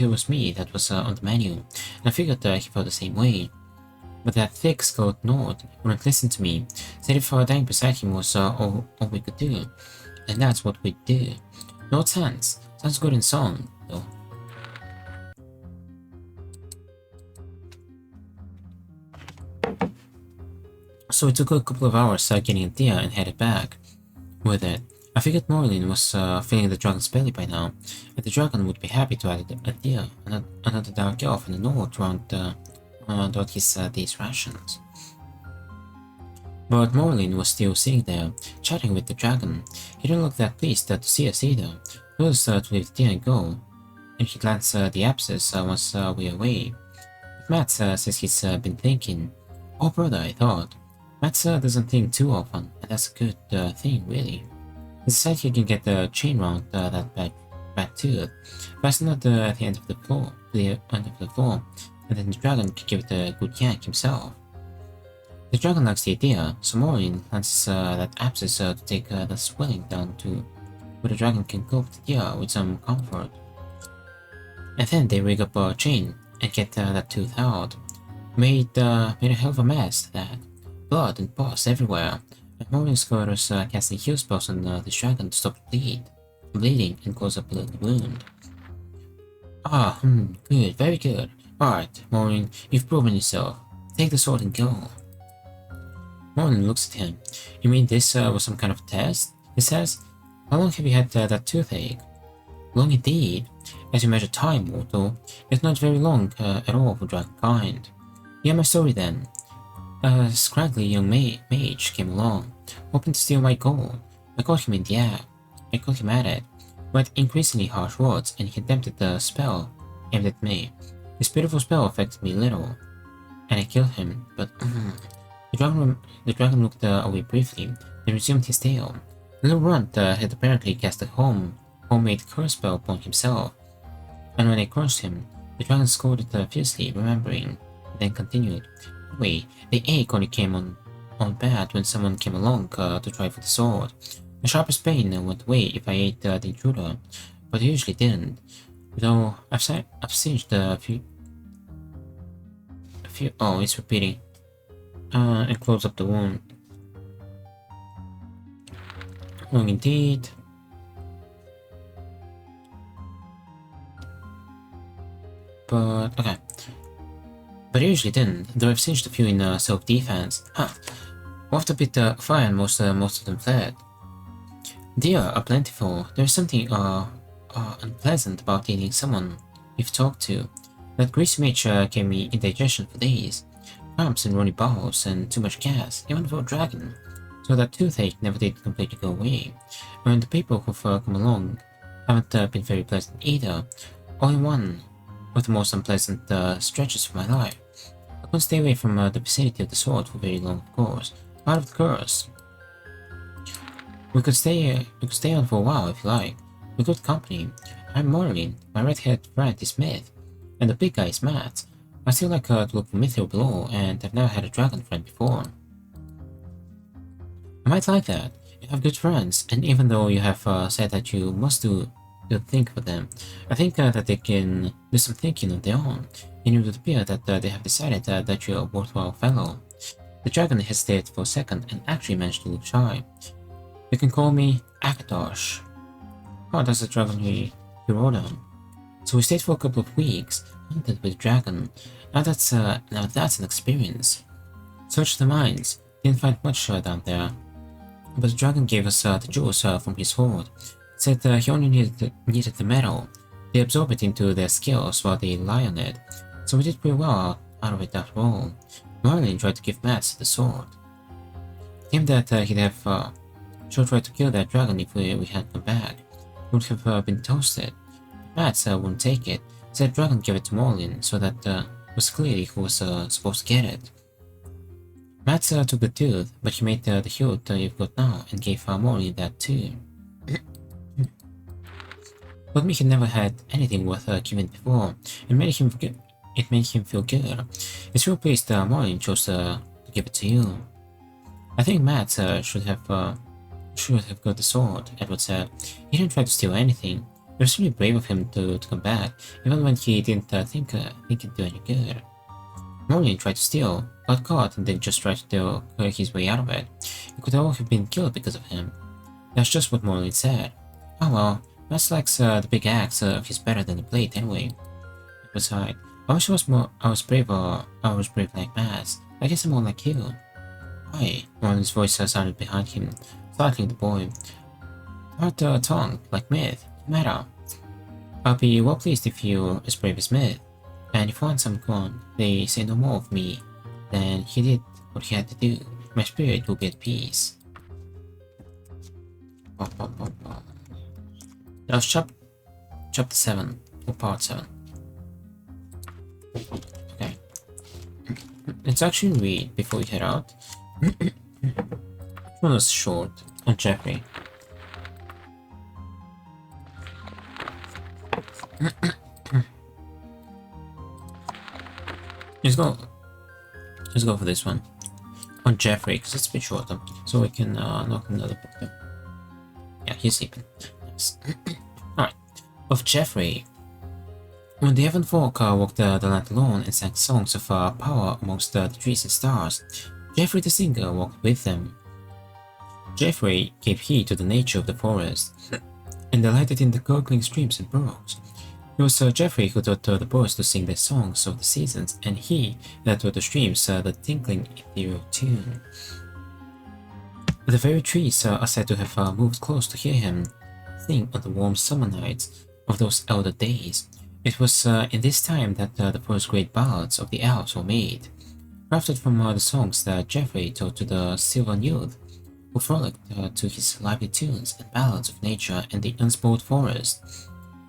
was me that was on the menu, and I figured he felt the same way. But that thick skulled Nord wouldn't listen to me, said if dying beside him was all we could do, and that's what we'd do. Nord's hands sounds good in song, though. So it took a couple of hours getting a deer and headed back with it. I figured Morlin was filling the dragon's belly by now, and the dragon would be happy to add a deer, another dark elf in the north round his day's rations. But Morlin was still sitting there, chatting with the dragon. He didn't look that pleased to see us either. He told us to leave the deer and go, and he glanced at the abscess once we were away. But Matt says he's been thinking. Oh brother, I thought. Matt doesn't think too often, and that's a good thing, really. He decided he can get the chain round that bad tooth, fasten it at the end of the floor, and then the dragon can give it a good yank himself. The dragon likes the idea, so Morin plans that abscess to take the swelling down to where the dragon can cope the deer with some comfort. And then they rig up a chain and get that tooth out. Made a hell of a mess, that. Blood and pus everywhere, and Morin squatters casting heal spells on the dragon to stop the bleeding and close up the wound. Good, very good. Alright, Morin, you've proven yourself. Take the sword and go. Morin looks at him. You mean this was some kind of test? He says, how long have you had that toothache? Long indeed. As you measure time, mortal, it's not very long at all for dragonkind. Hear my story then. A scraggly young mage came along, hoping to steal my gold. I caught him in the act. I caught him at it, with increasingly harsh words, and he attempted the spell aimed at me. His beautiful spell affected me little, and I killed him, but the dragon looked away briefly, then resumed his tale. The little runt had apparently cast a homemade curse spell upon himself, and when I crushed him, the dragon scolded fiercely, remembering, then continued. Anyway, the ache only came on bad when someone came along to try for the sword. The sharpest pain went away if I ate the intruder, but it usually didn't. Though I've singed a few. Oh, it's repeating. And close up the wound. Long indeed. But okay. But I usually didn't, though I've singed a few in self-defense. After a bit of fire and most of them fled. Deer are plentiful. There's something unpleasant about eating someone you've talked to. That greasy mage gave me indigestion for days. Cramps and runny bowels and too much gas, even for a dragon. So that toothache never did completely go away. And the people who've come along haven't been very pleasant either. Only one of the most unpleasant stretches of my life. I couldn't stay away from the vicinity of the sword for very long, of course. Out of the curse. We could stay on for a while if you like. We're good company. I'm Morlin, my red-haired friend is Myth, and the big guy is Matt. I still like to look for Myth below, and I've never had a dragon friend before. I might like that. You have good friends, and even though you have said that you must do good thing for them, I think that they can do some thinking on their own, and it would appear that they have decided that you're a worthwhile fellow. The dragon hesitated for a second and actually managed to look shy. You can call me Akatosh. Oh, that's the dragon he rode on. So we stayed for a couple of weeks, hunted with the dragon. Now that's an experience. Searched the mines, Didn't find much down there, but the dragon gave us the jewels from his hoard. Said he only needed the metal. They absorb it into their skills while they rely on it, so we did pretty well out of it after all. Merlin tried to give Matt the sword. Claimed that he'd have sure tried to kill that dragon if we hadn't come back. He would have been toasted. Matt wouldn't take it. Said dragon gave it to Merlin, so that was clearly who was supposed to get it. Matt took the tooth, but he made the hilt you've got now and gave Merlin that too. But me had never had anything worth giving before. It made him feel good. It's real pleased Merlin chose to give it to you. I think Matt should have got the sword, Edward said. He didn't try to steal anything. It was really brave of him to come back, even when he didn't think it'd do any good. Merlin tried to steal, got caught, and then just tried to work his way out of it. He could all have been killed because of him. That's just what Merlin said. Oh well, Matt likes the big axe if he's better than the blade anyway. Besides, I wish I was brave like Matt. I guess I'm more like you. Why? Merlin's voice sounded behind him, startling the boy. Hard tongue, like Myth. No matter. I'll be well pleased if you're as brave as Myth. And if once I'm gone, they say no more of me, then he did what he had to do. My spirit will be at peace. That was chapter 7, or part 7. Okay. Let's actually read before we head out. Which one was short? On Jeffrey. Let's go for this one. On Jeffrey, because it's a bit shorter. So we can knock another book there. Yeah, he's sleeping. Nice. Alright. Of Jeffrey. When the Heaven Folk walked the land alone and sang songs of power amongst the trees and stars, Jeffrey the singer walked with them. Jeffrey gave heed to the nature of the forest, and delighted in the gurgling streams and brooks. It was Jeffrey who taught the birds to sing their songs of the seasons, and he that taught the streams the tinkling ethereal tune. The very trees are said to have moved close to hear him sing on the warm summer nights of those elder days. It was in this time that the first great ballads of the elves were made, crafted from the songs that Jeffrey taught to the Sylvan youth, who frolicked to his lively tunes and ballads of nature and the unspoiled forest.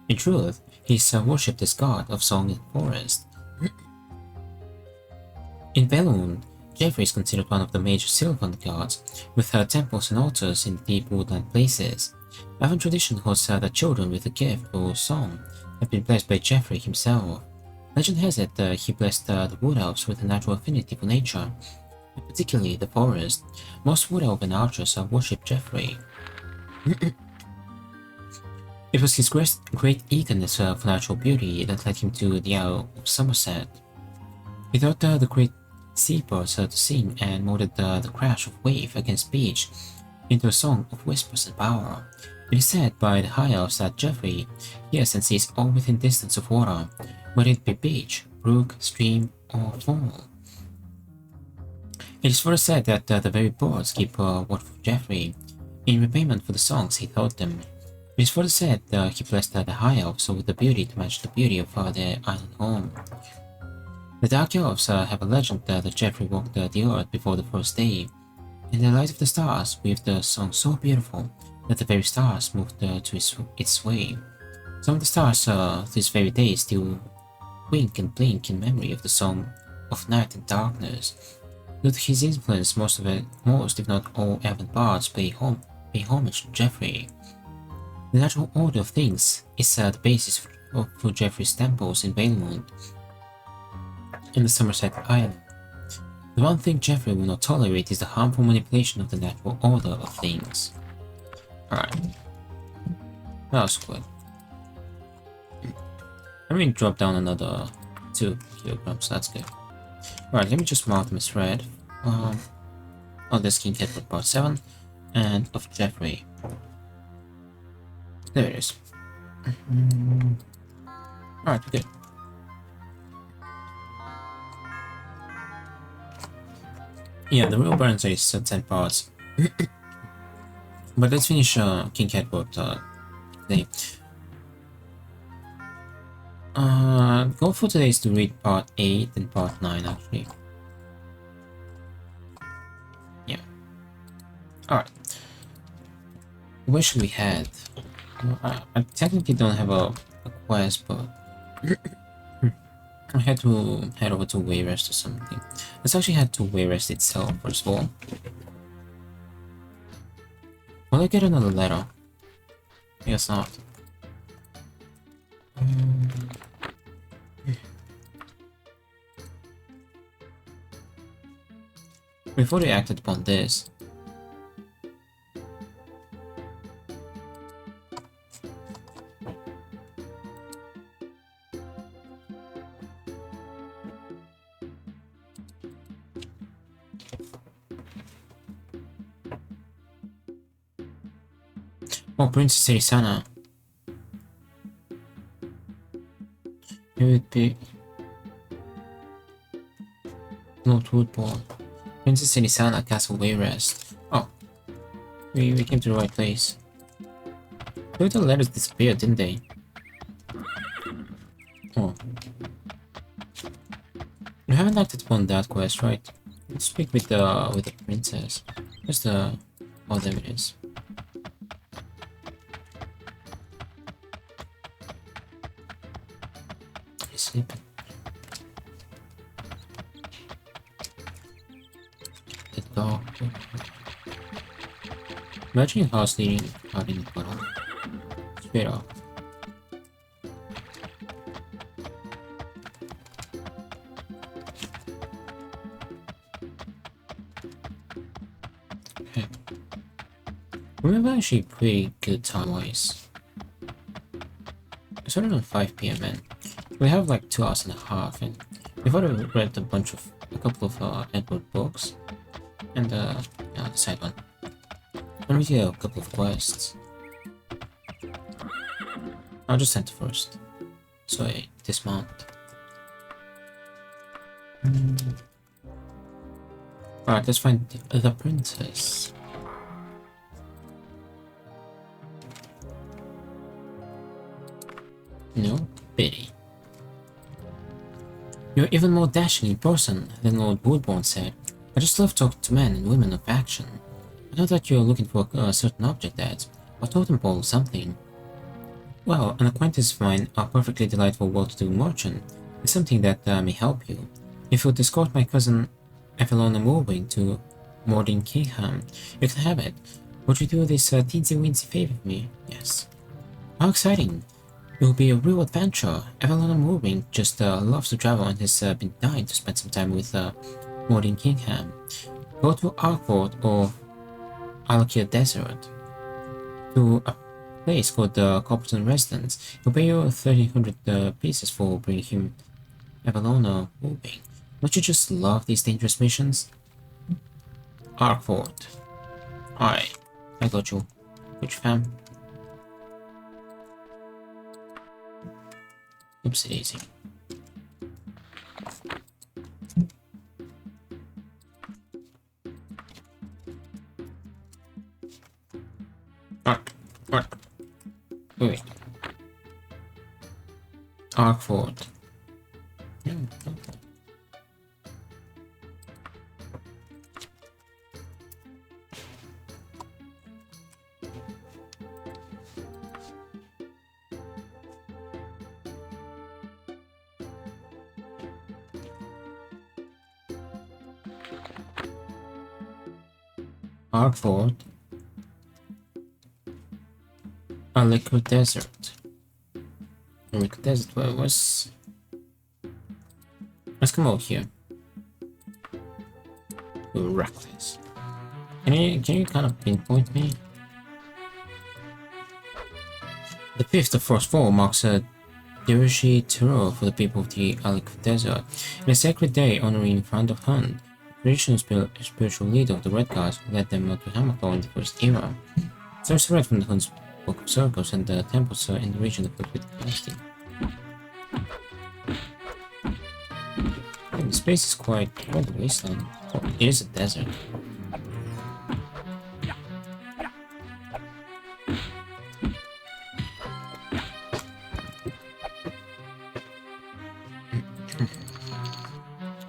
In truth, he is worshipped as god of song and forest. In Belund, Jeffrey is considered one of the major Sylvan gods, with temples and altars in deep woodland places. Elven tradition holds that children with a gift for song have been blessed by Jeffrey himself. Legend has it he blessed the wood elves with a natural affinity for nature, and particularly the forest. Most wood elven archers worship Jeffrey. It was his great eagerness for natural beauty that led him to the Isle of Somerset. He taught the great seabirds to sing and molded the crash of wave against beach into a song of whispers and power. It is said by the high elves that Jeffrey hears and sees all within distance of water, whether it be beach, brook, stream, or fall. It is further said that the very birds keep watch for Jeffrey in repayment for the songs he taught them. It is further said he blessed the high elves with the beauty to match the beauty of their island home. The dark elves have a legend that Jeffrey walked the earth before the first day, and the light of the stars weaved the song so beautiful that the very stars moved to its way. Some of the stars this very day still wink and blink in memory of the song of night and darkness. Due to his influence, most if not all elven bards pay homage to Jeffrey. The natural order of things is the basis for Jeffrey's temples in Belmont and the Somerset Island. The one thing Jeffrey will not tolerate is the harmful manipulation of the natural order of things. Alright. That was good. I mean, drop down another 2 kilograms, that's good. Alright, let me just mark them as red. On the skin kit for part 7 and of Jeffrey. There it is. Alright, good. Yeah, the real balance is 10 parts. But let's finish King Cat Boat today. Goal for today is to read part 8 and part 9 actually. Yeah. Alright. Where should we head? I technically don't have a quest, but I had to head over to Wayrest or something. Let's actually head to Wayrest itself first of all. Will I get another letter? I guess not. Before they acted upon this. Oh, Princess Erisana. It would be Lord Woodbourne. Princess Erisana, Castle Wayrest. Oh, we came to the right place. The little letters disappeared, didn't they? Oh. We haven't acted upon that quest, right? Let's speak with the princess. Where's the... Oh, there it is. He's sleeping. The dog. Imagine a house leading out in the puddle. Straight off. Okay. We have actually pretty good time-wise. It's around 5 PM and we have like 2 hours and a half, and we've already read a couple of Edward books, and the side one. Let me do a couple of quests. I'll just enter first, so I dismount. Alright, let's find the princess. No pity. You're even more dashing in person than Lord Woodbourne said. I just love talking to men and women of action. I know that you're looking for a certain object, Dehds, a totem pole or something. Well, an acquaintance of mine, a perfectly delightful well-to-do merchant, is something that may help you. If you'd escort my cousin Evelona Moorwing to Morden Kingham, you can have it. Would you do this teensy-weensy favor for me? Yes. How exciting! It will be a real adventure. Evelona Moorwing just loves to travel and has been dying to spend some time with Morden Kingham. Go to Arkford or Alkia Desert to a place called the Copperton Residence. He'll pay you 1,300 pieces for bringing him Evelona Moorwing. Don't you just love these dangerous missions? Arkford. I got you. Which fam? Oopsie daisy. Wait. Arkford. Arkford. A liquid desert. A liquid desert, where was... Let's come over here. Reckless. Can you kind of pinpoint me? The 5th of Frost Fall marks a Dirishi Terror for the people of the Liquid Desert. In a sacred day honoring Front of Hunt, the traditional spiritual leader of the Red Guards who led them to Hammerclaw in the First Era. Source read from the Hunt's Book of Circles and the temples in the region of Liquid Casting. place is quite a wasteland. Oh, it is a desert.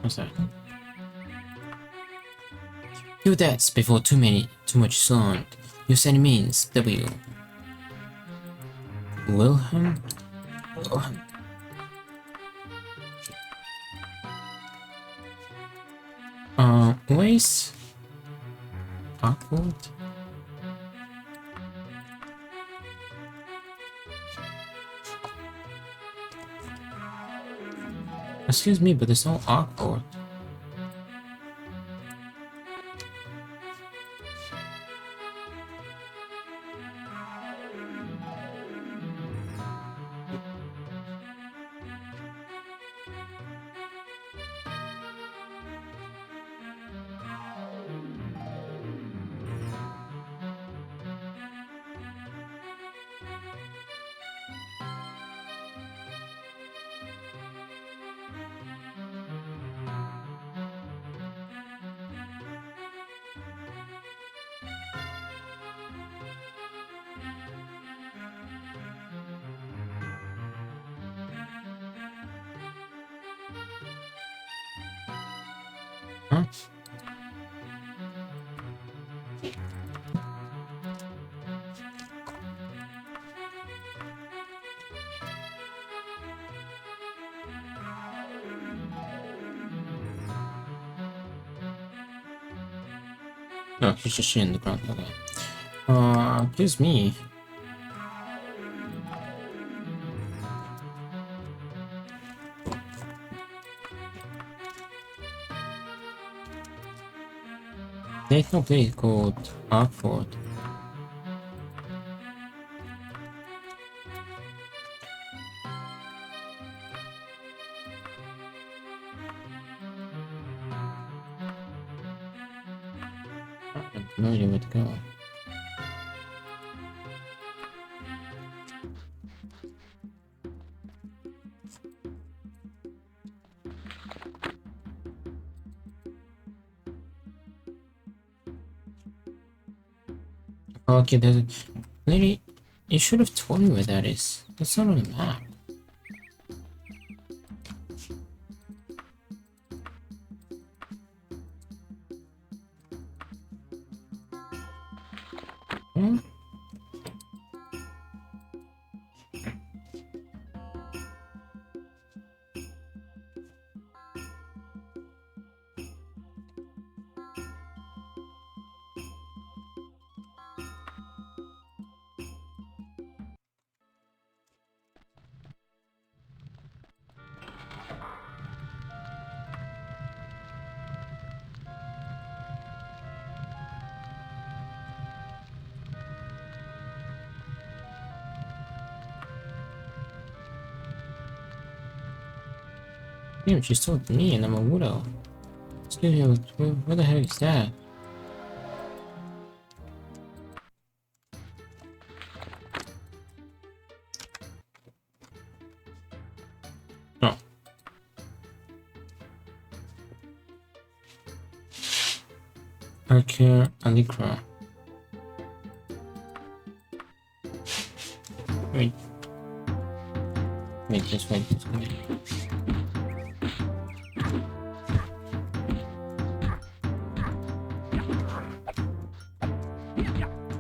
What's that? Kill Dehds before too much sun. Use any means. W. Wilhelm? Waste? Awkward? Excuse me, but it's all awkward. Huh? No, he's just shit in the ground. Okay. Excuse me. There's no place called Arkford. I have no idea where to go. Okay, there's a lady. You should have told me where that is. That's not on the map. Hmm? Damn, she's told me and I'm a widow. Excuse me, what the heck is that? Oh. Okay, Alikra. Wait. Wait, just wait, just wait.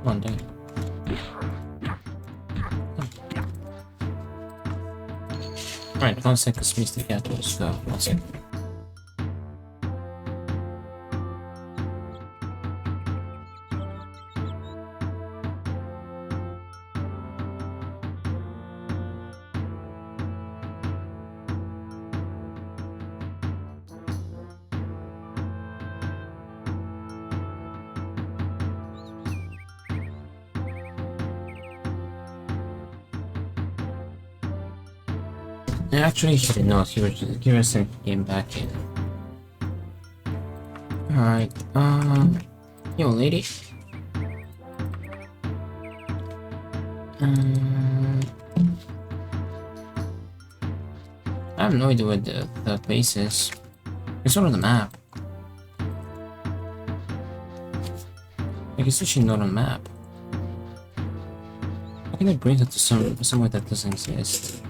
Come on, dang. Right, 1 second, Mr. Cat, let's go. 1 second. Actually, he did not. He was just give us a game back in. Alright, yo, lady. I have no idea where the place is. It's not on the map. Like, it's actually not on the map. How can I bring it to somewhere that doesn't exist?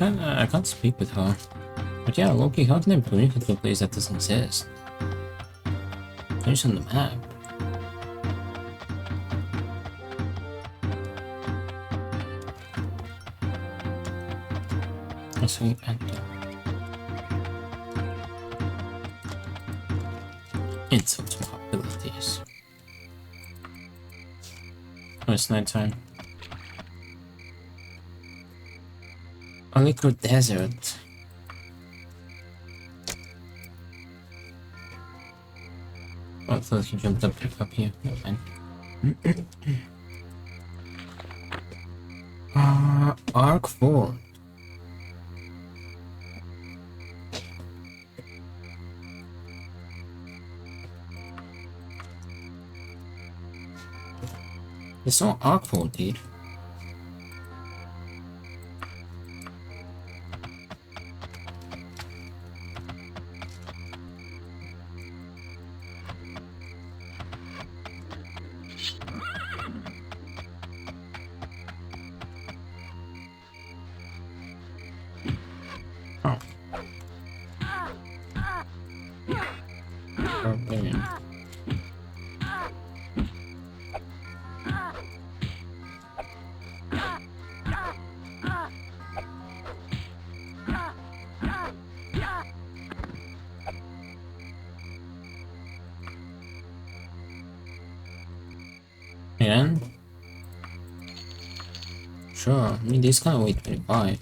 I can't speak with her. But yeah, Loki, how can I bring it to a place that doesn't exist? There's on the map. Let's say enter. Insult my abilities. Oh, it's nighttime. A liquid desert. Oh, I thought he jumped up here. Never mind. Arc 4. It's not Arc 4, dude. And sure, I mean this kind of weight 25.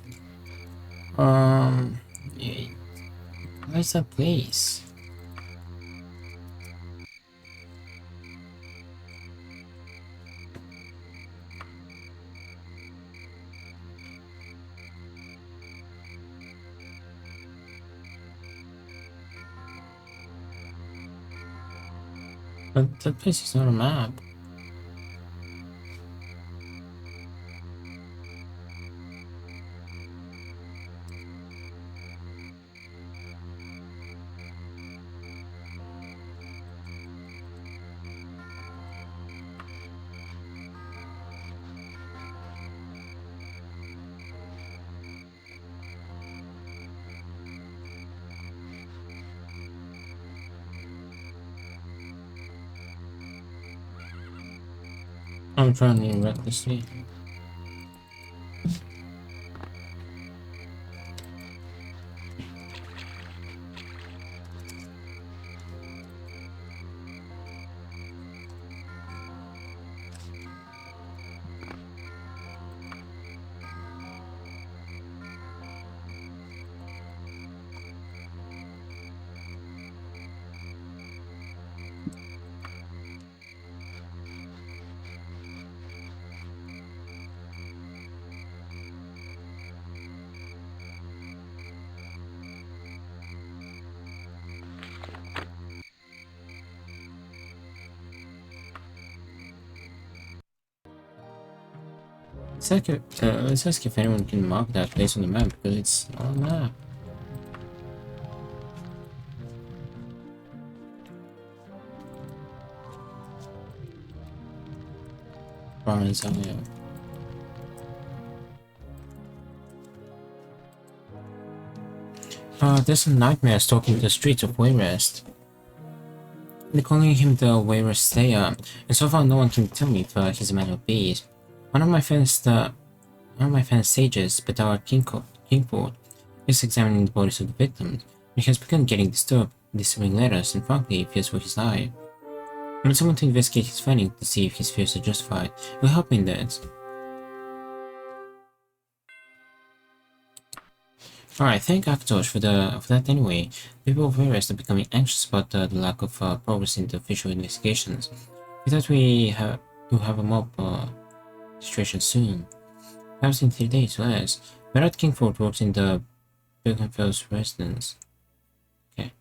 Yeah. Where's that place? But that place is not a map. I'm trying to recklessly. Let's ask if anyone can mark that place on the map, because it's not on the map. Brian's out here. There's a nightmare stalking the streets of Wayrest. They're calling him the Wayrest Slayer, and so far no one can tell me if he's a man or beast. One of my friends sages, but our Kingport, is examining the bodies of the victims. He has begun getting disturbing letters, and frankly, fears for his life. I want someone to investigate his findings to see if his fears are justified. Will help me in that. Alright, thank Akatosh for that anyway. People of Wayrest are becoming anxious about the lack of progress in the official investigations. We thought we'll have a mob situation soon. I've seen 3 days less. Barrett Kingford works in the Birkenfield's residence. Okay.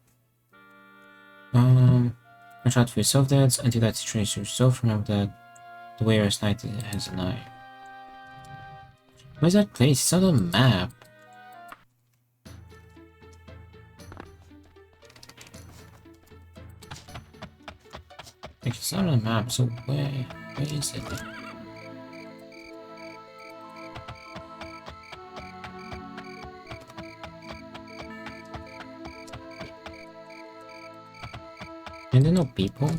I tried to resolve that until that situation resolved. Remember that the Warrior's Knight has an eye. Where's that place? It's on the map. Like, it's not on the map, so where is it? And there are no people?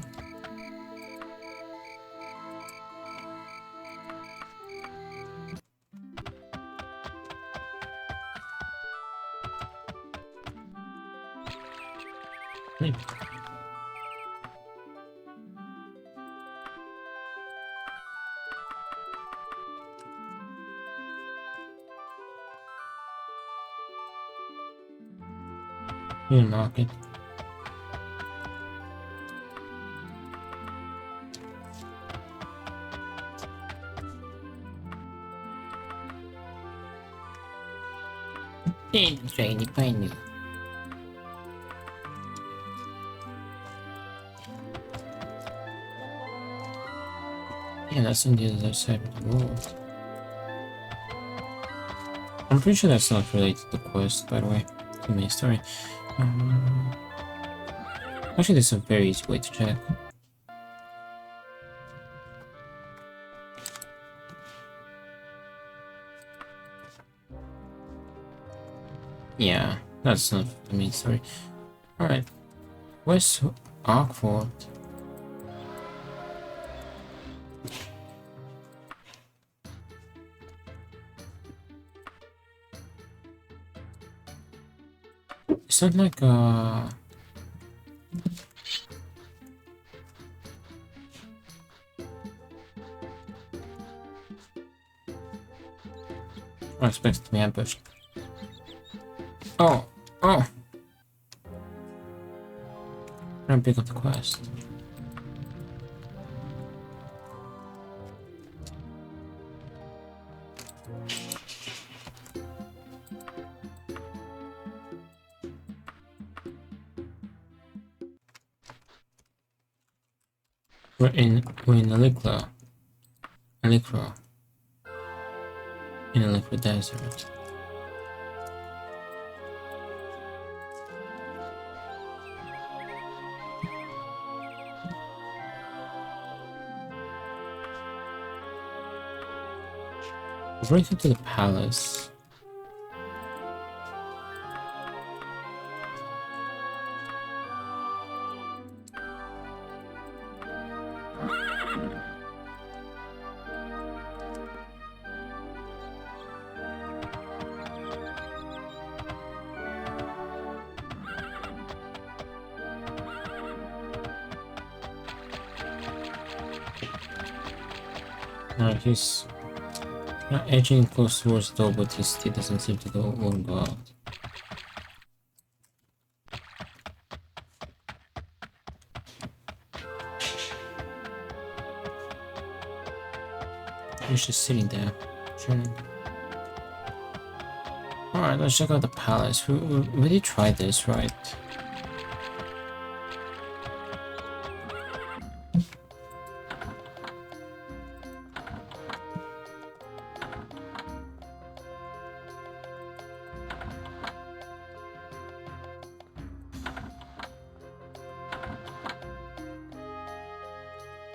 Maybe. New market. Shiny piny. Yeah, that's on the other side of the world. I'm pretty sure that's not related to the quest, by the way, to the main story. Actually, there's a very easy way to check. Yeah, that's not the main story. Alright, where's Arkford? It's not like I expected to be ambushed. Oh! I'm gonna pick up the quest. We're in Alikra. In Alikra Desert. Bring him to the palace. He's edging close towards the door, but he still doesn't seem to want to go out. He's just sitting there, chilling. Alright, let's check out the palace. We did try this, right?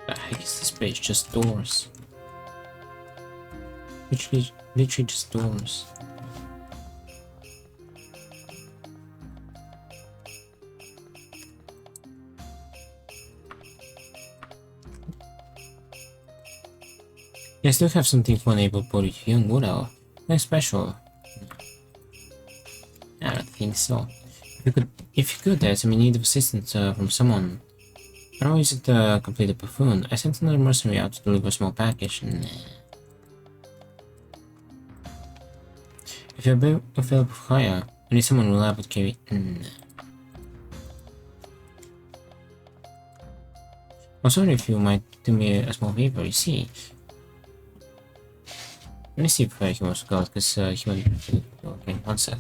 The heck is this place? Just doors. Literally just doors. I still have something for unable body young Woodell. Nothing special. I don't think so. If you could, there's some need of assistance from someone. I don't use it to complete a buffoon. I sent another mercenary out to deliver a small package. Nah. If you're available for hire, I need someone reliable to carry. Nah. I was wondering if you might do me a small favor. You see, Let me see if he wants to go out, because he went. Okay, one sec.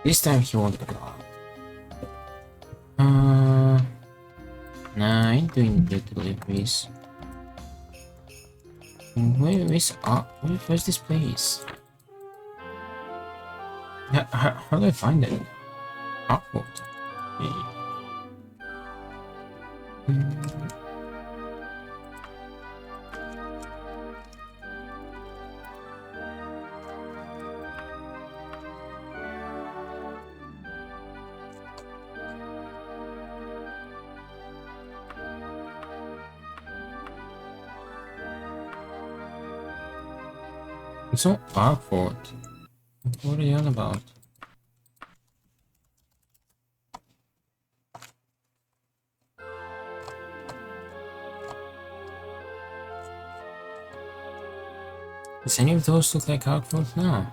This time he won't go out. Nah, I ain't doing the deliveries. Where's this place? How do I find it? Awkward. It's so awkward. What are you on about? Does any of those look like awkward? No.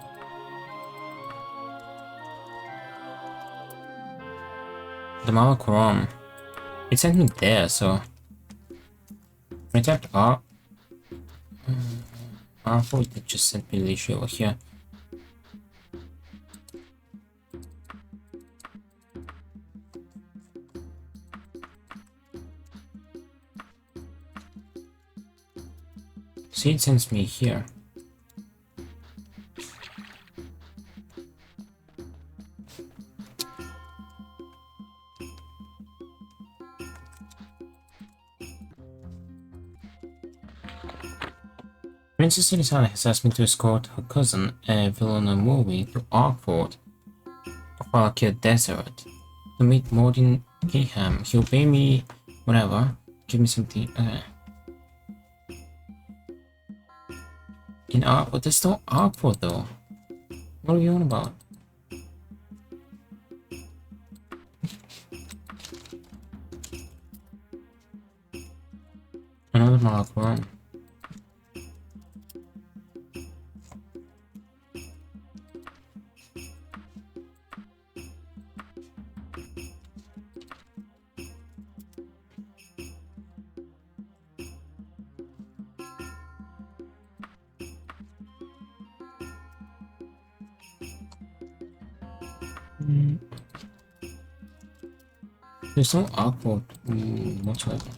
The Mama Quorum. It sent me there, so I tapped R. R4 it just sent me literally over here. See, it sends me here. Princess Elisana has asked me to escort her cousin, a villain movie, to Arkford of Valkyr Desert to meet Mordin Gillingham. He'll pay me whatever. Give me something. In Arkford? There's no Arkford though. What are you on about? Another mark one. There's no awkward whatsoever.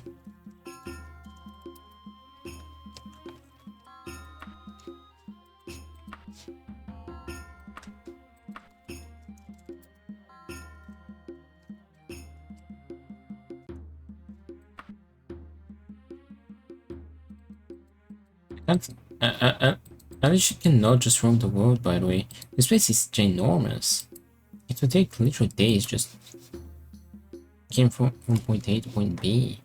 At least you cannot just roam the world, by the way. This place is ginormous. It would take literal days just came from point A to point B.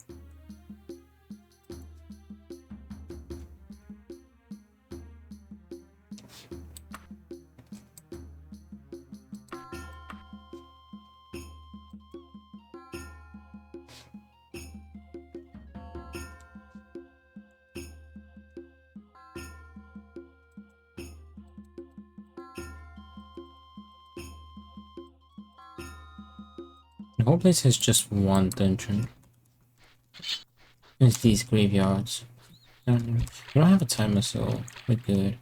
The whole place has just one dungeon. It's these graveyards. We don't have a timer, so we're good.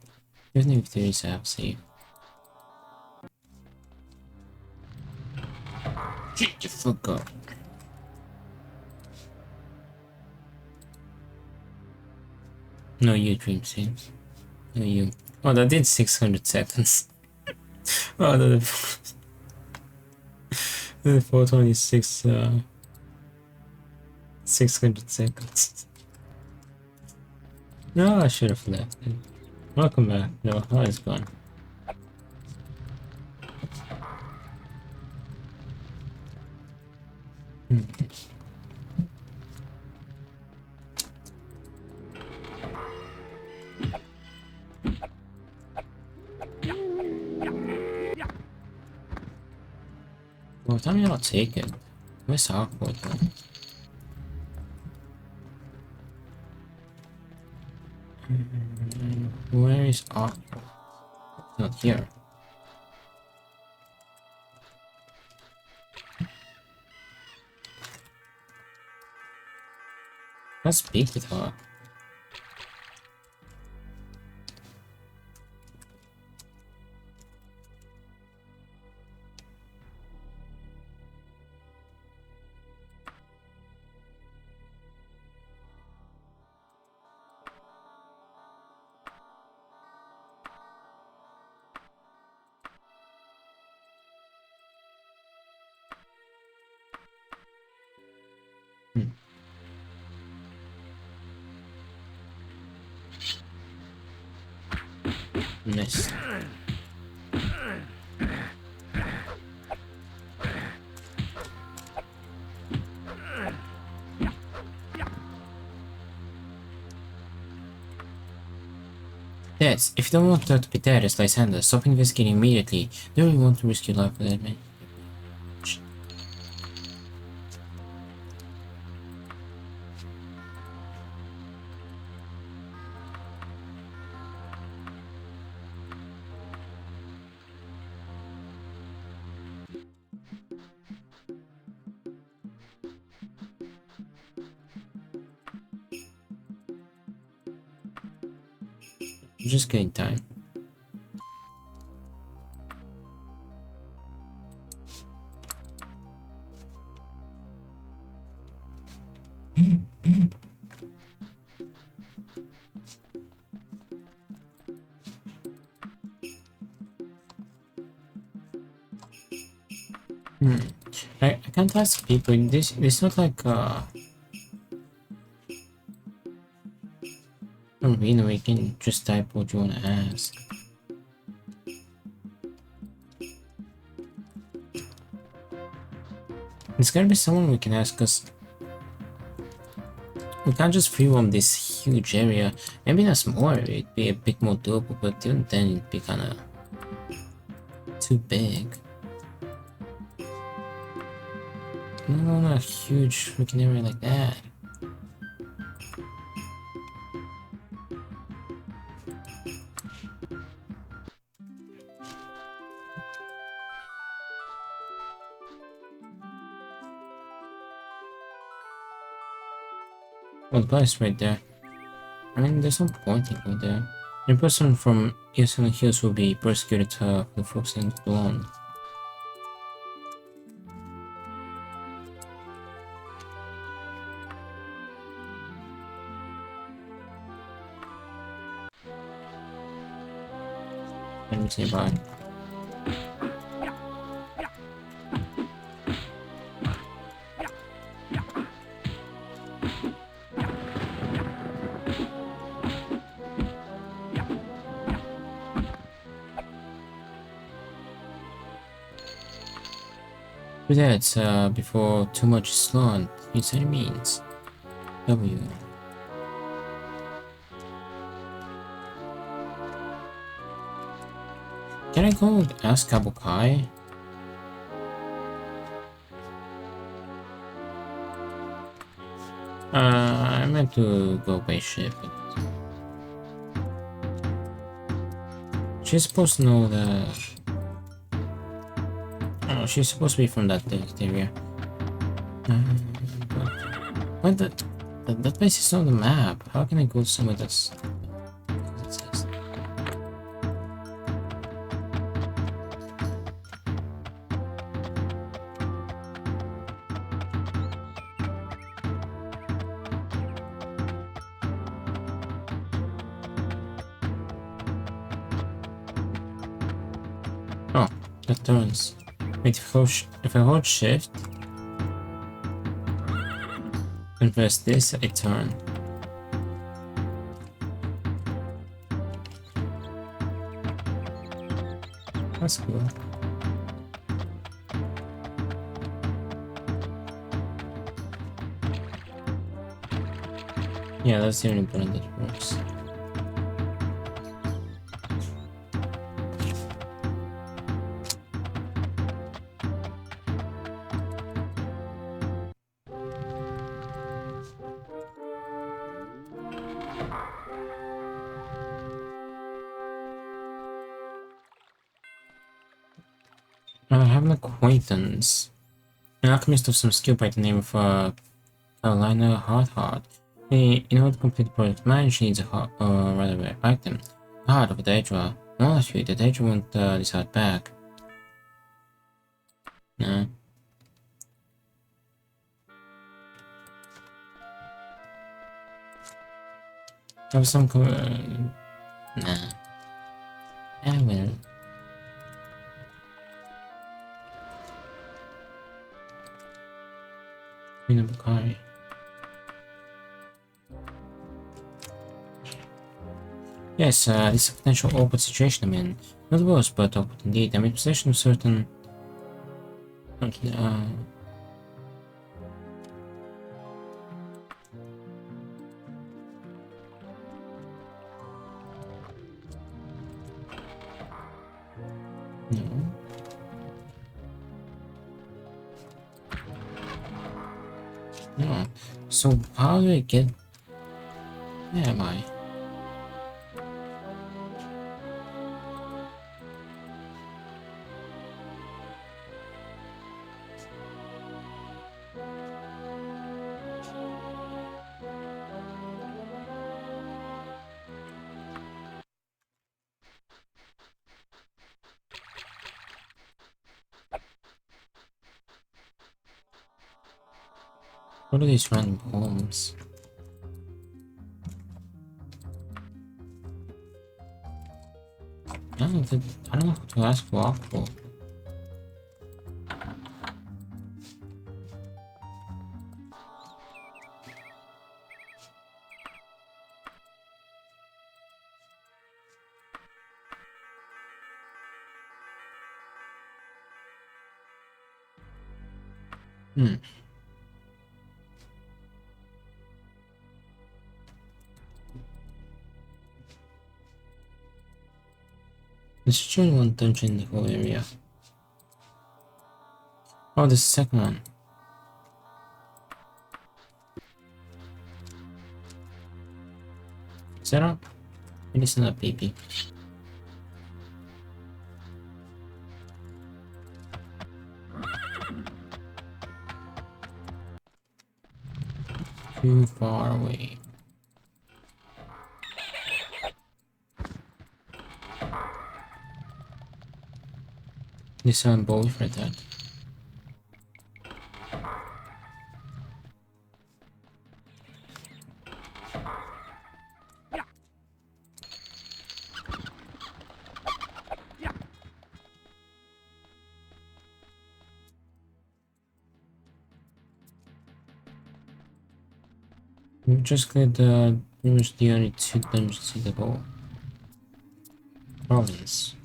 Even if there is, I have save. Shut the fuck up. No, you dream saves. No, you. Oh, that did 600 seconds. Oh, the 426, 600 seconds. No, I should have left it. Welcome back. No, oh, it's gone. Well, tell me I'll take it. Where's Hawkwood though? Where is Arthur? Not here. Let's speak with her. Nice. Dehds, if you don't want her to be dead as Lysander, stop investigating immediately. Do you want to risk your life for that man? Just getting time. I can't ask people. This it's not like we can just type what you wanna ask. It's gotta be someone we can ask, cause we can't just free roam this huge area. Maybe in a small area it'd be a bit more doable, but even then it'd be kinda too big. No, not a huge freaking area like that. Well, the place right there. I mean, there's no point in going there. A person from Eastern Hills will be persecuted for the folks in Blonde. Let me say bye. With that, before too much is learned, use any means. W. Can I go ask Kabukai? I meant to go by ship, but she's supposed to know the. Oh, she's supposed to be from that area. But that place is on the map. How can I go somewhere that's? Oh, that turns. Wait, if I hold shift and press this, I turn. That's cool. Yeah, that's the only button that works. have an acquaintance, an alchemist of some skill by the name of Carolina Hardheart. In order to complete the project, manager needs a rather rare item. The heart of a Daedra. Honestly, the Daedra won't decide back. No. Have some nah. I will. Queen of Bakari. Yes, this is a potential awkward situation I'm in. Not worse, but awkward indeed. I'm in possession of certain... Okay, no. No. So how do I get... Where am I? What are these random poems? I don't know what to ask for Aqua. There's only one dungeon in the whole area. Oh, the second one. Is that up? It isn't a baby. Too far away. This boy for that. We just cleared pretty much the only two dungeons in the whole province.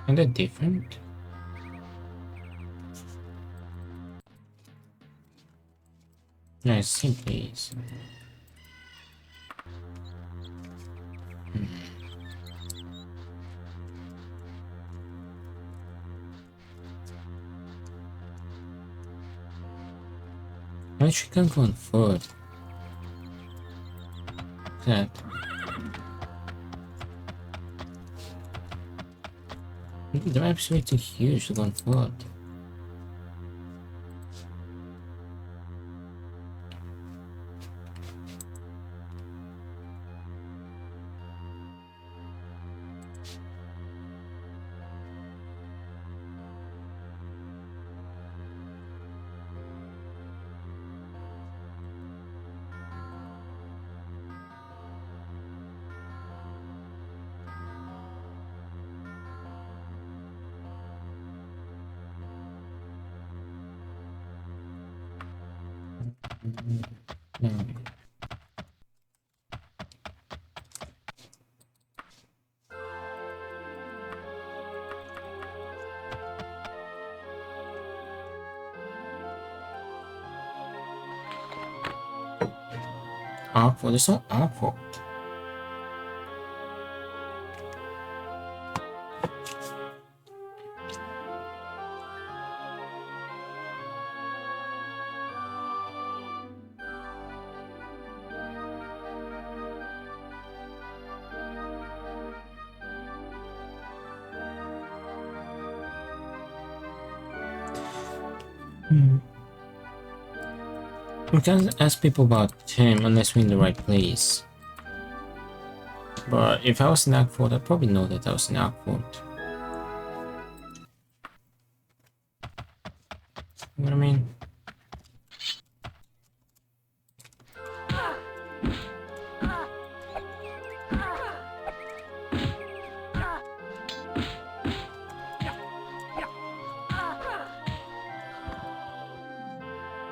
And they're different. Nice, same place. I actually can't go on foot. That. The map's way too huge to go on foot. No. Awkward, it's so awkward. We can't ask people about him unless we're in the right place. But if I was in Agford, I'd probably know that I was in Agford. You know what I mean?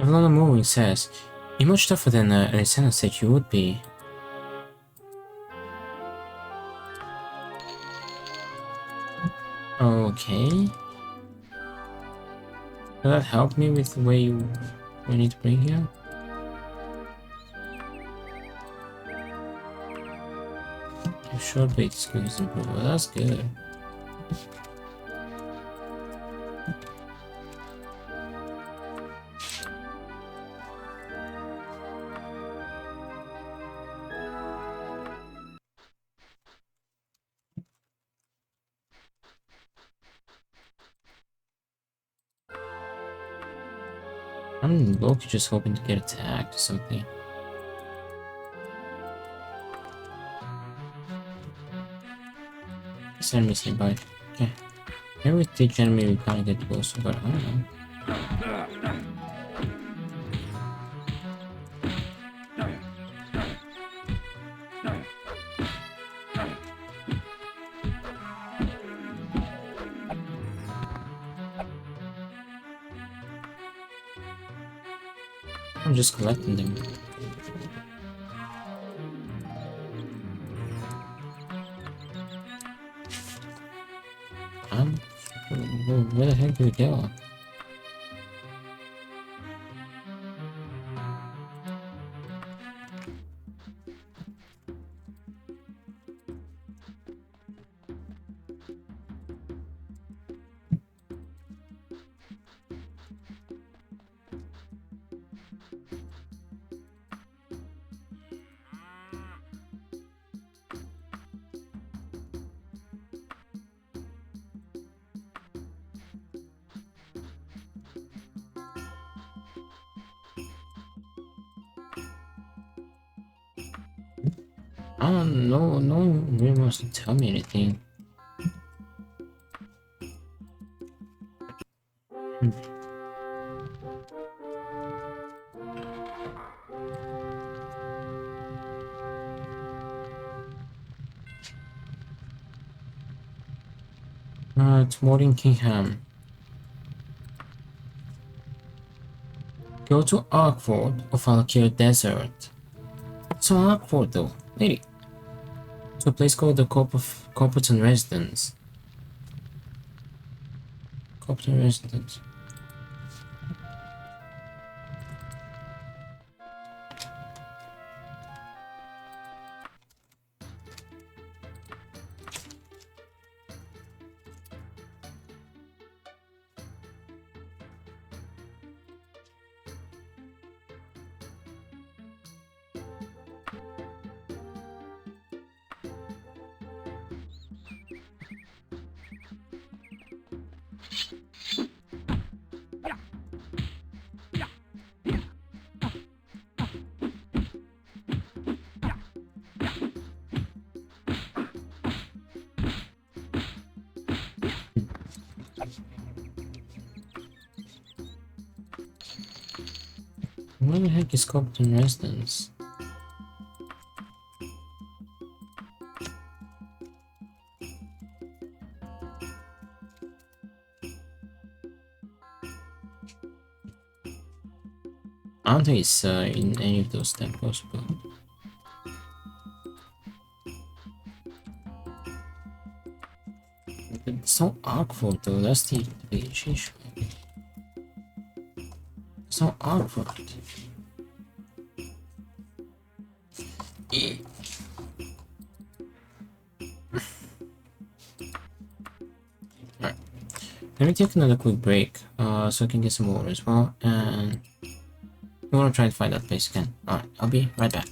Evelona Moving says, "You're much tougher than Alexander said you would be." Okay. Will that help me with the way we need to bring here? Your short blade skill is improved. Well, that's good. I'm low-key just hoping to get attacked or something. This enemy's nearby. Okay. Maybe with each enemy we can't get closer, but I don't know. I'm just collecting them. Where the heck do we go? I don't know. No one really wants to tell me anything. It's Morning Kingham. Go to Arkford or Valkyrie Desert. So Arkford though, lady. To a place called the Corporate Residence. Corporate Residence. Where the heck is Corporate Residence? I don't think it's in any of those temples, but it's so awkward though. That's the big issue. It's so awkward. Alright. Let me take another quick break, so I can get some water as well, and we want to try and find that place again. Alright, I'll be right back.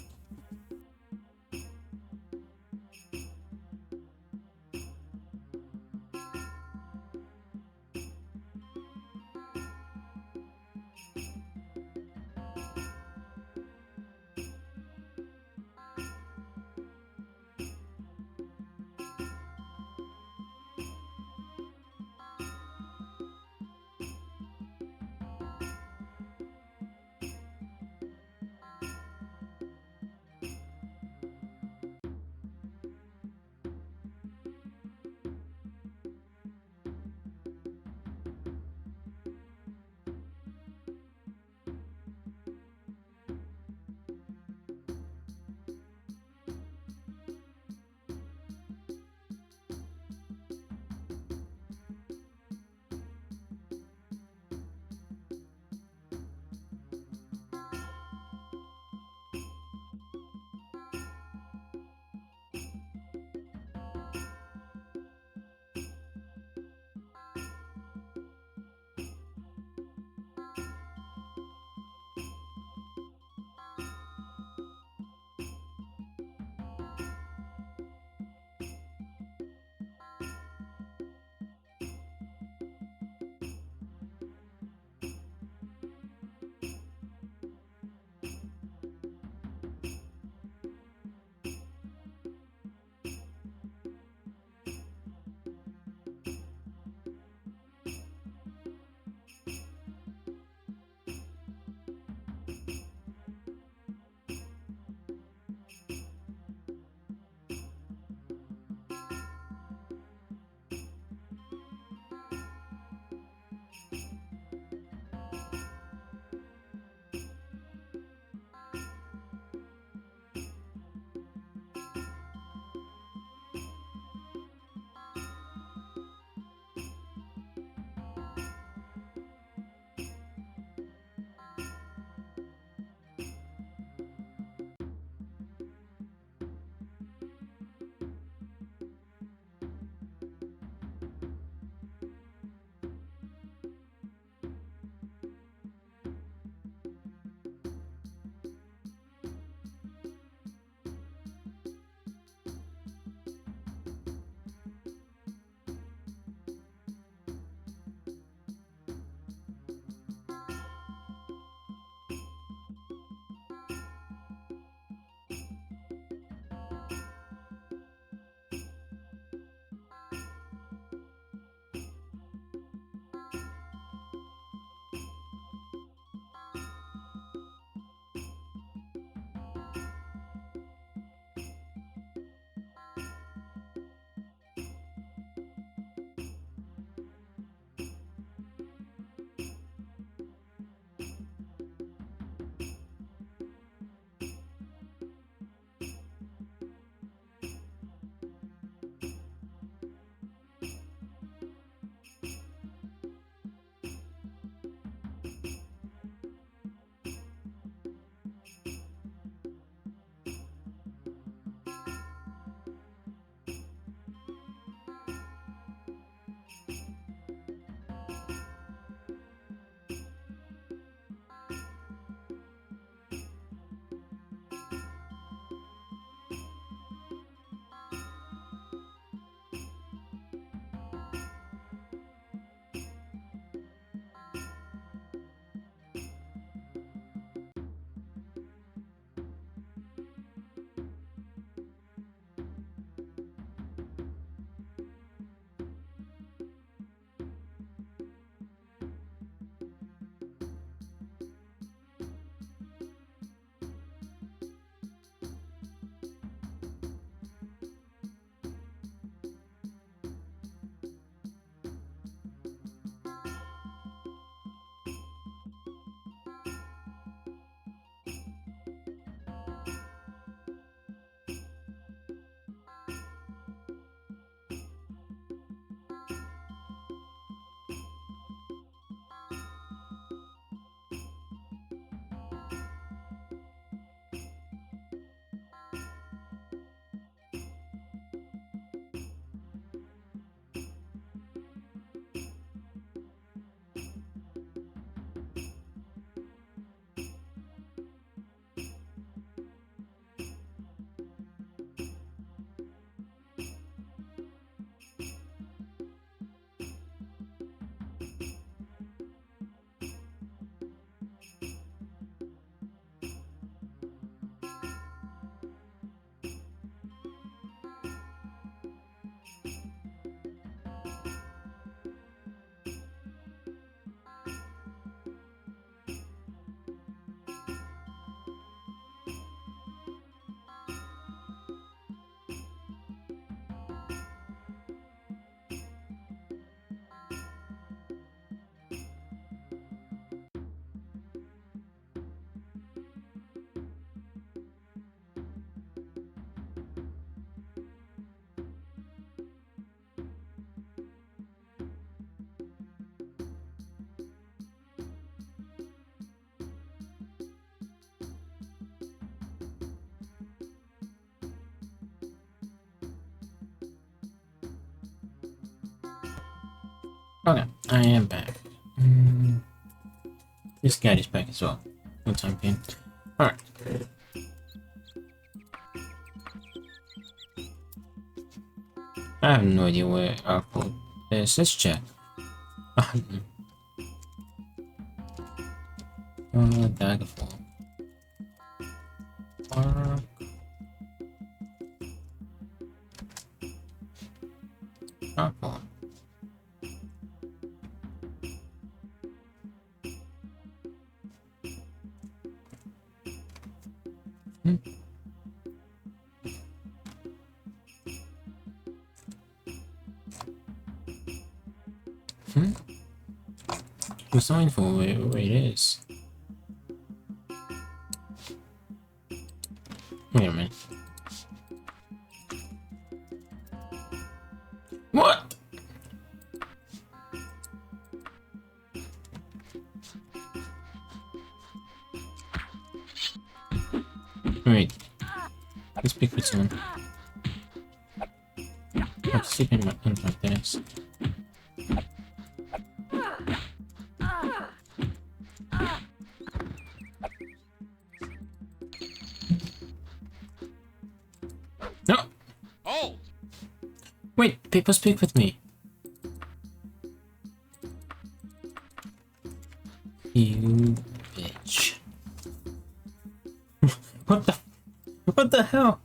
Okay, I am back. This guy is back as well. No time being. Alright. I have no idea where our code is. Let's check. Daggerfall. Arc. Daggerfall. There's no info where it is. Wait a minute. What? Wait. Let's speak with someone. I'm sleeping in my desk. No! Hold! Wait, people speak with me. You bitch. What the hell?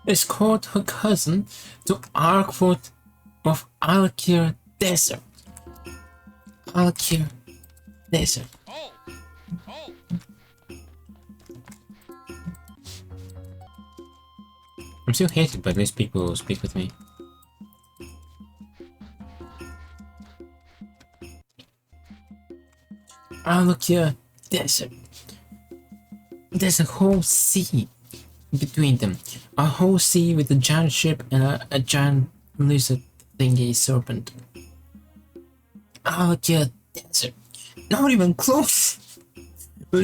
It's called her cousin to Arkford of Alkir Desert. Alkir Desert. Hold! Hold! I'm still hated by these people who speak with me. Alkir Desert. There's a whole sea between them. A whole sea with a giant ship and a giant lizard thingy serpent. Alkir Desert. Not even close. What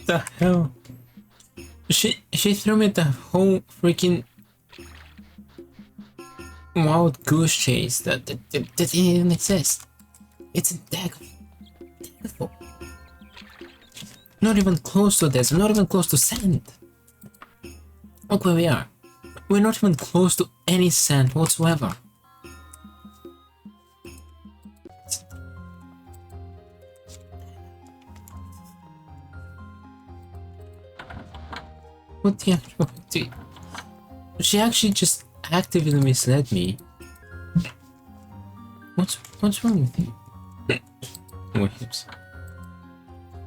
the hell? She threw me the whole freaking wild goose chase that didn't even exist. It's a Daggerfall. Not even close to this. Not even close to sand. Look where we are. We're not even close to any sand whatsoever. What the actual... She actually just actively misled me. What's wrong with you? Wait.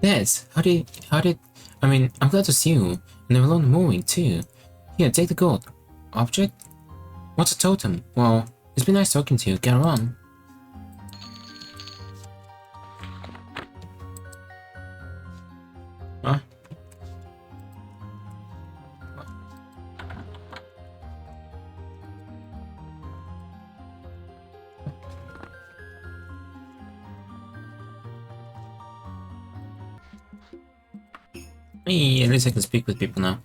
Dehds, how did... I mean, I'm glad to see you. And I'm alone moving too. Here, take the gold. Object? What's a totem? Well, it's been nice talking to you. Get on. Huh? Hey, at least I can speak with people now.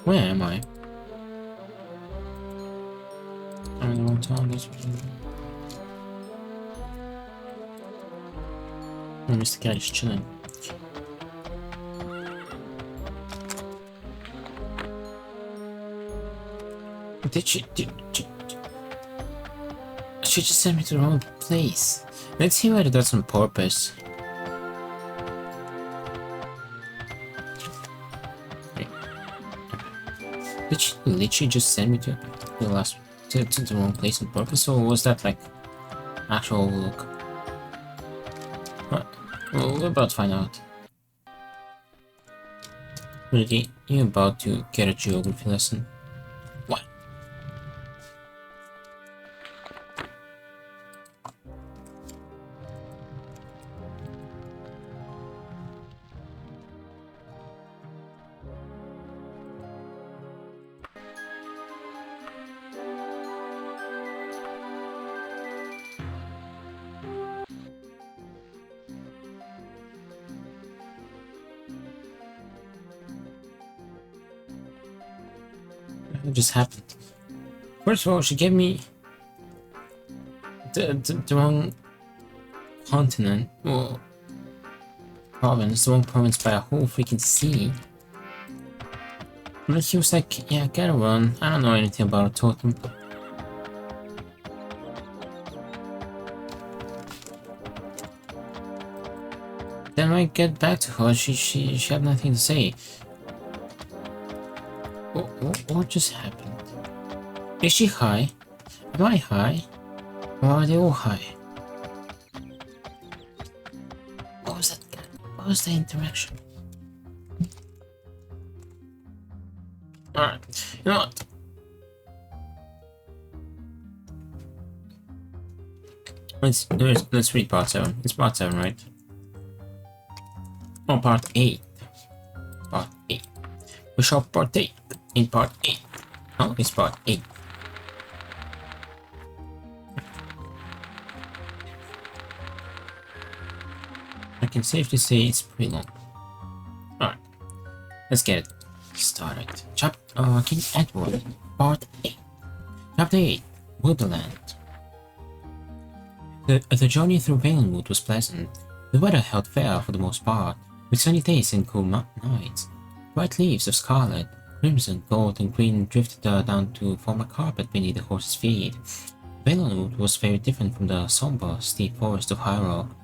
Where am I? I'm in the wrong town. Oh, Mr. Cat is chilling. Did she just sent me to the wrong place. Let's see whether that's on purpose. Wait. Did she literally just send me to the wrong place on purpose, or was that like actual overlook? Well, we're about to find out. Really, you're about to get a geography lesson. What? What just happened? First of all, she gave me the wrong continent, or province, the wrong province by a whole freaking sea. But she was like, yeah, get around. I don't know anything about a totem. Then when I get back to her, she had nothing to say. What just happened? Is she high? Am I high? Or are they all high? What was that? What was the interaction? Alright, you know what? Let's read part 7. It's part 7, right? Oh, part 8. Part 8. We shall partake in part 8. Oh, it's part 8. I can safely say it's pretty long. Alright, let's get it started. King Edward, part 8. Chapter 8, Wonderland. The journey through Valenwood was pleasant. The weather held fair for the most part, with sunny days and cool nights. Bright leaves of scarlet, crimson, gold, and green drifted down to form a carpet beneath the horse's feet. Valenwood was very different from the somber, steep forest of High Rock.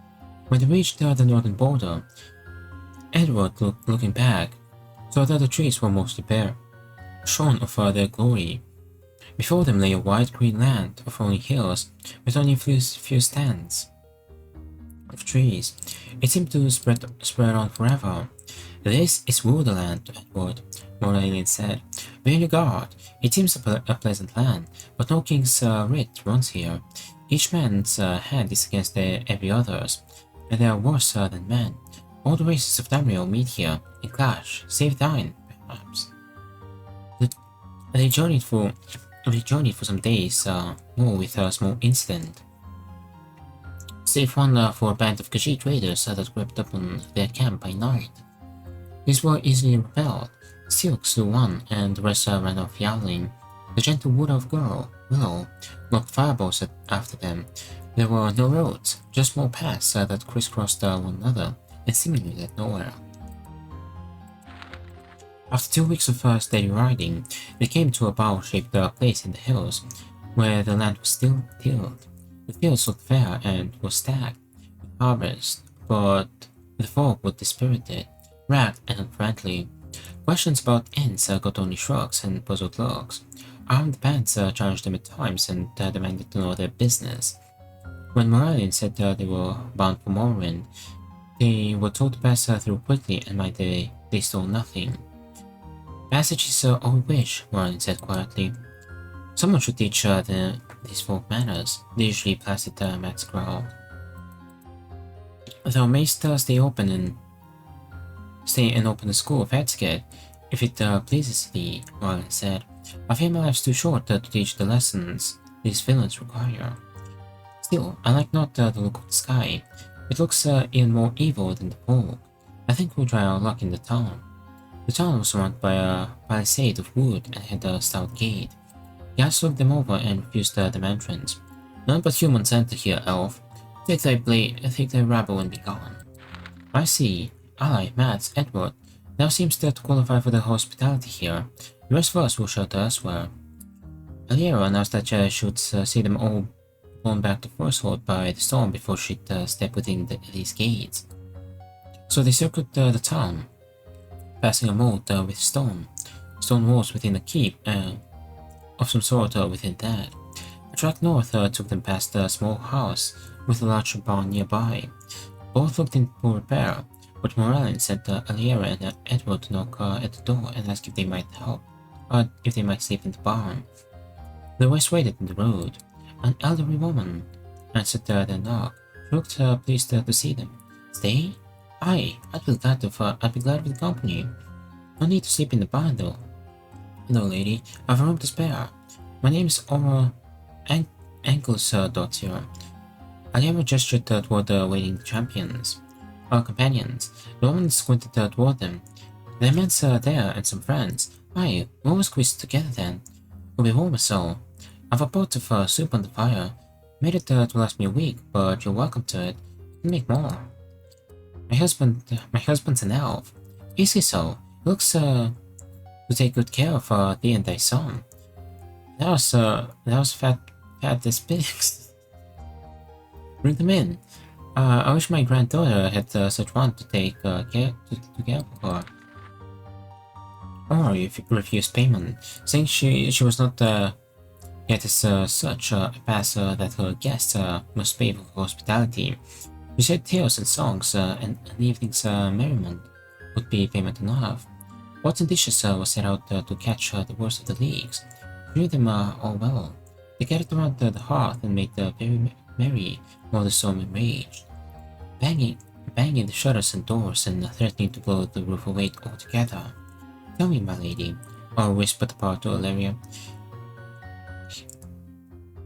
When they reached the northern border, Edward, looking back, saw that the trees were mostly bare, shorn of their glory. Before them lay a wide green land of rolling hills, with only a few stands of trees. It seemed to spread on forever. "This is Wonderland, Edward," Morlane said. "Be on your guard. It seems a pleasant land, but no king's writ runs here. Each man's hand is against every other's, and they are worse than men. All the races of Tamriel meet here and clash, save thine, perhaps." They journeyed for some days more with a small incident. Save one for a band of Khajiit raiders that crept upon their camp by night. These were easily repelled. Silk slew one, and the rest ran off yowling. The gentle wood-elf girl, Willow, knocked fireballs after them. There were no roads, just small paths that crisscrossed one another, and seemingly led nowhere. After 2 weeks of steady riding, they came to a bowl-shaped place in the hills, where the land was still tilled. The fields looked fair and were stacked with harvest, but the folk were dispirited, ragged and unfriendly. Questions about inns got only shrugs and puzzled looks. Armed bands challenged them at times and demanded to know their business. When Moralian said they were bound for Morrowind, they were told to pass through quickly, and might they stole nothing. "Passage is all we wish," Moralian said quietly. "Someone should teach these folk manners," the usually placid Max growled. "Thou mayst stay and open the school of Headscape, if it pleases thee," Moralian said. "I fear my life's too short to teach the lessons these villains require. Still, I like not the look of the sky. It looks even more evil than the fog. I think we'll try our luck in the town." The town was surrounded by a palisade of wood and had a stout gate. Guards looked them over and refused them entrance. "None but humans enter here, elf. Take thy rabble and be gone." "I see. Aye, Mads, Edward. Thou seemst to qualify for the hospitality here. The rest of us will shelter elsewhere." Aliera announced that she would see them all blown back to Forcehold by the storm before she'd step within these gates. So they circled the town, passing a moat with stone walls within a keep of some sort within that. A track north took them past a small house with a large barn nearby. Both looked in poor repair, but Moralian sent Aliera and Edward to knock at the door and ask if they might help, if they might sleep in the barn. The boys waited in the road. An elderly woman answered their knock. She looked pleased to see them. "Stay? Aye, I'd be glad of the company. No need to sleep in the barn though." "No, lady, I've a room to spare. My name's Aura Ankles-Dottir." Aliera gestured toward the waiting companions. The woman squinted toward them. "Their men's there and some friends. Aye, we'll squeeze together then. We'll be warmer so. I've a pot of soup on the fire. Made it to last me a week, but you're welcome to it. You can make more. My husband's an elf. Is he so? He looks to take good care of thee and thy son. That was fat as pigs. Bring them in. I wish my granddaughter had such one to take care of her. Or if you refuse payment, saying she was not yet as such a pass that her guests must pay for hospitality. She said tales and songs and an evening's merriment would be payment enough. Pots and dishes were set out to catch the worst of the leagues. She knew them all well. They gathered around the hearth and made very merry while the storm enraged, banging the shutters and doors and threatening to blow the roof away altogether. Tell me, my lady, or whispered the part to Valeria.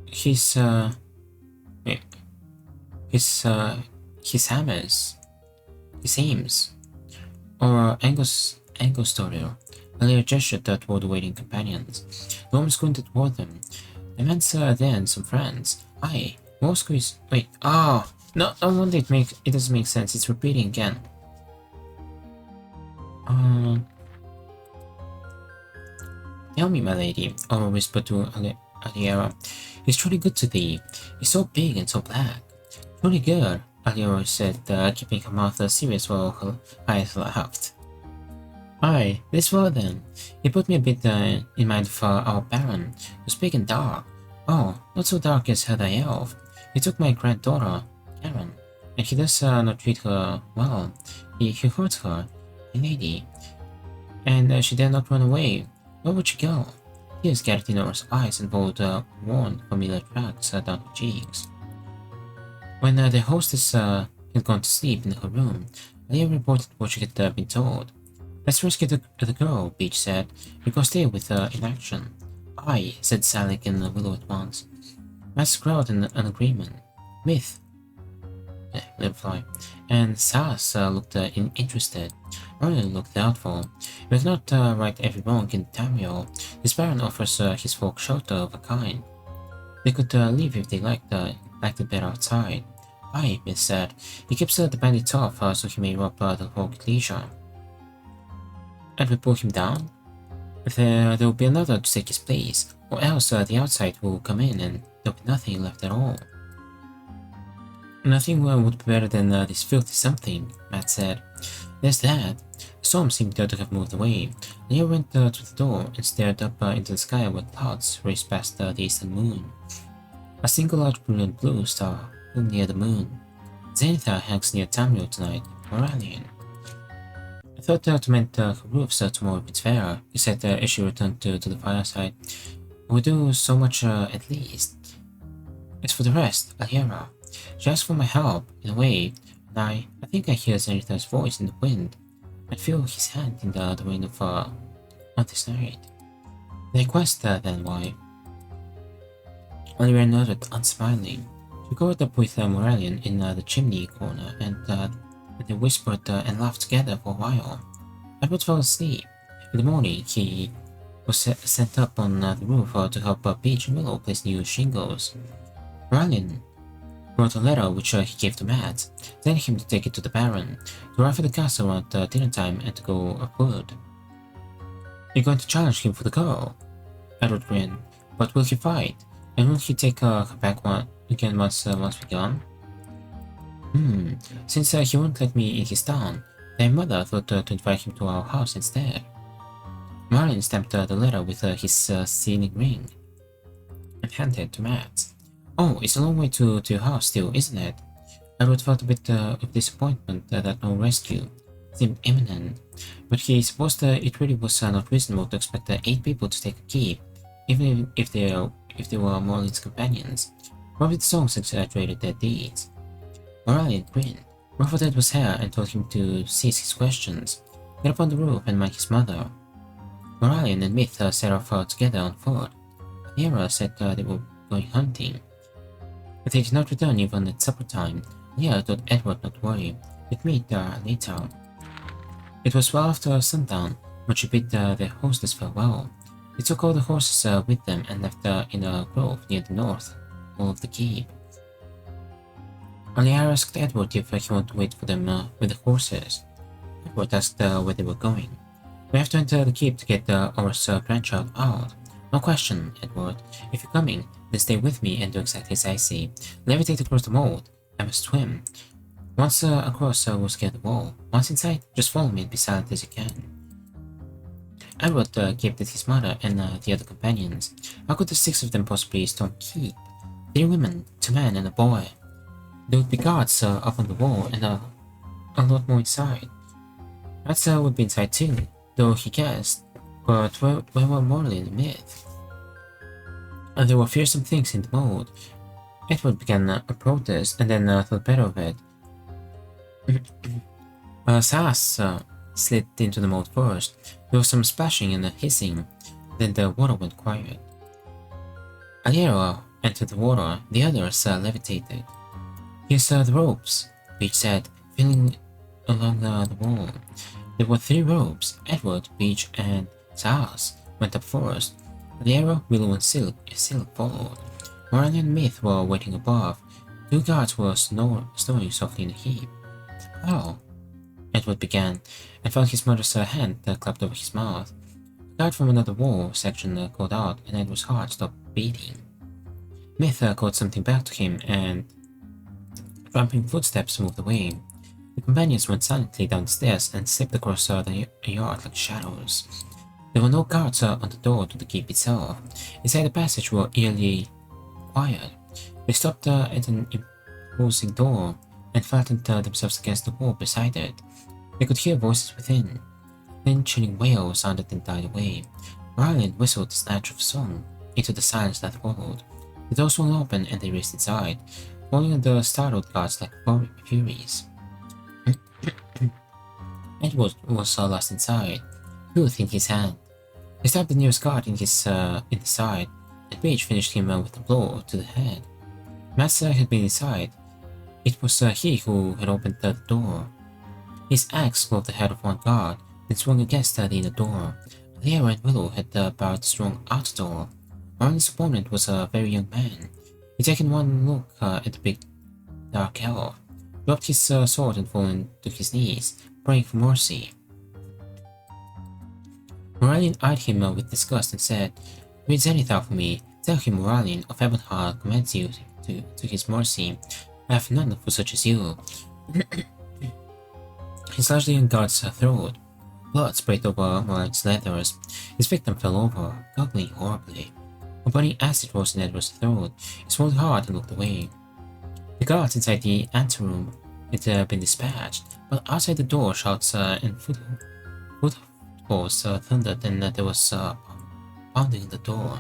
His aims, or Angostorial. Valeria gestured toward the waiting companions. The woman squinted toward them. The man's there and some friends. Aye, Moscow's. Wait, no wonder it doesn't make sense. It's repeating again. Tell me, my lady, Ora whispered to Aliera. He's truly good to thee. He's so big and so black. Truly good, Aliera said, keeping her mouth serious while her eyes laughed. Aye, this well then. He put me a bit in mind of our Baron, who's big and dark. Oh, not so dark as thy elf. He took my granddaughter, Karen, and he does not treat her well. He hurts her, a lady, and she dare not run away. Where would she go? Tears gathered in her eyes and followed worn, familiar tracks down her cheeks. When the hostess had gone to sleep in her room, Leah reported what she had been told. Let's rescue the girl, Beach said. We go stay with her in action. Aye, said Salik and Willow at once. Max growled in an agreement. Myth, Limpfly, and Sass looked interested. Merlin looked doubtful. We cannot right every wrong in Tamriel. This Baron offers his folk shelter of a kind. They could leave if they liked it better outside. Aye, Myth said. He keeps the bandits off so he may rob the folk at leisure. And we pull him down? There will be another to take his place, or else the outside will come in and there'll be nothing left at all. Nothing would be better than this filthy something, Matt said. There's that. The storm seemed to have moved away. Leo went to the door and stared up into the sky where clouds raced past the eastern moon. A single large brilliant blue star loomed near the moon. Zenitha hangs near Tamriel tonight, Moralian. I thought to mend her roofs tomorrow if it's fair, he said as she returned to the fireside. We'll do so much at least. As for the rest, Aliera. She asked for my help, in a way, and I think I hear Zenitha's voice in the wind. I feel his hand in the wind of on this night. The quest, then, why? Aliera nodded, unsmiling. She caught up with Moralian in the chimney corner, and they whispered and laughed together for a while. Edward fell asleep. In the morning, he was sent up on the roof to help Peach and Willow place new shingles. Moralian wrote a letter which he gave to Matt, telling him to take it to the Baron, to arrive at the castle around dinner time and to go upward. You're going to challenge him for the girl? Edward grinned. But will he fight? And will he take her back again once we're gone? Since he won't let me in his town, their mother thought to invite him to our house instead. Marlin stamped the letter with his sealing ring and handed it to Matt. Oh, it's a long way to your house still, isn't it? Edward felt a bit of disappointment that no rescue seemed imminent, but he supposed it really was not reasonable to expect 8 people to take a key, even if they were Marlin's companions. Probably the songs exaggerated their deeds. Moralian grinned, ruffled Edward's hair and told him to cease his questions, get up on the roof and mind his mother. Moralian and Myth set off together on foot. Aliera said they were going hunting. But they did not return even at supper time. Leah told Edward not to worry, they'd meet later. It was well after sundown when she bid the hostess farewell. They took all the horses with them and left in a grove near the north wall of the keep. Aliara asked Edward if he would wait for them with the horses. Edward asked where they were going. We have to enter the keep to get our grandchild out. No question, Edward. If you're coming, then stay with me and do exactly as I say. Levitate across the moat. I must swim. Once across, we'll scale the wall. Once inside, just follow me and be silent as you can. Edward gaped at his mother and the other companions. How could the 6 of them possibly storm keep? 3 women, 2 men, and a boy. There would be guards up on the wall and a lot more inside. Rats would be inside too, though he guessed, but we were morally in the myth. And there were fearsome things in the mold. Edward began a protest and then thought better of it. Sass slid into the mold first. There was some splashing and hissing, then the water went quiet. Aliera entered the water, the others levitated. Here's the ropes, Peach said, feeling along the wall. There were 3 ropes. Edward, Peach, and Sass went up first. Aliera, Willow, and Silk followed. Morelli and Myth were waiting above. 2 guards were snoring softly in a heap. Oh, Edward began, and found his mother's hand clapped over his mouth. A guard from another wall section called out, and Edward's heart stopped beating. Myth called something back to him, and tramping footsteps moved away. The companions went silently down the stairs and slipped across the yard like shadows. There were no guards on the door to the keep itself. Inside the passage were eerily quiet. They stopped at an imposing door and flattened themselves against the wall beside it. They could hear voices within. Then chilling wail sounded and died away. Ryland whistled a snatch of song into the silence that followed. The door swung open and they raced inside, falling on the startled guards like furies. Edward was lost inside, Tooth in his hand. He stabbed the nearest guard in the side, and Page finished him with a blow to the head. Master had been inside. It was he who had opened the door. His axe clove the head of one guard, then swung against the inner door. Aliera and Willow had barred the strong outer door. Marley's opponent was a very young man. He'd taken one look at the big dark elf, dropped his sword and fallen to his knees, praying for mercy. Moralian eyed him with disgust and said, "Read Zenithal for me. Tell him Moralian of Ebonheart commends you to his mercy. I have none for such as you." He slashed the young guard's throat. Blood sprayed over Moralian's leathers. His victim fell over, goggling horribly. A burning acid rose in Edward's throat. He swallowed hard and looked away. The guards inside the anteroom had been dispatched, but outside the door shouts and footfalls thundered, and there was pounding on the door.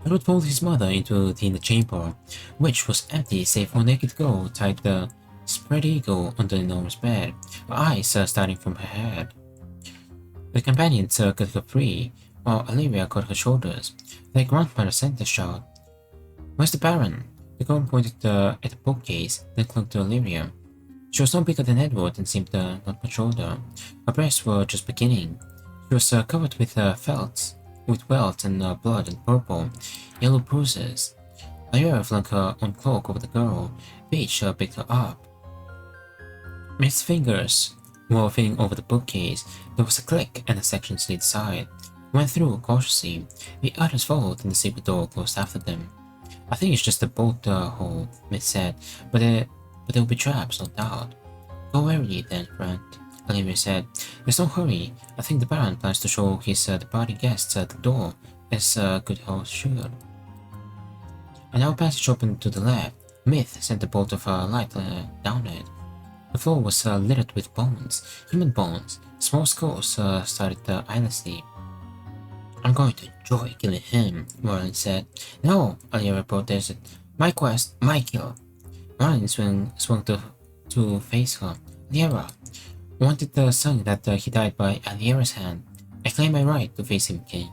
Edward pulled his mother into the inner chamber, which was empty save for a naked girl tied the spread eagle under an enormous bed, her eyes starting from her head. The companions cut her free, while Olivia caught her shoulders. Their grandmother sent a shout. "Where's the Baron?" The girl pointed at a bookcase, then clung to Olivia. She was no bigger than Edward and seemed not much older. Her breasts were just beginning. She was covered with welts and blood and purple, yellow bruises. Olivia flung her own cloak over the girl. Paige picked her up. Miss fingers were feeling over the bookcase. There was a click and a section slid aside. They went through cautiously. The others followed and the secret door closed after them. "I think it's just a bolt hole," Miss said, but there will be traps, no doubt." "Go warily then, friend," Olivia said. "There's no hurry. I think the Baron plans to show his departing guests the door, as a good host should." A narrow passage opened to the left. Myth sent a bolt of light down it. The floor was littered with bones, human bones. Small skulls started eyelessly. "I'm going to enjoy killing him," Merlin said. "No," Aliera protested. "My quest, my kill." Merlin swung to face her. "Aliera, wanted the son that he died by Aliera's hand. I claim my right to face him, king.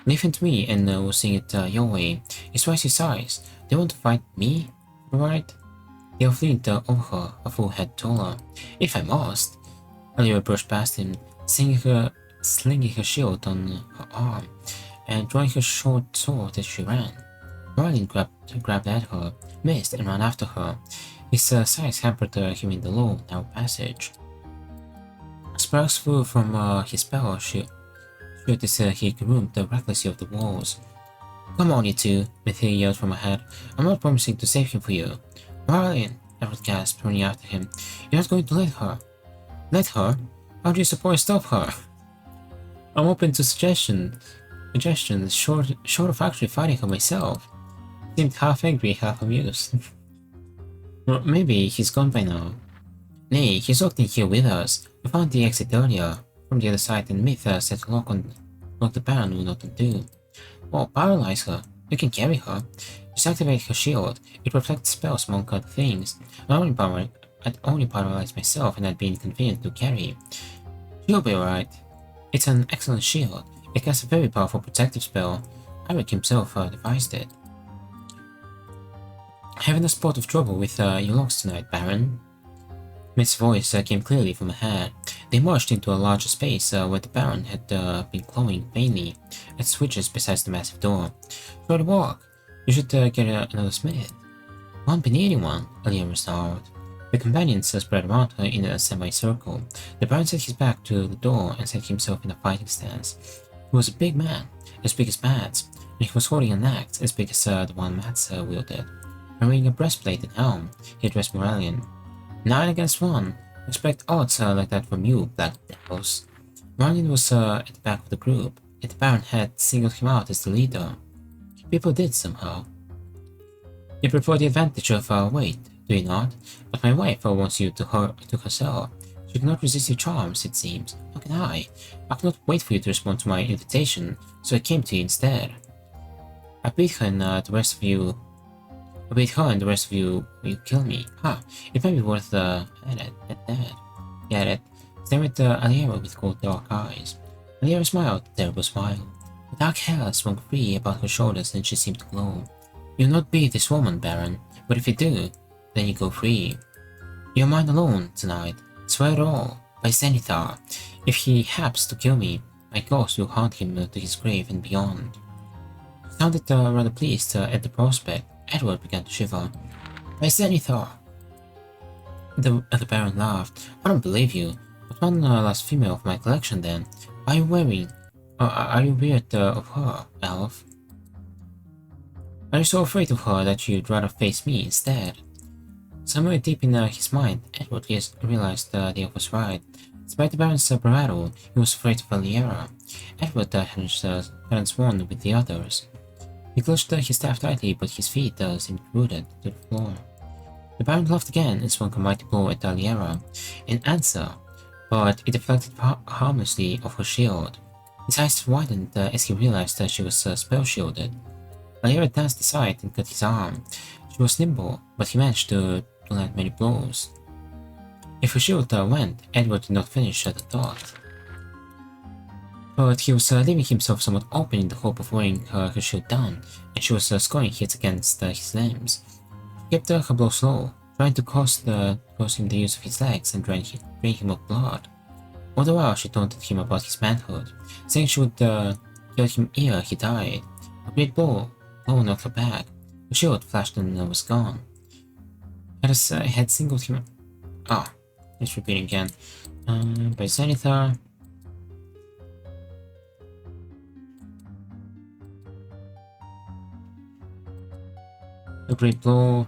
Leave him to me and we'll sing it your way. He's twice his size. They want to fight me, right?" The elf leaned over her, a full head taller. "If I must." Aliera brushed past him, slinging her shield on her arm, and drawing her short sword as she ran. Merlin grabbed at her, missed, and ran after her. His size hampered him in the low, narrow passage. Sparks flew from his spell shoot as he groomed recklessly of the walls. "Come on, you two," Mithila yelled from ahead. "I'm not promising to save him for you." "Merlin!" Edward gasped, running after him. "You're not going to let her?" "Let her? How do you suppose I stop her?" "I'm open to suggestions, short of actually fighting her myself." Seemed half angry, half amused. "Well, maybe he's gone by now." "Nay, he's locked in here with us. We found the exit earlier from the other side, and Myth set a lock the Baron will not undo." "Well, paralyze her. You can carry her. Just activate her shield. It reflects spells among other things. I'd only paralyze myself, and I'd be inconvenient to carry." "She'll be alright. It's an excellent shield. It casts a very powerful protective spell. Eric himself devised it." "Having a spot of trouble with your locks tonight, Baron?" Myth's voice came clearly from ahead. They marched into a larger space where the Baron had been clawing vainly at switches beside the massive door. "Try to walk. You should get another smith." "Won't be needing one," Aliera snarled. The companions spread around her in a semicircle. The Baron set his back to the door and set himself in a fighting stance. He was a big man, as big as Matt's, and he was holding an axe as big as the one Matt's wielded. Wearing a breastplate and helm, he addressed Moralian. 9 against 1. Expect odds like that from you, Black Devils." Moralian was at the back of the group, and the Baron had singled him out as the leader. People did somehow. "You prefer the advantage of weight, do you not? But my wife wants you to herself. She cannot resist your charms, it seems. How can I? I cannot wait for you to respond to my invitation, so I came to you instead. I beat her and the rest of you will kill me. Ha! It might be worth at that." He added, staring at Aliera with cold dark eyes. Aliera smiled a terrible smile. The dark hair swung free about her shoulders and she seemed to glow. "You'll not beat this woman, Baron, but if you do, then you go free. You're mine alone tonight. Swear it all, by Zenithar. If he haps to kill me, my ghost will haunt him to his grave and beyond." He sounded rather pleased at the prospect. Edward began to shiver. "By Zenithar!" The Baron laughed. "I don't believe you. But one last female of my collection then. Are you weary of her, elf? Are you so afraid of her that you'd rather face me instead?" Somewhere deep in his mind, Edward realized the elf was right. Despite the Baron's bravado, he was afraid of Aliera. Edward hadn't sworn with the others. He clutched his staff tightly, but his feet seemed rooted to the floor. The Baron laughed again and swung a mighty blow at Aliera in answer, but it deflected harmlessly off her shield. His eyes widened as he realized that she was spell-shielded. Aliera danced aside and cut his arm. She was nimble, but he managed to land many blows. If her shield went, Edward did not finish the thought. But he was leaving himself somewhat open in the hope of wearing her shield down, and she was scoring hits against his limbs. He kept her blows low, trying to cost him the use of his legs and drain him of blood. All the while she taunted him about his manhood, saying she would kill him ere he died. A great blow knocked her back. The shield flashed and was gone. Had singled him. Let's repeat again. By Zenithar. A great blow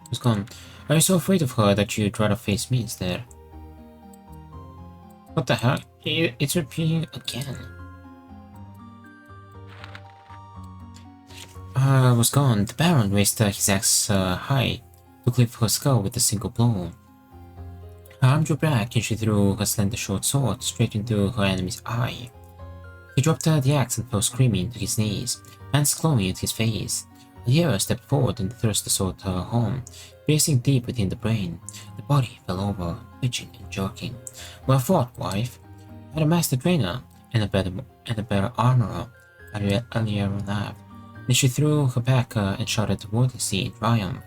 was gone. Are you so afraid of her that you'd rather face me instead? What the heck? It's repeating again. Was gone. The Baron raised his axe high to cleave her skull with a single blow. Her arm drew back and she threw her slender short sword straight into her enemy's eye. He dropped the axe and fell screaming to his knees, hands clawing at his face. Aliera stepped forward and thrust the sword home, piercing deep within the brain. The body fell over, twitching and jerking. "Well fought, wife. I had a master trainer and a better armorer," Aliera laughed. Then she threw her back and shouted wordlessly in triumph,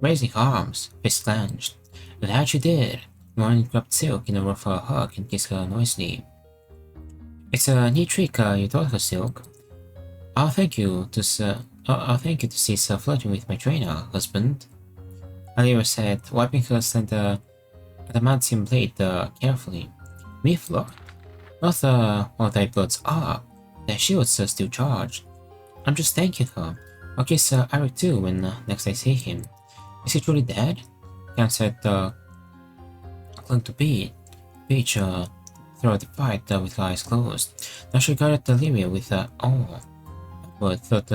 raising her arms, fists clenched. That you did! Moran grabbed Silk in a rough hug and kissed her noisily. It's a neat trick you taught her, Silk. I'll thank you to cease flirting with my trainer, husband. Alira said, wiping her slender adamantium blade carefully. Me flirt? Not while thy bloods are. Their shields are still charged. I'm just thanking her. I'll kiss Eric too when next I see him. Is he truly dead? Cam said, clung to Peach throughout the fight with her eyes closed. Now she regarded Lyria with awe. Edward thought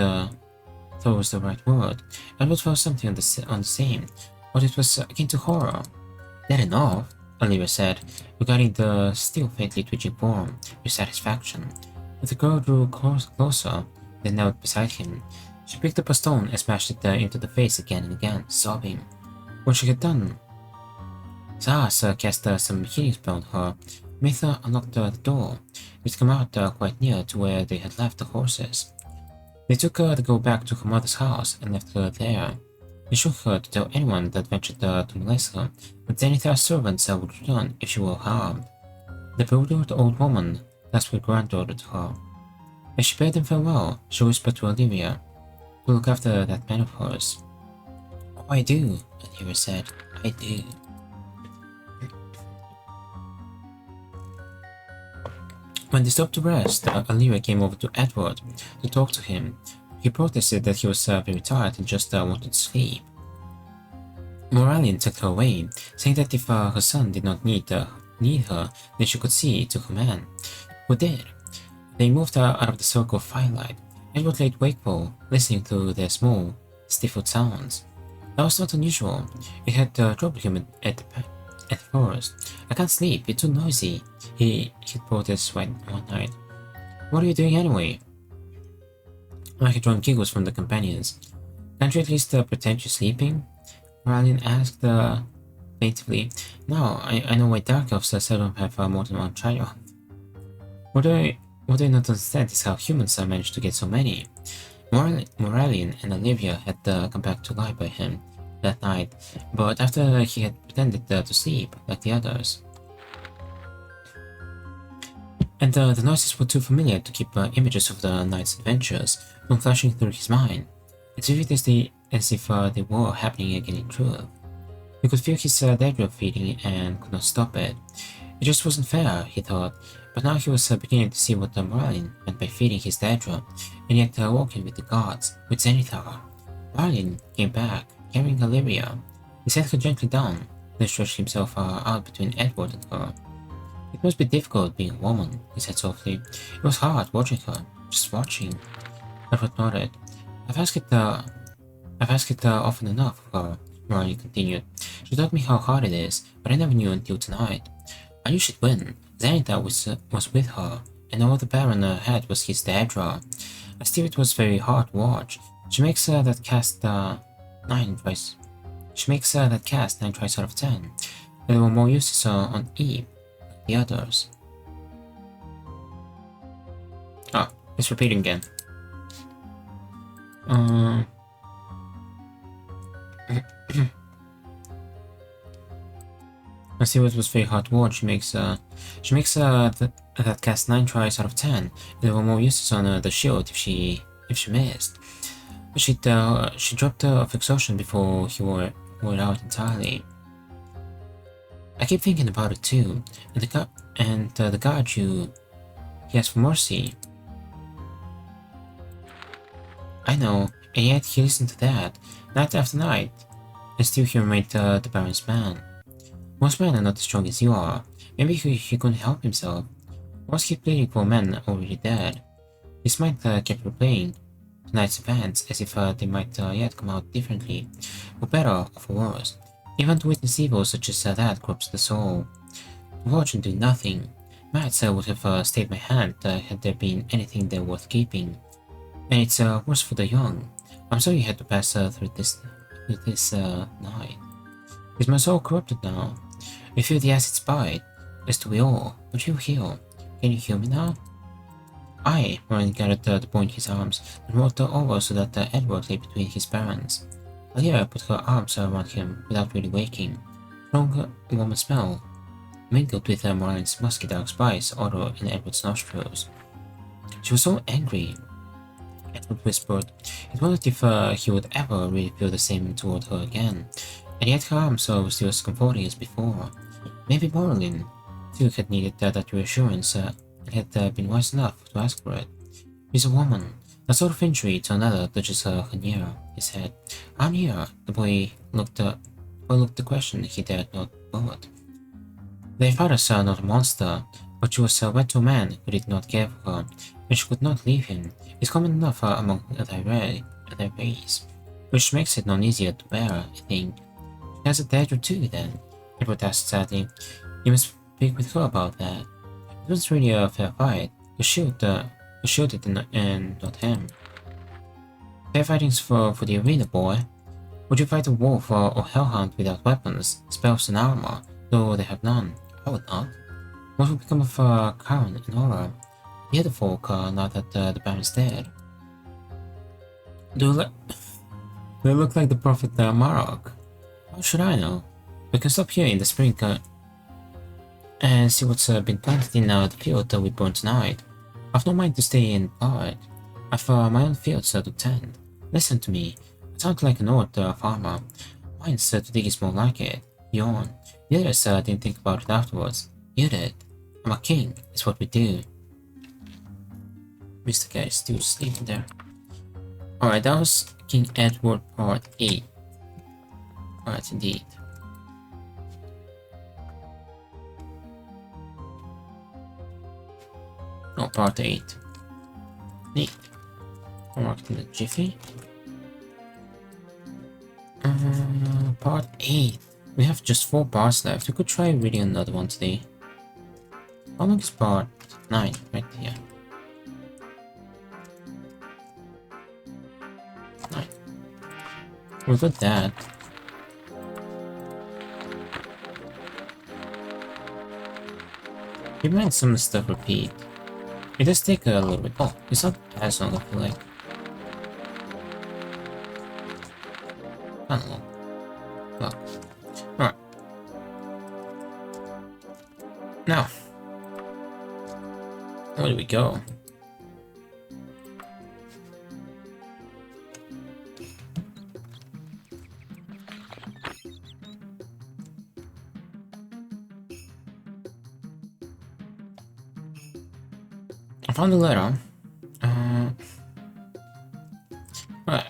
was the right word. Edward felt something on the same, but it was akin to horror. Dead enough, Olivia said, regarding the still faintly twitching form with satisfaction. But the girl drew closer, then knelt beside him. She picked up a stone and smashed it into the face again and again, sobbing. When she had done, Zahas cast some healing spell on her. Mitha unlocked the door, which came out quite near to where they had left the horses. They took her to go back to her mother's house and left her there. They shook her to tell anyone that ventured to molest her, but Zenith's servants would return if she were harmed. The bewildered old woman clasped her granddaughter to her. As she bade them farewell, she whispered to Olivia to look after that man of hers. Oh, I do, Olivia said. I do. When they stopped to rest, Olivia came over to Edward to talk to him. He protested that he was very tired and just wanted to sleep. Moralian took her away, saying that if her son did not need her, then she could see to her man, who did. They moved her out of the circle of firelight. Edward lay wakeful, listening to their small, stifled sounds. That was not unusual. It had troubled him at first. I can't sleep, it's too noisy, he protested one night. What are you doing anyway? I had drawn giggles from the companions. Can't you at least pretend you're sleeping? Moralian asked plaintively. No, I know why dark elves seldom have more than one child. What I not understand is how humans managed to get so many. Moralian and Olivia had come back to lie by him that night, but after he had pretended to sleep like the others. And the noises were too familiar to keep images of the night's adventures from flashing through his mind. It's vivid as if they were happening again in truth. He could feel his daedra feeding and could not stop it. It just wasn't fair, he thought, but now he was beginning to see what Moralian meant by feeding his daedra, and yet walking with the gods, with Zenithar. Moralian came back, carrying Olivia. He set her gently down, then stretched himself out between Edward and her. It must be difficult being a woman, he said softly. It was hard watching her, just watching. Edward nodded. I've asked it often enough of her, Moralian continued. She taught me how hard it is, but I never knew until tonight. I knew she'd win. Zenithar was with her, and all the Baron had was his daedra. Still, it was very hard to watch. She makes that cast 9 tries. She makes that cast 9 tries out of 10. There were more uses on Eve than the others. Ah, it's repeating again. I see what was very hard to watch. She makes that cast 9 tries out of 10. There were more uses on the shield if she missed. But she dropped off exhaustion before he wore it out entirely. I keep thinking about it too, and the guard he asked for mercy. I know, and yet he listened to that, night after night, and still he remained the Baron's man. Most men are not as strong as you are. Maybe he couldn't help himself. Why was he pleading for men already dead? His mind kept replaying tonight's events as if they might yet come out differently, for better or for worse. Even to witness evil such as that corrupts the soul. To watch and do nothing. Matt would have stayed my hand had there been anything there worth keeping. And it's worse for the young. I'm sorry you had to pass through this night. Is my soul corrupted now? I feel the acid's bite, as do we all, but you heal. Can you heal me now? Warren gathered to point his arms and rolled over so that Edward lay between his parents. Alia put her arms around him without really waking. Strong warm smell mingled with Warren's musky dark spice odor in Edward's nostrils. She was so angry. Edward whispered. He wondered if he would ever really feel the same toward her again, and yet her arms were still as comforting as before. Maybe Marilyn too had needed that reassurance and had been wise enough to ask for it. She's a woman. That sort of injury to another touches her near, he said. I'm here. The boy looked the question he dared not forward. Their father's not a monster, but she was wed to a man who did not care for her, and she could not leave him. It's common enough among their race, which makes it none easier to bear, I think. She has a dad or two, then, Edward asked sadly. You must speak with her about that. It was really a fair fight. You shoot it and not him. Fair fighting's for the arena, boy. Would you fight a wolf or hellhound without weapons, spells, and armor, though they have none? I would not. What would become of Karen and Nora? The other folk, now that the Baron's dead? They look like the Prophet Marok. How should I know? We can stop here in the spring and see what's been planted in the field we burned tonight. I've no mind to stay in part. I've my own fields to tend. Listen to me. I sound like an old farmer. Mine's to dig is more like it. Yawn. The others didn't think about it afterwards. You did. I'm a king, is what we do. Mr. Guy is still sleeping there. Alright, that was King Edward Part 8. Alright, indeed. Oh, Part 8. Neat. Marked in the jiffy. Part 8. We have just 4 parts left. We could try reading another one today. How long is part 9? Right here. 9. We got that. You might some stuff repeat. It does take a little bit. Oh, it's not as long, I feel like. I don't know. Look. Alright. Now. Where do we go? I found a letter.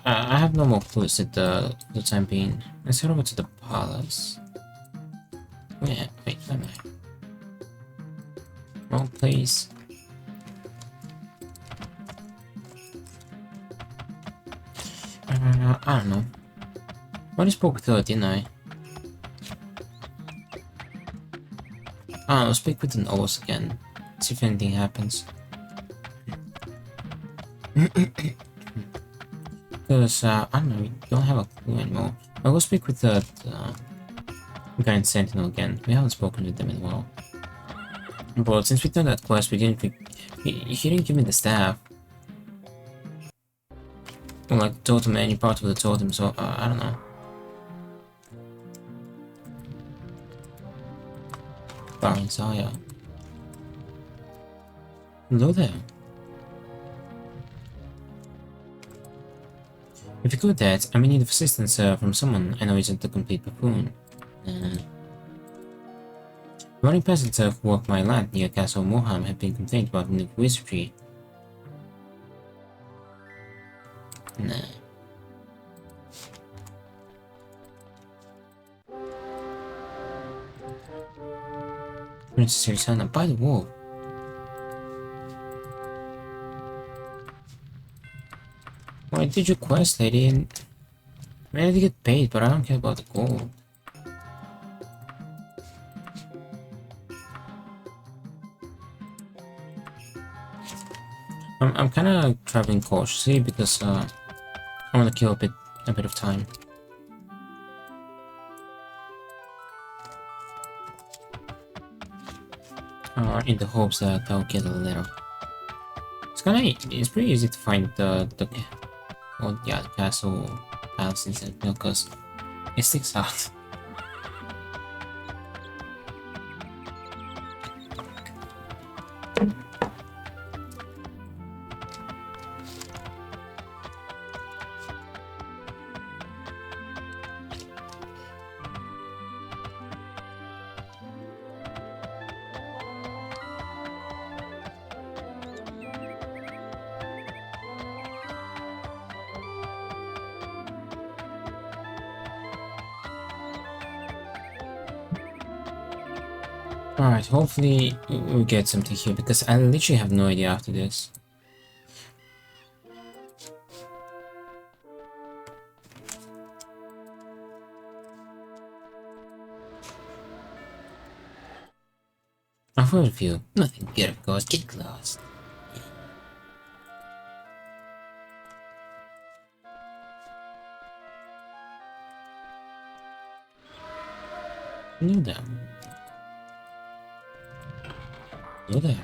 I have no more clues at the time being. Let's head over to the palace. Yeah, wait, am I? Wrong place. I don't know. I already spoke with her, didn't I? I don't know, speak with the Knowles again. See if anything happens. Because, I don't know, we don't have a clue anymore. I'll go speak with the guy in Sentinel again. We haven't spoken with them in a while. But since we done that quest, he didn't give me the staff. Or like totem, any part of the totem, so I don't know. Baron Saya. Hello there. If you could that, I may need assistance from someone I know isn't a complete buffoon. Running peasants who work my land near Castle Morham have been complained about in the wizardry. Nah. Princess Erisana by the wolf. Why did you quest, lady? I mean, I did get paid, but I don't care about the gold. I'm kind of traveling cautiously because I want to kill a bit of time. In the hopes that I'll get a letter. It's It's pretty easy to find the castle palaces, because it sticks out. Alright, hopefully we'll get something here, because I literally have no idea after this. I've heard of you. Nothing good, of course. Get lost. New down. Hello there.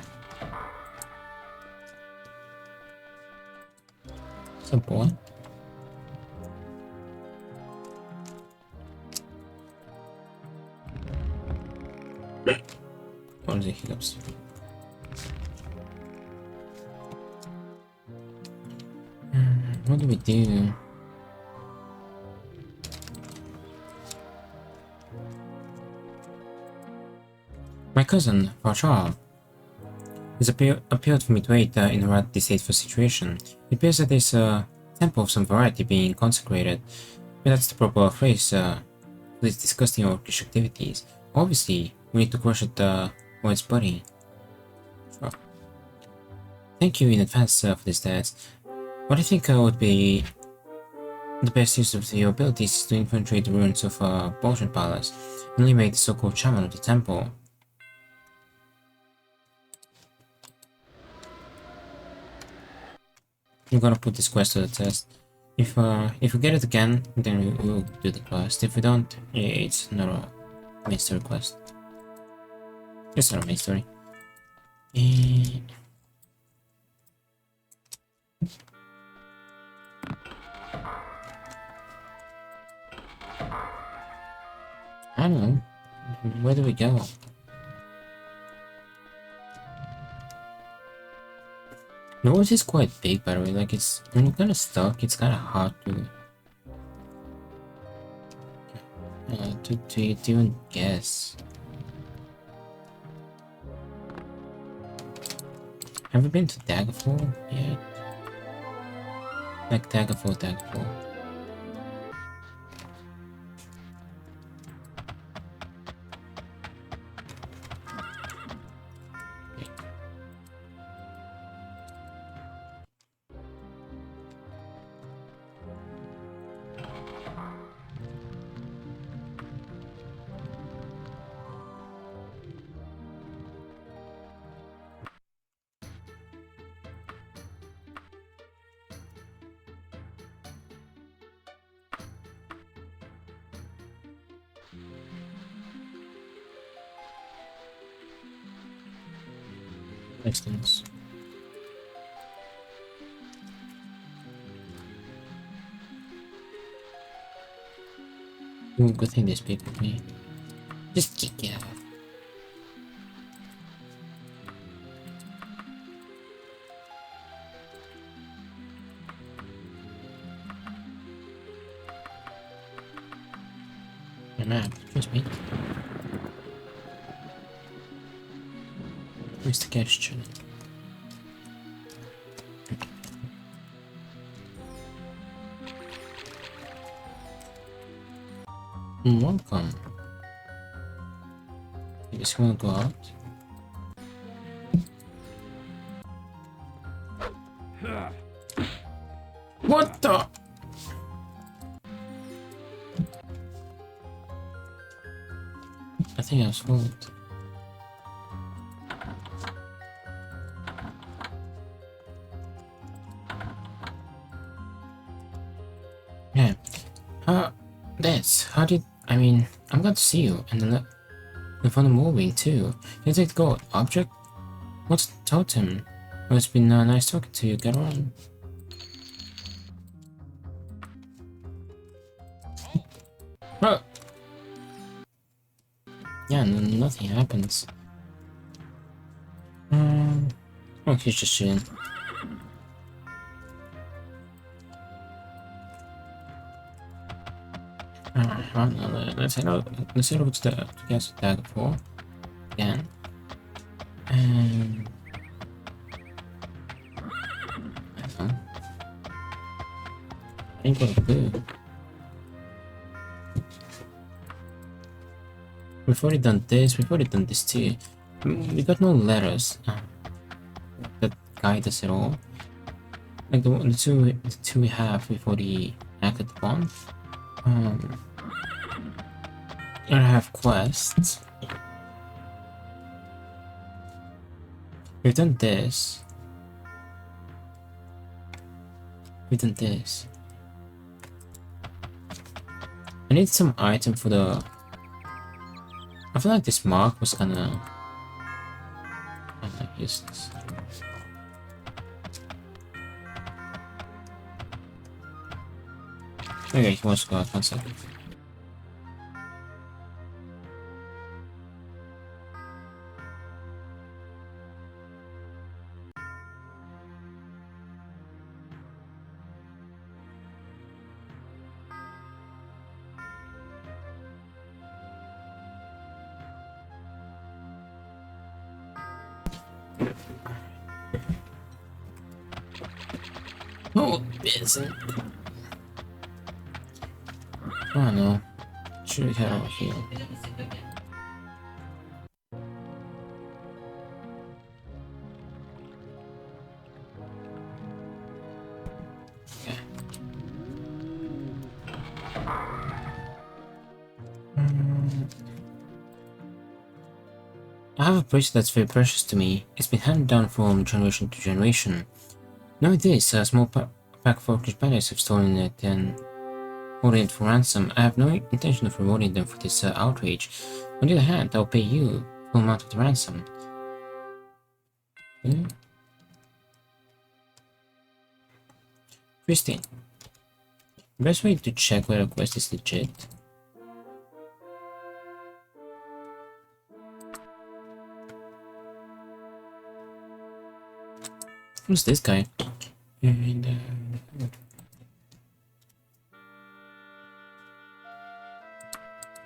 What's up, boy? What are the hiccups? What do we do? My cousin, Farshal, has appeared for me to aid in a rather distasteful situation. It appears that there's a temple of some variety being consecrated, but that's the proper phrase for these disgusting orcish activities. Obviously, we need to crush it while it's bloody. Sure. Thank you in advance for this, Dehds. What I think would be the best use of your abilities is to infiltrate the ruins of Potion Palace and eliminate the so-called shaman of the temple. I'm gonna put this quest to the test. If we get it again, then we'll do the quest. If we don't, it's not a main story quest. It's not a main story. I don't know. Where do we go? Yours is quite big, by the way. Like, it's when you're kind of stuck, it's kind of hard to even guess. Have you been to Daggerfall yet? Like Daggerfall. Makes sense. Ooh, good thing they speak with me. Just kick it out. My map, just me. Where's the question? Welcome. You just wanna go out? What the? I think I was fooled. Yeah. Dehds, how did... I mean, I'm glad to see you, and the fun of moving too. Can you take the gold object? What's the totem? Well, it's been nice talking to you. Get on. Oh. Yeah, nothing happens. Oh, he's just chilling. Let's head out. Let's head over to the Castle Daggerfall again. I don't know. I ain't got a clue. We've already done this. We've already done this too. We got no letters that guide us at all. Like the two we have, we've already acted upon. I have quests. We've done this. We've done this. I need some item for the... I feel like this mark was kinda... useless. Okay, he wants to go out 1 second. Oh, isn't. Oh no. Should we head over here? Okay. I have a bracelet that's very precious to me. It's been handed down from generation to generation. Nowadays, a small pack of orcish bandits have stolen it and holding it for ransom. I have no intention of rewarding them for this outrage. On the other hand, I'll pay you the full amount of the ransom. Christine. Best way to check whether a quest is legit. Who's this guy? And,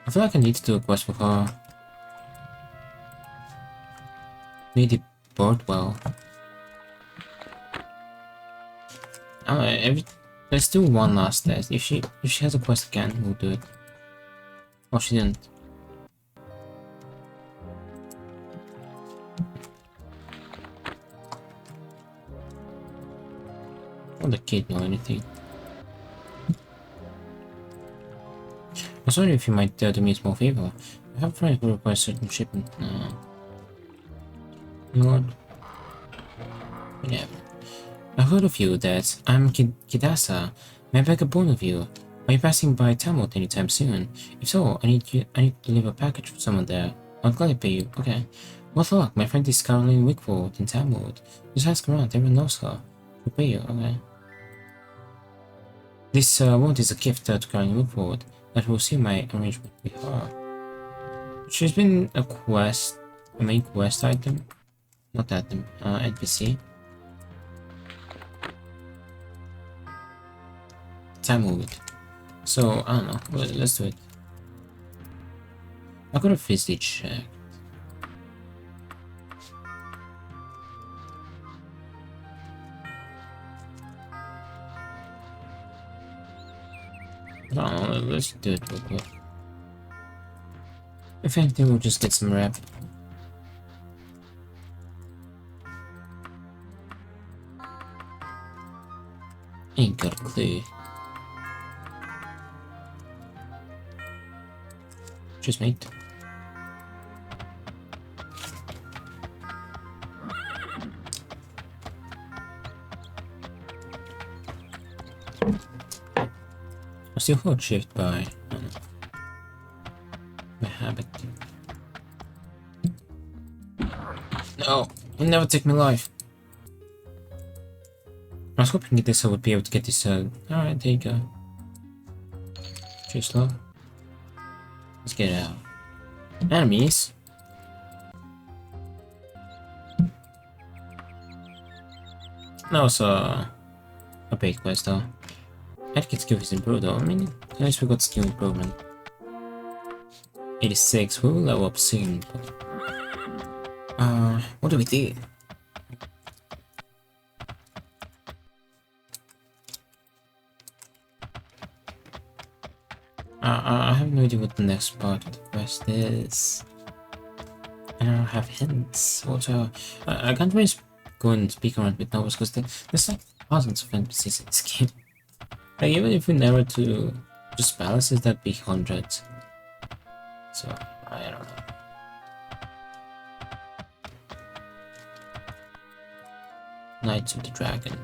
I feel like I need to do a quest for her. Lady Boardwell. Let's do one last test. If she has a quest again, we'll do it. Oh, she didn't. Or the kid know anything. I was wondering if you might do me a small favor. I have a friend who requires certain shipment. Lord. Whatever. I've heard of you, Dehds. I'm Kidasa. May I beg a boon of you? Are you passing by Talmud anytime soon? If so, I need to deliver a package for someone there. I'll gladly pay you. Okay. What luck? My friend is Caroline Wickford in Talmud. Just ask around, everyone knows her. We'll pay you, okay. This wand is a gift to Caroline Wickford that will seal my arrangement with her. She's been a main quest item. Not item, NPC. Talmud. So, I don't know. Well, let's do it. I gotta physically check. I don't know. Let's do it real quick. If anything, we'll just get some rep. Ain't got a clue. Just mate. I still hold shift by my habit. No, you never take my life. I was hoping this I would be able to get this. Alright, there you go. Too slow. Let's get it out. Enemies. That was a big quest though. Etiquette skill is improved though. I mean, at least we got skill improvement. 86. We will level up soon. What do we do? I have no idea what the next part of the quest is. I don't have hints. Also, I can't really go and speak around with novels because there's like thousands of NPCs in this game. Like, even if we narrow to just palaces, that'd be hundreds. So, I don't know. Knights of the Dragon.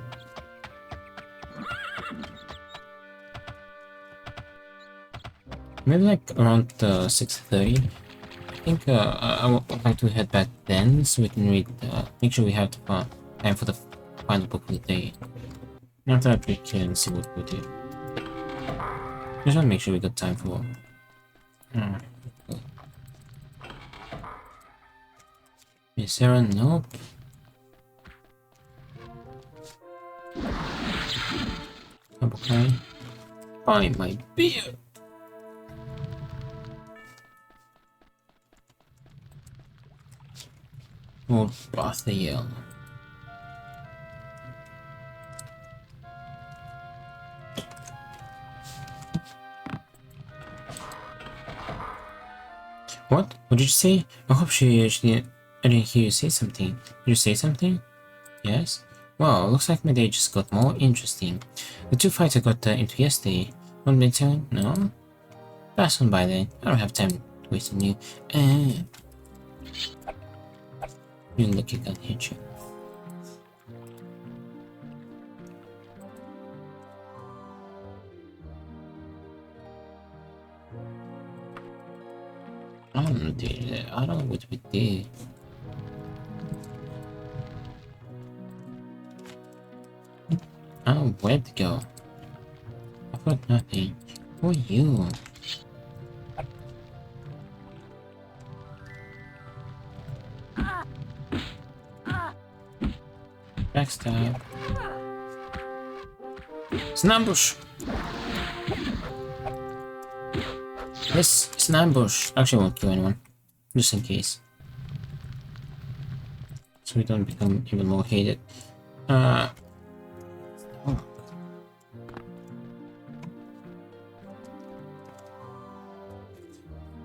Maybe like around 6:30. I think I would like to head back then so we can read. Make sure we have the time for the final book of the day. And after that, we can see what we do. Just want to make sure we got time for. Is Sarah? Nope. Okay. Find my beer. Old Bathiel. What? What did you say? I hope I didn't hear you say something. Did you say something? Yes? Well, looks like my day just got more interesting. The two fights I got into yesterday. One been telling? No? Pass on by then. I don't have time to waste on you. You look, you can hit you. I don't know what we did. Oh, where'd it go? I got nothing. Who are you? Backstab. It's an ambush! This is an ambush. Actually, I won't kill anyone. Just in case. So we don't become even more hated. Oh.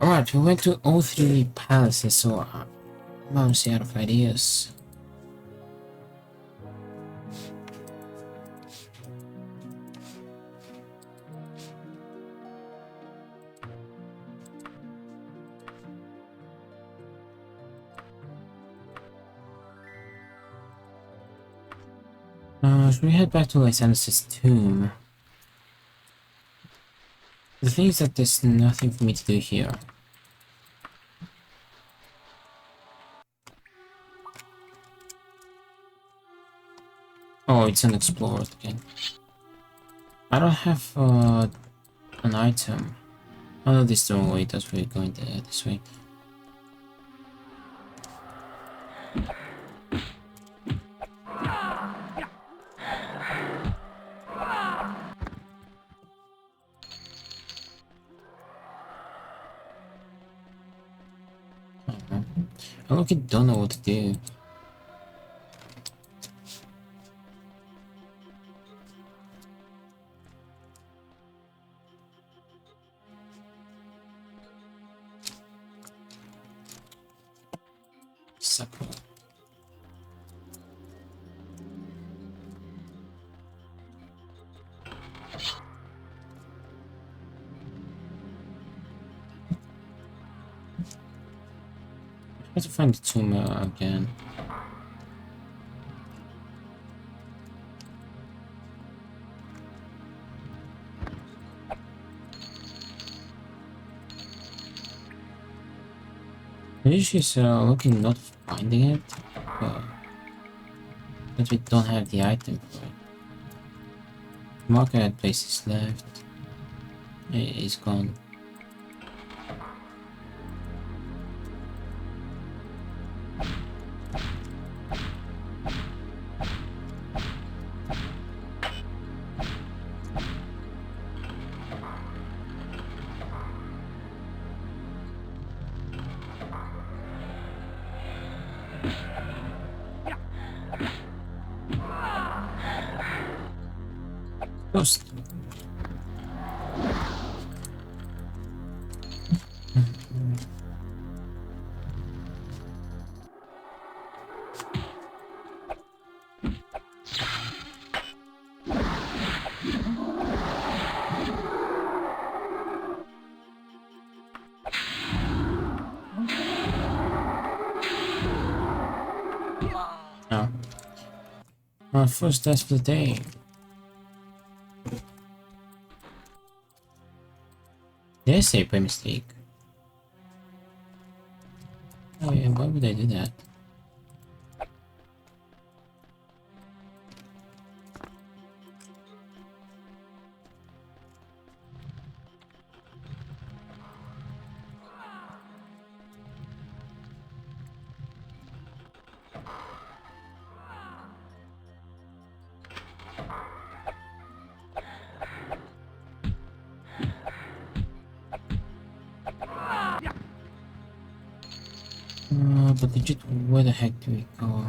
Alright, we went to all three palaces, so I'm honestly out of ideas. Should we head back to Lysander's tomb? The thing is that there's nothing for me to do here. Oh, it's unexplored again. I don't have an item. Oh no, this is the wrong way. That's where we're going this way. I look, I don't know what to do. Sucker. I have to find the tomb again. Maybe she's looking, not finding it, but we don't have the item for it. Market places left. It's gone. Ghost. Oh. Our first test of the day. Did I say by mistake? Oh yeah, why would I do that? But legit, where the heck do we go?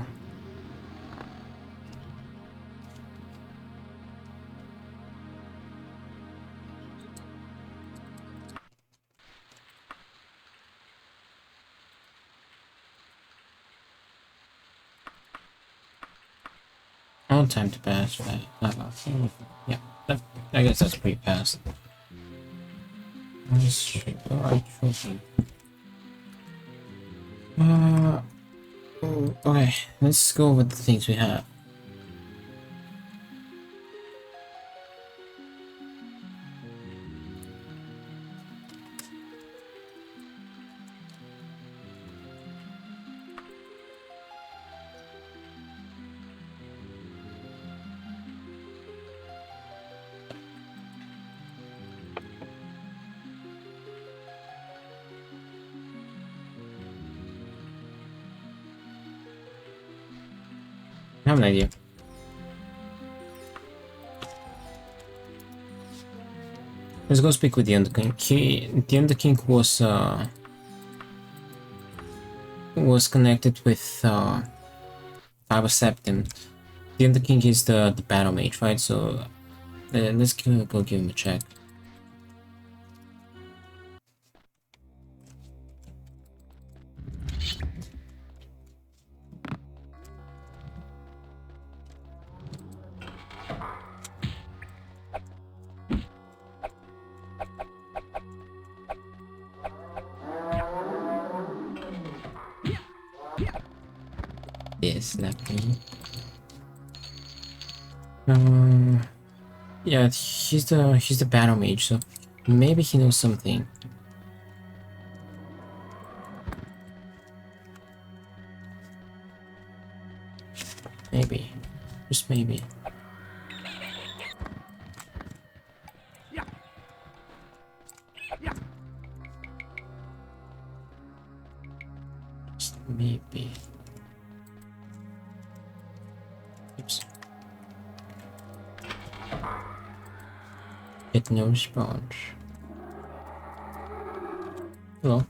On time to pass, right? Yeah, I guess that's pretty fast. Alright, trophy. Okay, let's go with the things we have. I have an idea. Let's go speak with the Underking. The Underking was connected with Fiber Septim. The Underking is the battle mage, right? So let's go give him a check. Yes, nothing. Yeah, he's the battle mage, so maybe he knows something. Maybe, just maybe. Just maybe. Oops. Get no response. Hello.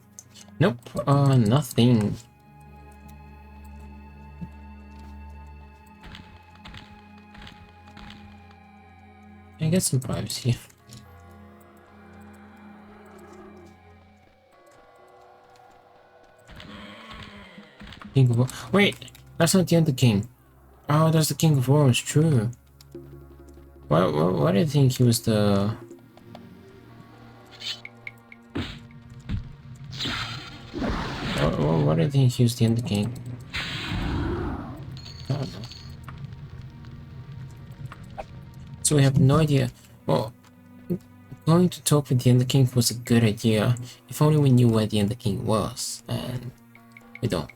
Nope. Nothing. I get some privacy. King of War. Wait, that's not the King. Oh, that's the King of War. It's true. Why do you think he was the? Why do you think he was the King? I don't know. So we have no idea. Well, going to talk with the Ender King was a good idea, if only we knew where the Ender King was, and we don't.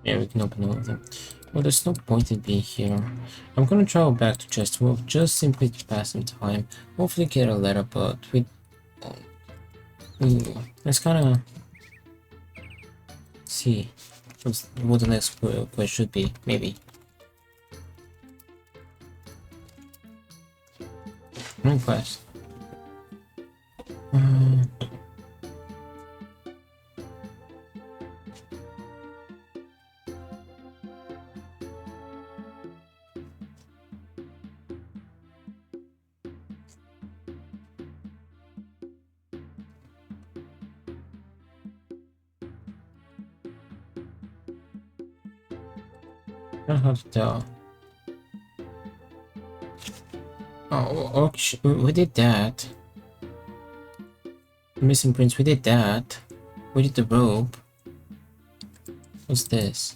Yeah, we can open all of them. Well, there's no point in being here. I'm gonna travel back to Chest Wolf just simply to pass some time. Hopefully get a letter, but we... let's kinda... see what the next quest should be, maybe. New quest. I don't have to tell. Oh, we did that. Missing prints, we did that. We did the rope. What's this?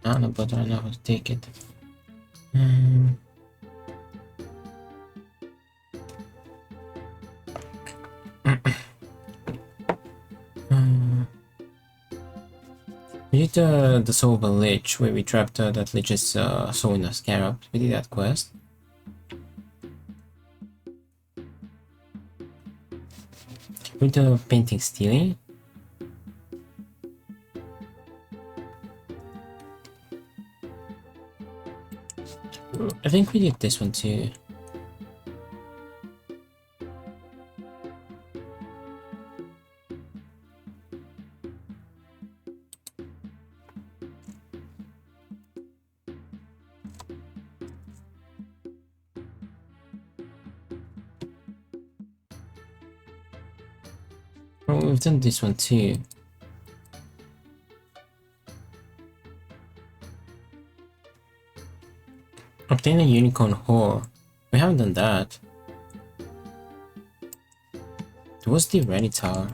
I don't know, but I don't know how to take it. We did the soul of a lich, where we trapped that lich's soul in a scarab. We did that quest. We did the painting stealing. I think we did this one too. Oh, we've done this one too. Obtain a unicorn whore. We haven't done that. What's the Renny Tower?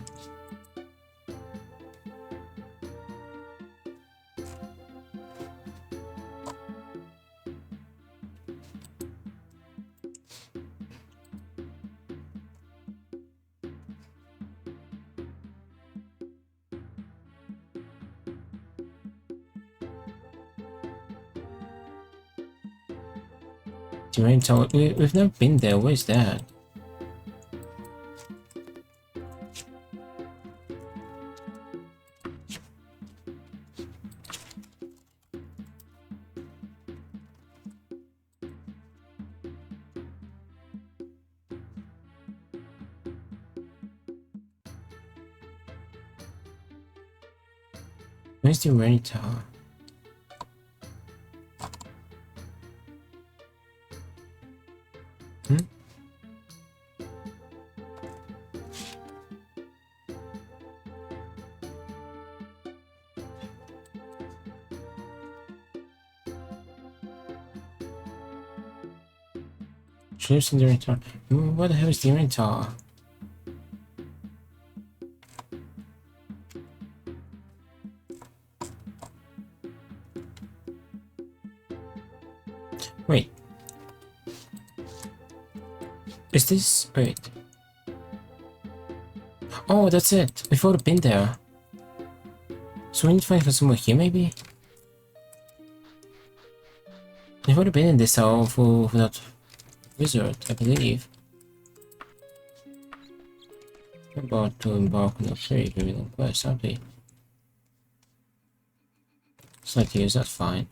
The Renny Tower. We've never been there. Where's that? Where's the Renny Tower? She lives in the Renny Tower. What the hell is the Renny Tower? Wait. Is this... wait. Oh, that's it. We've already been there. So we need to find for somewhere here, maybe? We've already been in this tower for that wizard, I believe. We're about to embark on a very, very long quest, aren't we? It's like use that's fine.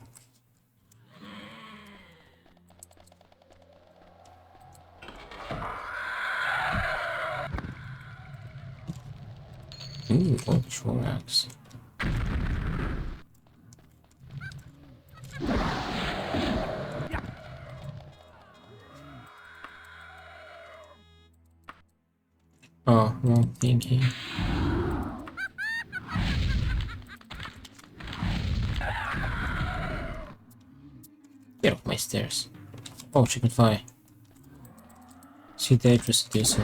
Ooh, old Chorax. Oh, wrong thinking. Get off my stairs. Oh, she can fly. See, dangerous to do so.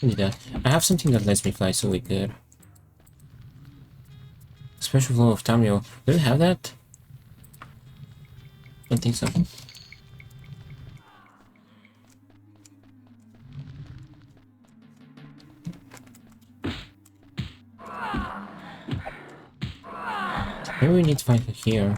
I need that. I have something that lets me fly so good. Special flow of Tamio. Do I have that? Don't think so. Maybe we need to find her here.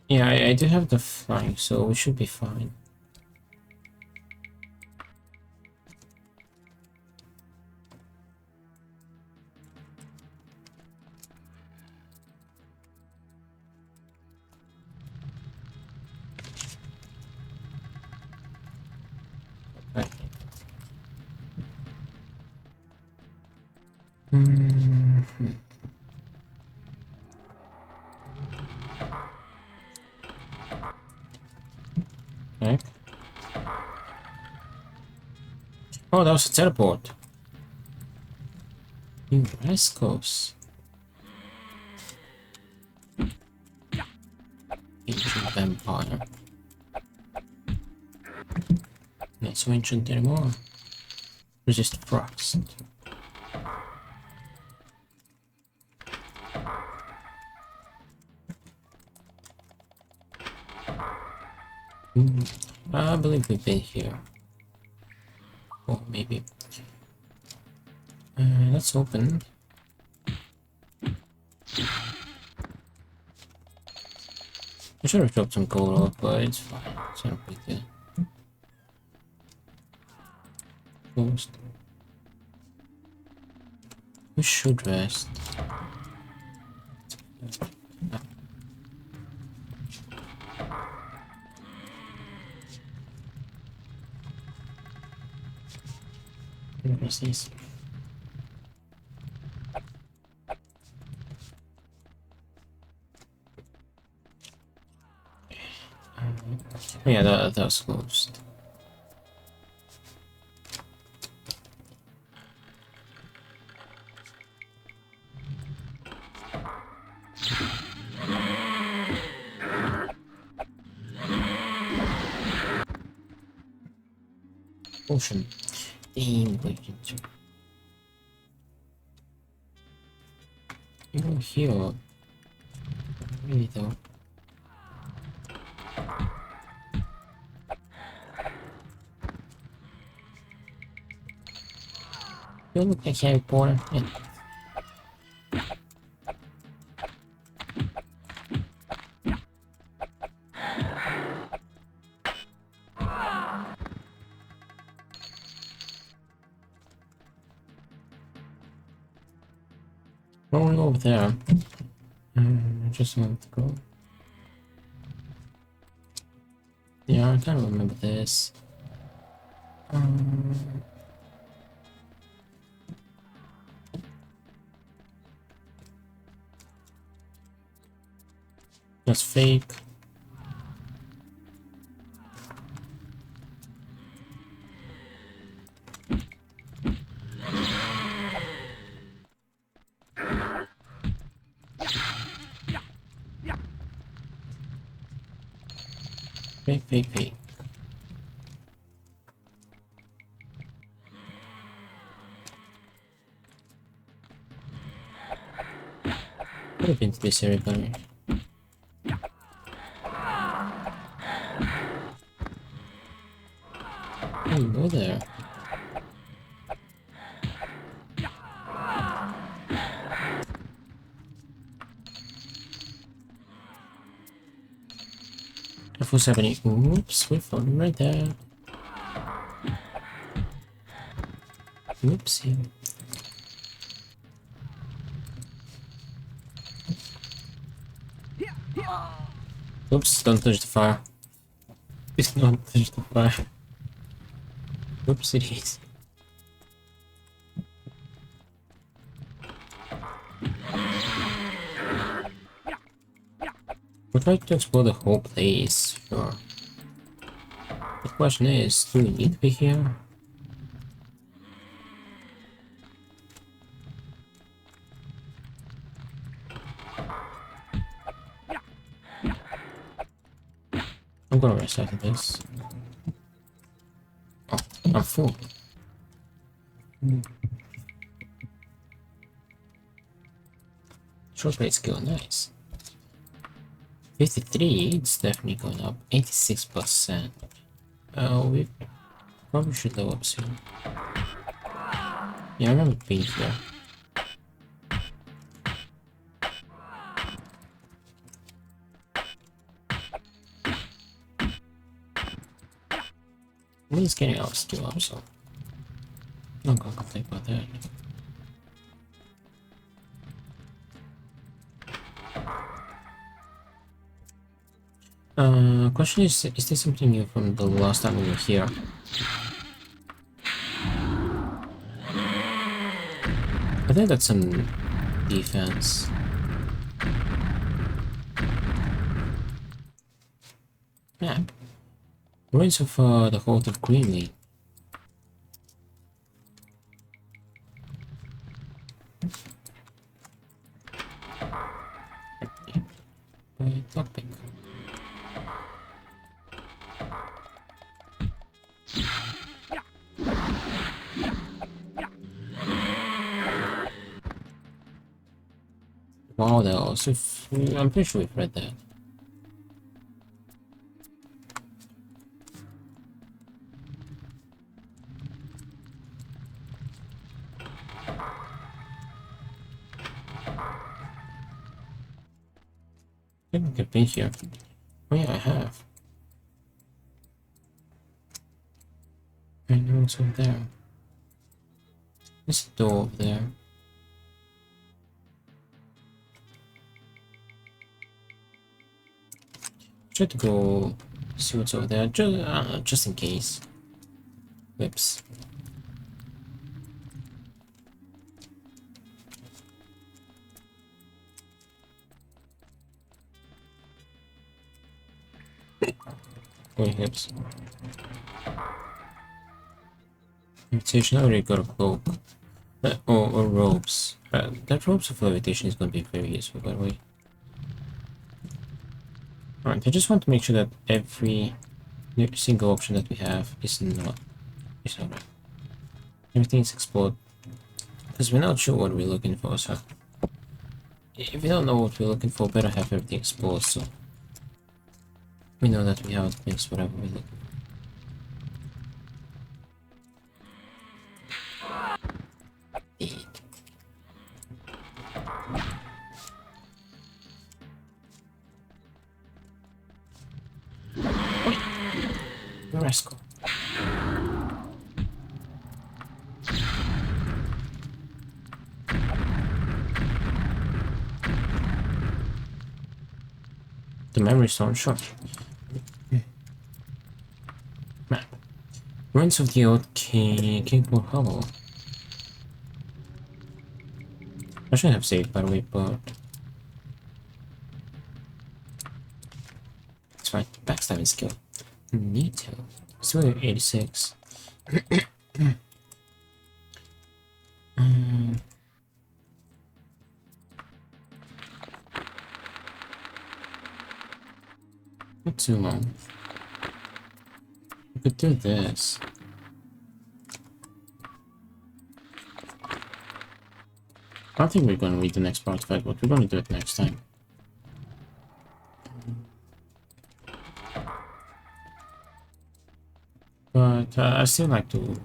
Yeah, I do have the flying, so we should be fine. Okay. Okay. Oh, that was a teleport. You rascals. Ancient vampire. Not so ancient anymore. Resist frost. I believe we've been here. Oh, maybe. Let's open. I should have dropped some gold off, but it's fine. It's not a big deal. Closed. We should rest. What's this? Oh yeah, that was closed. Ocean. Damn, you don't heal. Really though. You look like Harry Potter. Yeah. Going over there. Just a moment ago. Yeah, I kind of remember this. That's fake. Fake. Could have been to this area, but oh, go there. F470. Oops, we're falling right there. Oopsie. Oops, don't touch the fire. Please don't touch the fire. Oops, it is. We're trying to explore the whole place, sure. The question is, do we need to be here? I'm gonna rest after this. Oh, I'm full. Short blade skill, nice. 53, it's definitely going up. 86%. We probably should level up soon. Yeah, I remember being here. He's getting our skill up, so I'm not gonna complain about that. Question is there something new from the last time we were here? I think that's some defense. Map. Ruins of the Hold of Greenlee. Lockpick. Wow, they also. I'm pretty sure we've read that. I think I've been here. Oh yeah, I have. I know it's over there. There's a door over there. Try to go see what's over there, just in case. Whips. Going hips. Invitation, I already got a cloak. Or robes. That robes of levitation is going to be very useful, by the way. Alright, I just want to make sure that every single option that we have is not right. Everything is explored. Because we're not sure what we're looking for, so if we don't know what we're looking for, better have everything explored, so we know that we haven't mixed whatever we're looking for. Rascal. The memory stone, sure. Map. Ruins of the old Kingport Hollow. I should have saved, by the way, but it's fine. Backstabbing skill. Need to. Still at 86. Not too long. We could do this. I don't think we're going to read the next part of it, but we're going to do it next time. But I still like to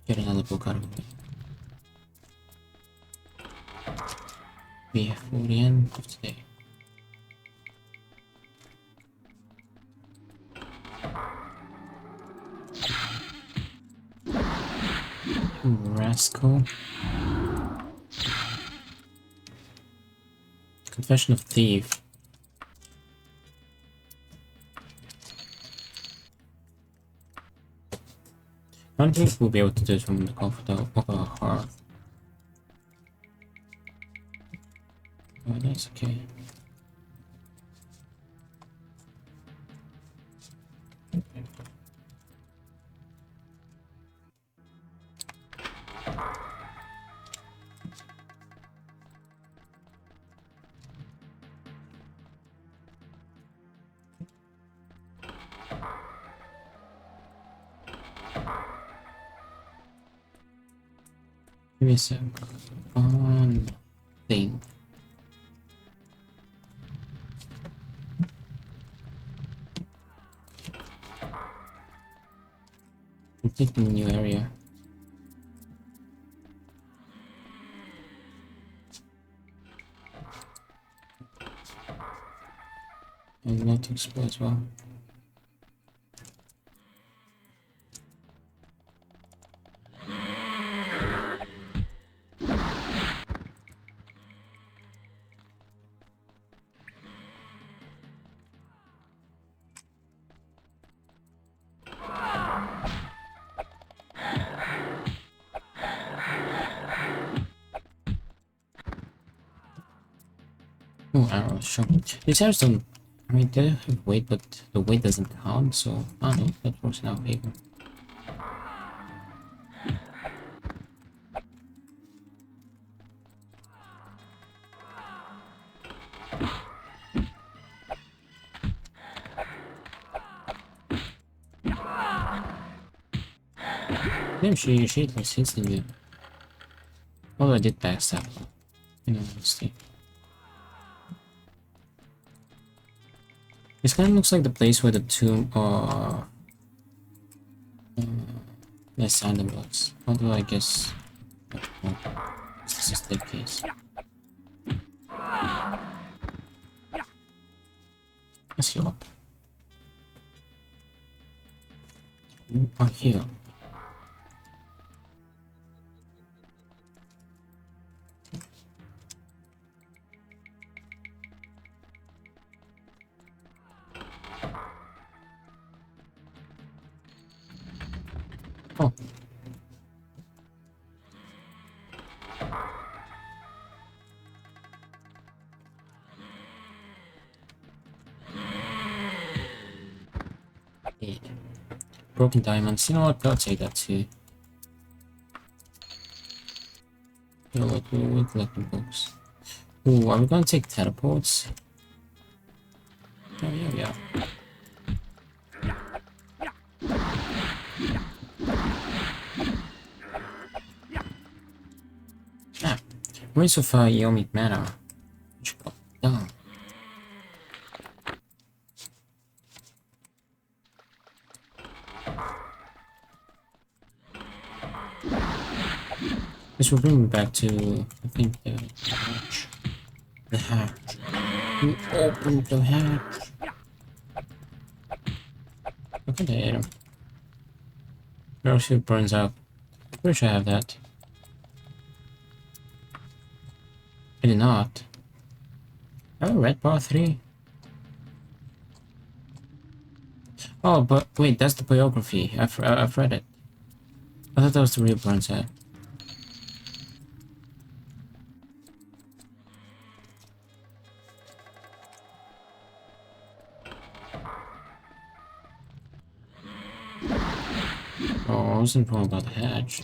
get another book out of it. For the end of today. Rascal. Confession of Thief. I don't think we'll be able to do it from the comfort of our hearth. Oh, that's okay. Give me a sec. One thing. Completely new area. And not to explore as well. Oh, arrows, sure. These arrows don't. I mean, they have weight, but the weight doesn't count, so I don't know. That works in our favor. Damn, she like instantly. Although I did backstab. You know, honestly. This kind of looks like the place where the tomb or the asylum was. Although I guess this is the case. Let's heal up. You are here. Oh. Yeah. Broken diamonds. You know what? I'll take that too. You know what? We'll collect the books. Ooh, are we gonna take teleports? Oh, yeah, we are. Ah, Ruins of Yomit Manor. Which got down. This will bring me back to, I think, the hatch. The hatch. You opened the hatch. Look at the item. Parachute burns out. Pretty sure I have that. I did not. I have a red bar 3. Oh, but wait, that's the biography. I've read it. I thought that was the real burns out. Oh, I wasn't wrong about the hatch.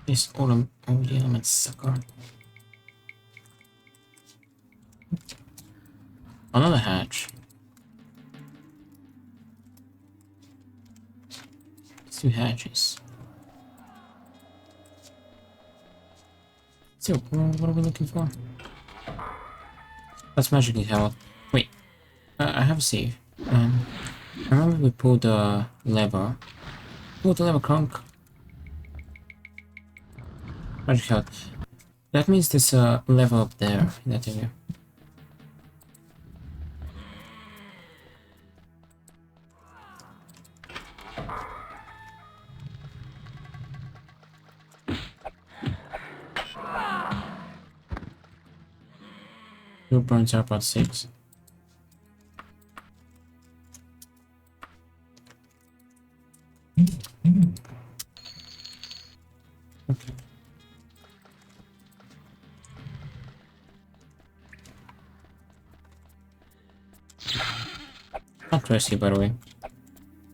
This all the elements sucker. Another hatch. It's 2 hatches. So, what are we looking for? That's magically held. Wait, I have a save. I remember we pulled the lever. Pull the lever, Kronk. Magic held. That means there's a lever up there in that area. Your burns are about 6. Okay. Not rescue, by the way.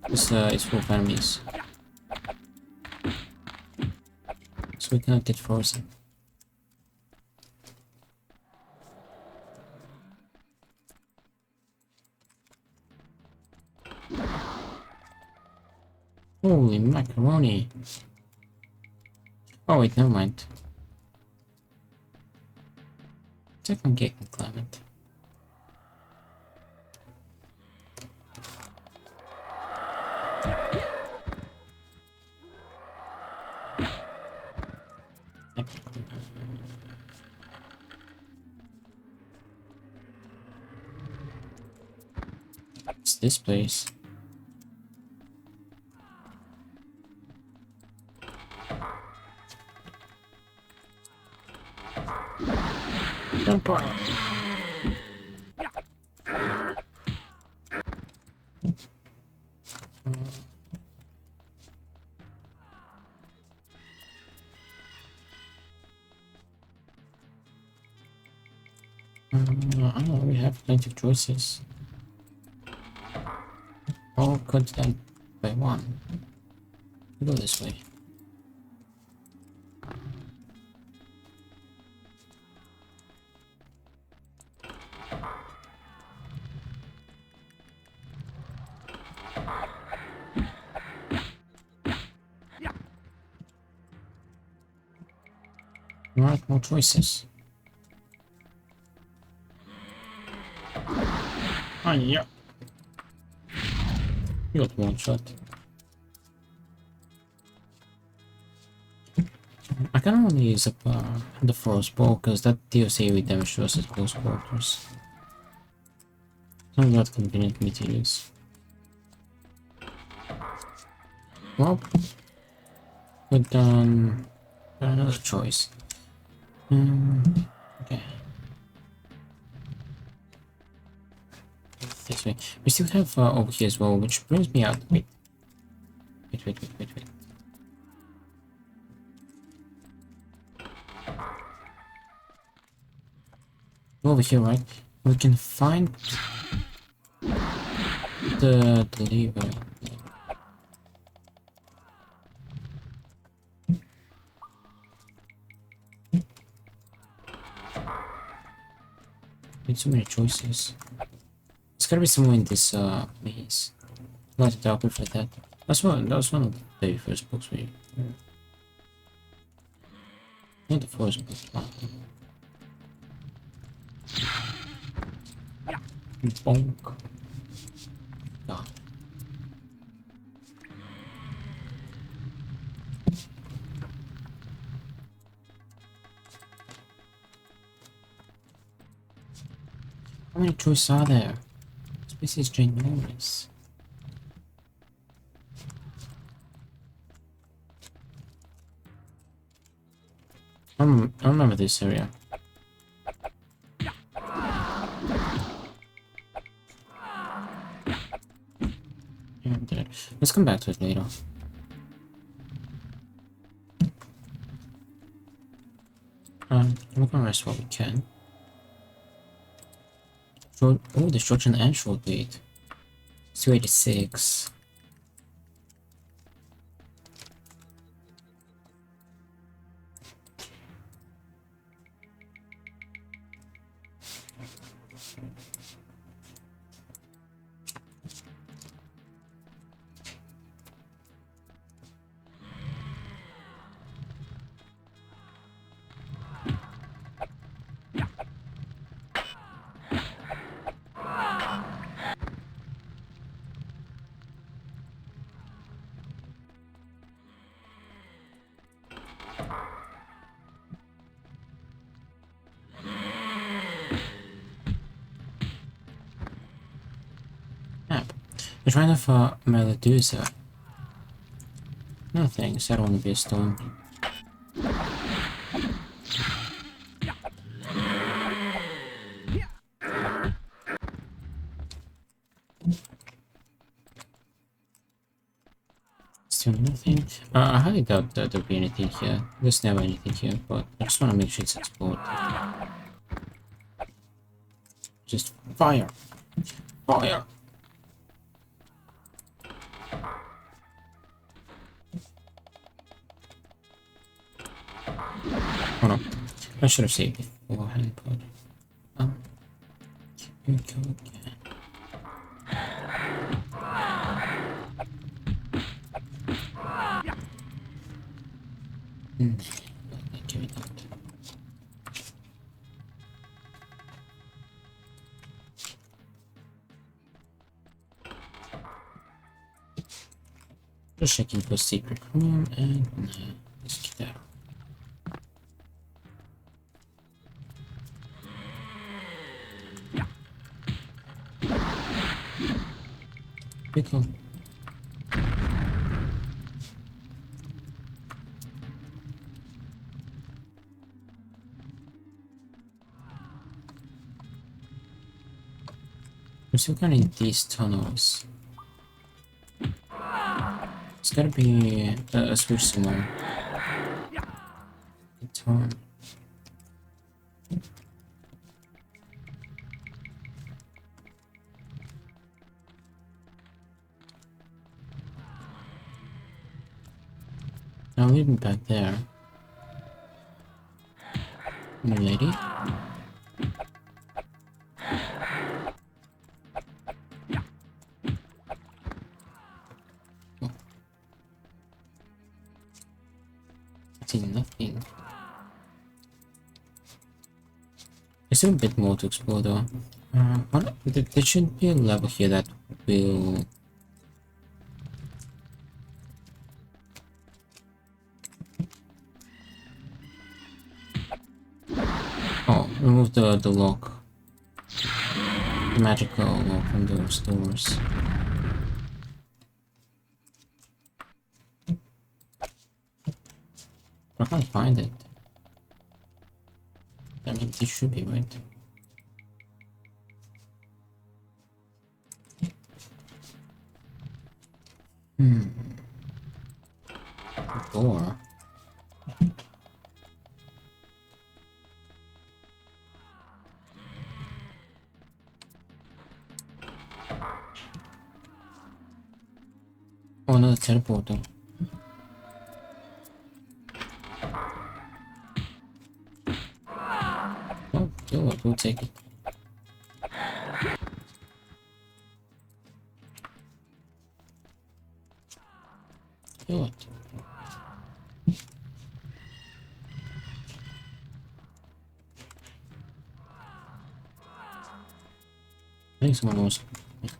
It's full of enemies. So we cannot get frozen. Holy macaroni. Oh wait, never mind. Second gate and Clement. It's this place. Jump on. I don't know, we have plenty of choices. Or cut them by one. We go this way. Alright, more choices. Ah, yeah. You got one shot. I can only use up the force ball because that deals AoE damage to us at close quarters. So not convenient for me to use. Well, we've done another choice. Okay. This way. We still have over here as well, which brings me out. Wait. Over here, right? We can find the lever. So many choices. It's gotta be somewhere in this maze. Not a dark for that. That was one of the very first books we not the first book. Bonk. Ah. How many choices are there? This place is ginormous. I remember this area. And there. Let's come back to it later. We're gonna rest while we can. Oh, destruction and short weight. 286. The shrine of Medusa. No thanks, I don't want to be a stone. Still nothing. I highly doubt that there'll be anything here. There's never anything here, but I just want to make sure it's explored. Just fire! Fire! Oh no, I should have saved it beforehand, but here we go again. Give it out. Just checking for secret room and let's get out. Pickle. I'm still getting these tunnels. It's gotta be a switch somewhere. Turn. Now leaving back there. New lady. Nothing. There's still a bit more to explore though. There should be a level here that will... Oh, remove the lock. The magical lock from those doors. I can't find it. I mean, this should be right. Door. Oh, another teleporter. Oh, we'll take it. Kill it. I think someone wants to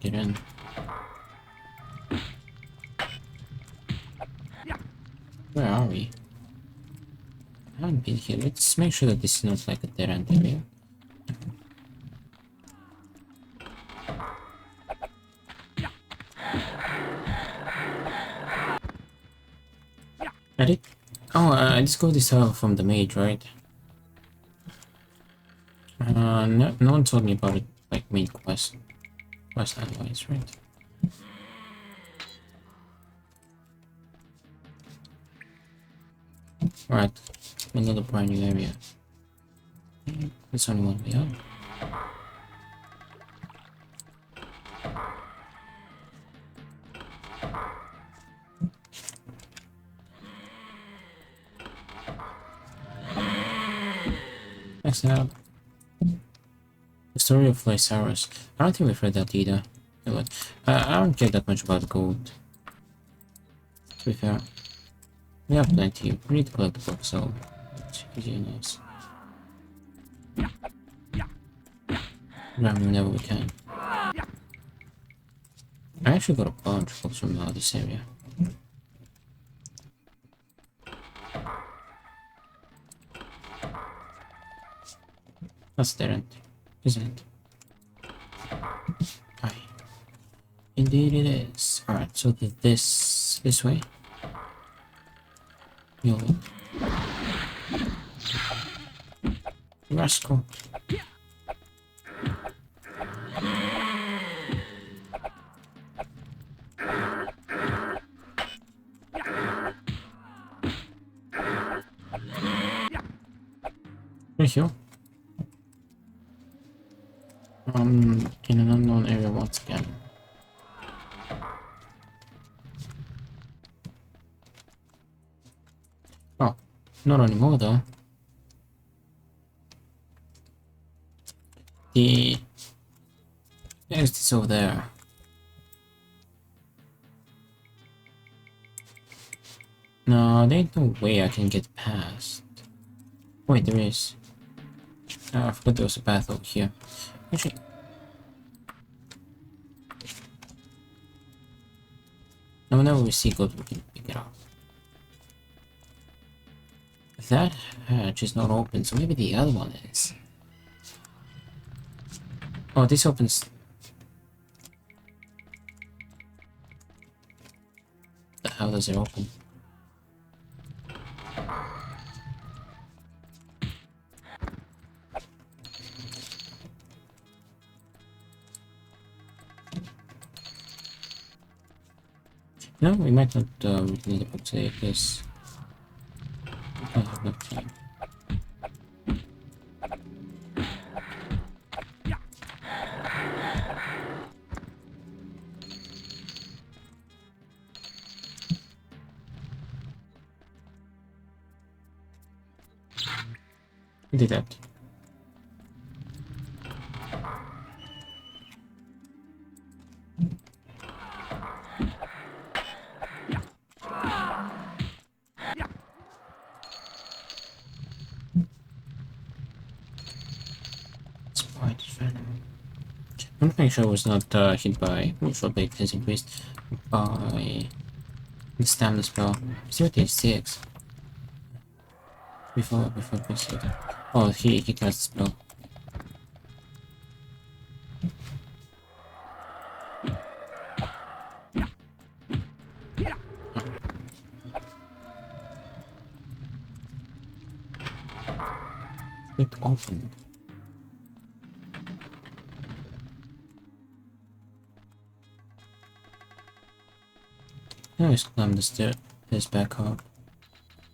get in. Where are we? I haven't been here. Let's make sure that this is not like a dead end area. I did. Oh, I discovered this from the maid, right? No one told me about it, like main quest otherwise, right? Right, another brand new area. There's only one way out. Next up, the story of Lysaurus. I don't think we've read that either. You know what? I don't care that much about gold. To be fair, we have plenty. We need to collect the book, so it's easy and nice. Grab them whenever we can. I actually got a bunch of books from this area. That's dead end, isn't it? Aye. Indeed it is. Alright, so this way. You rascal. Thank you. In an unknown area once again. Oh, not anymore though. The exit is over there. No, there ain't no way I can get past. Wait, there is. Oh, I forgot there was a path over here. Actually, now whenever we see gold, we can pick it up. That hatch is not open, so maybe the other one is. Oh, this opens. How does it open? No, we might not need to take this. I have no time. We did that. Spider venom. I'm making sure I was not hit by ultra big has increased by the stamina spell. 0.6 before proceed. Oh, he cast the spell. It opened. Now he's climbed the stairs back up.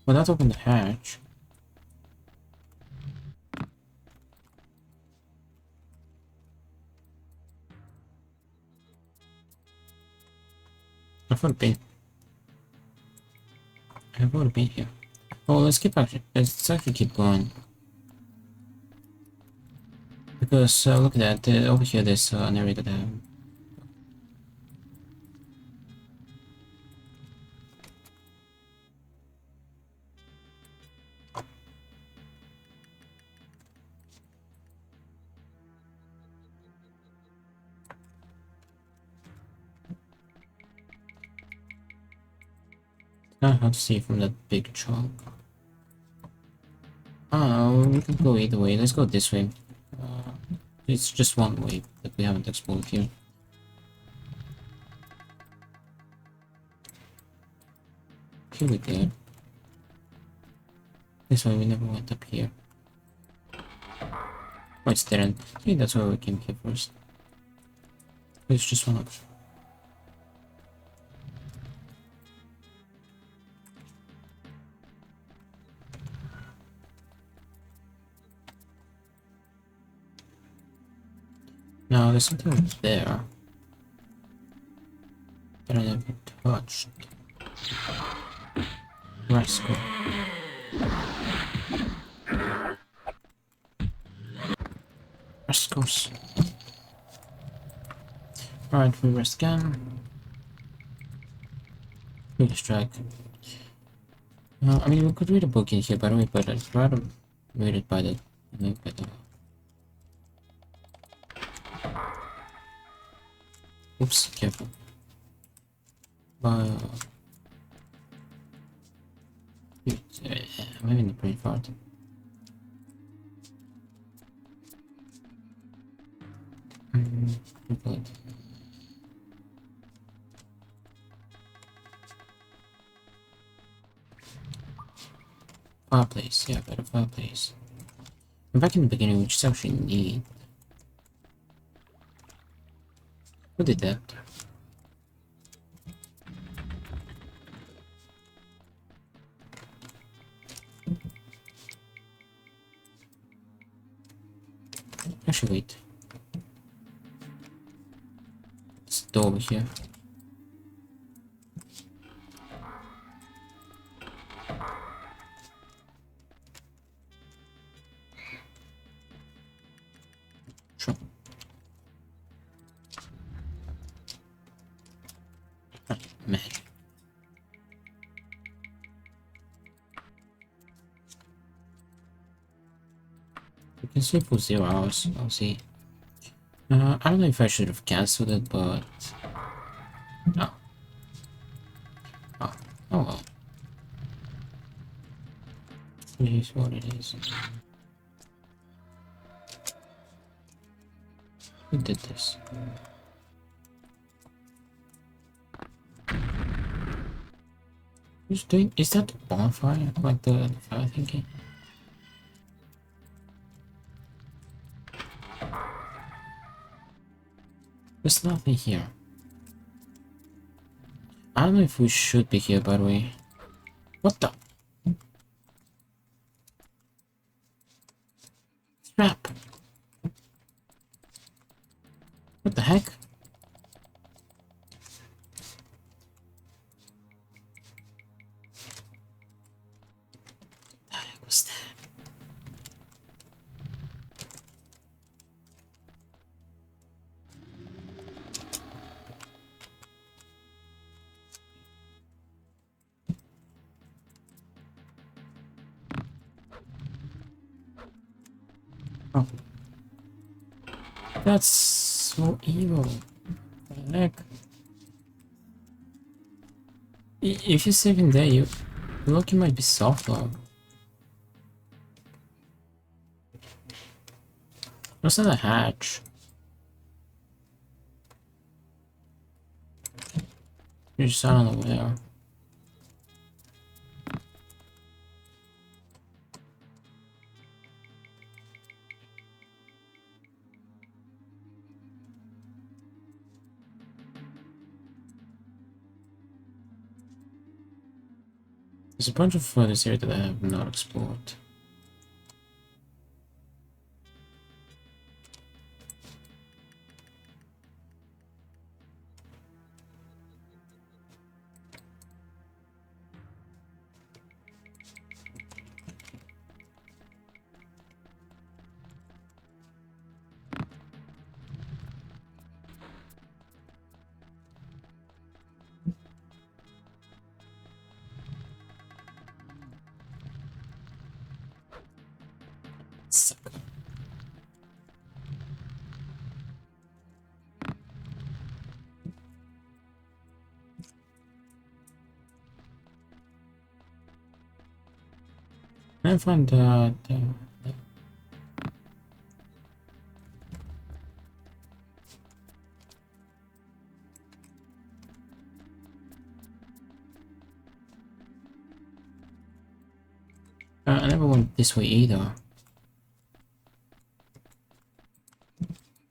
Well, that opened the hatch. I've already been. I've already been here. Oh, let's actually keep going. Because look at that, over here there's an area that I have. I have to see from that big chalk. Oh, we can go either way. Let's go this way. It's just one way that we haven't explored here. Here we go. This way we never went up here. Oh, it's there. See, that's why we came here first. It's just one option. Now there's something there that I never touched. Rascal. Rascals. Alright, we rest again. Quick strike. I mean, we could read a book in here, by the way, but I'd rather read it by the. Oops, careful. I'm having a brain fart. Good. Fireplace, yeah, better fireplace. I'm back in the beginning, which is actually neat. Who did that? Actually, wait. It's the door over here. Sure. Man. can sleep for 0 hours. I'll see. I don't know if I should have cancelled it, but oh, oh, oh well. It is what it is. Who did this? Who's doing? Is that the bonfire? Like the fire thingy? There's nothing here. I don't know if we should be here, by the way. What the? Crap. What the heck? What the heck was that? Oh. That's so evil. What the heck? If you're saving there, you look, you might be soft lock. What's not a hatch? You're just out on the way. There's a bunch of this area that I have not explored. Sucker. I find I never went this way either.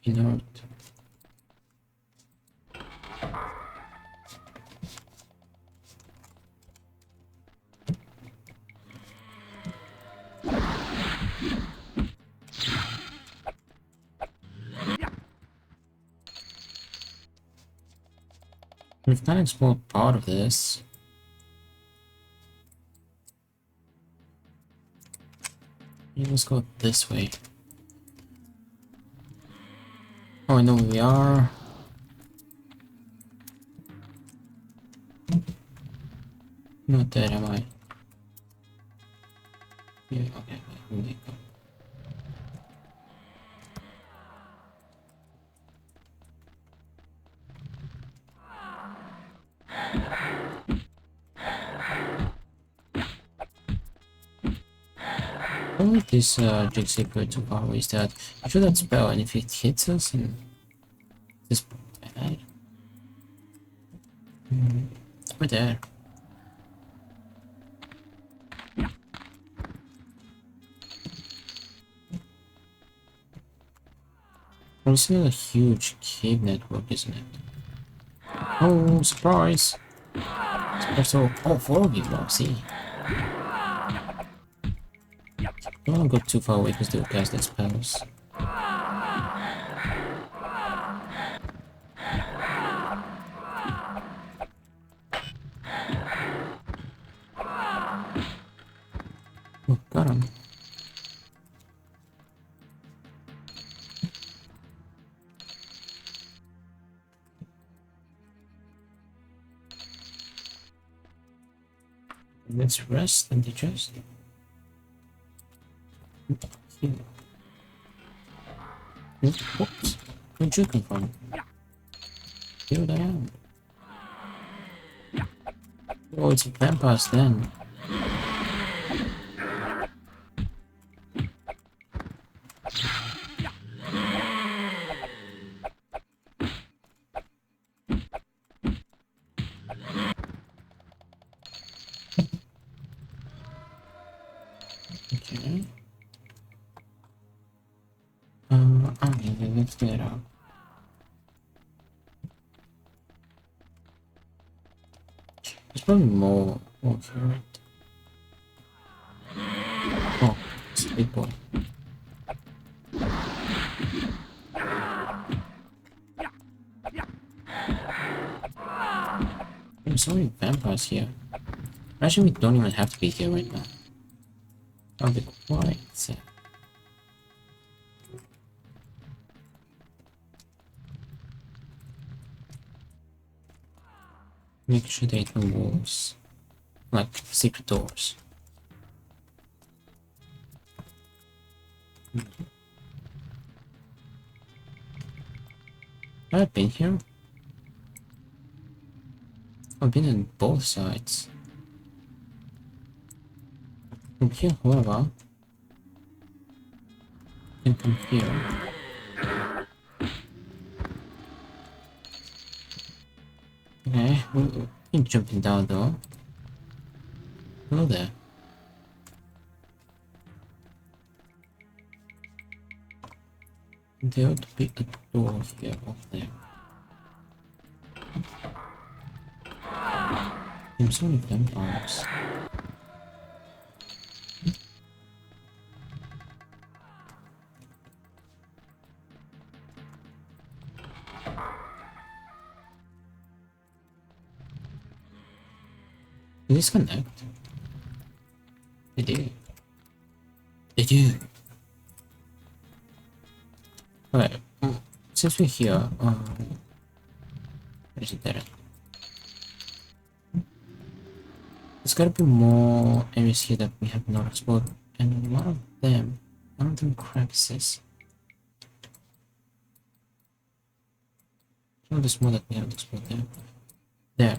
Inert. We've kind of explored part of this. Let's go this way. Oh, I know where we are. Not dead, am I? Yeah, okay, where they go? Only this Jig Secret too far away is that I feel that spell, and if it hits us and this bad. We're there. Well, it's still a huge cave network, isn't it? Oh, surprise! So, oh, 4 of you now, see. Don't want to go too far away because they'll cast their spells. Oh, got him. Let's rest and digest. Heal. Whoops. Where'd you come from? Here I am. Oh, it's vampires then. Okay. Okay, let's get out. There's probably more. Okay. Oh, it's a big boy. There's so many vampires here. Actually, we don't even have to be here right now. I'll be quite sad. Make sure there are no walls, like secret doors. I've been here. I've been on both sides. From here, however, I can come here. Okay, we're jumping down though. Hello there. There ought to be a door here, over there. There's so many vampires. Did this connect? They do. They do. Alright, since we're here, where is it there? There's gotta be more areas here that we have not explored, and one of them crevices. Oh, there's more that we haven't explored there. There.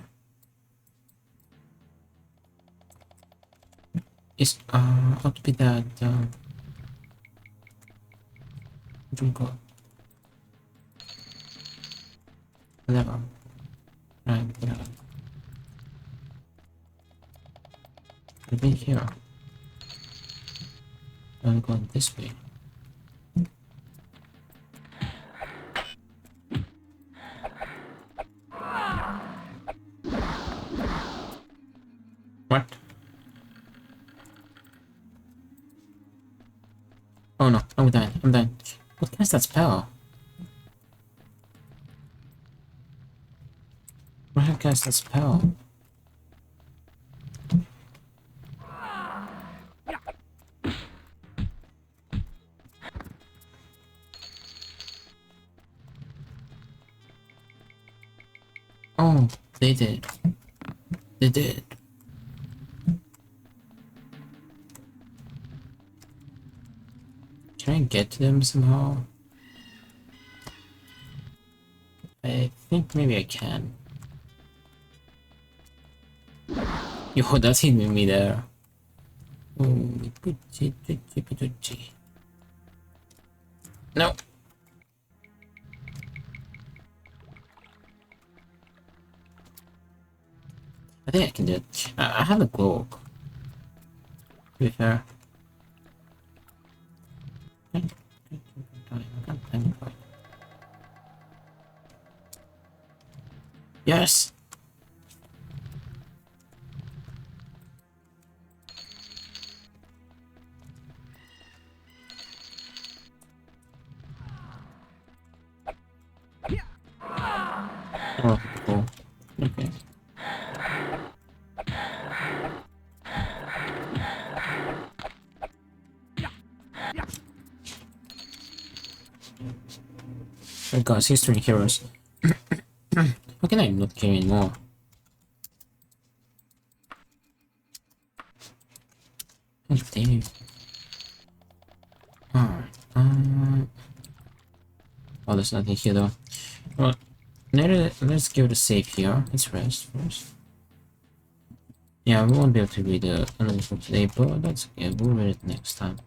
It's ought to be that jungle level. Right, level. We've been here. I'm going this way. What? Oh no, I'm dying, I'm dying. What cast that spell? Where have cast that spell? Oh, they did. They did. Can I get to them somehow? I think maybe I can. Yo, that's hitting me there. No. I think I can do it. I have a cloak. To be fair. Yes! Oh, cool. Okay. Oh gosh, history heroes. How can I not care anymore? Oh, damn. Alright, there's nothing here though. Well, let's give it a save here. Let's rest first. Yeah, we won't be able to read the another for today, but that's okay. We'll read it next time.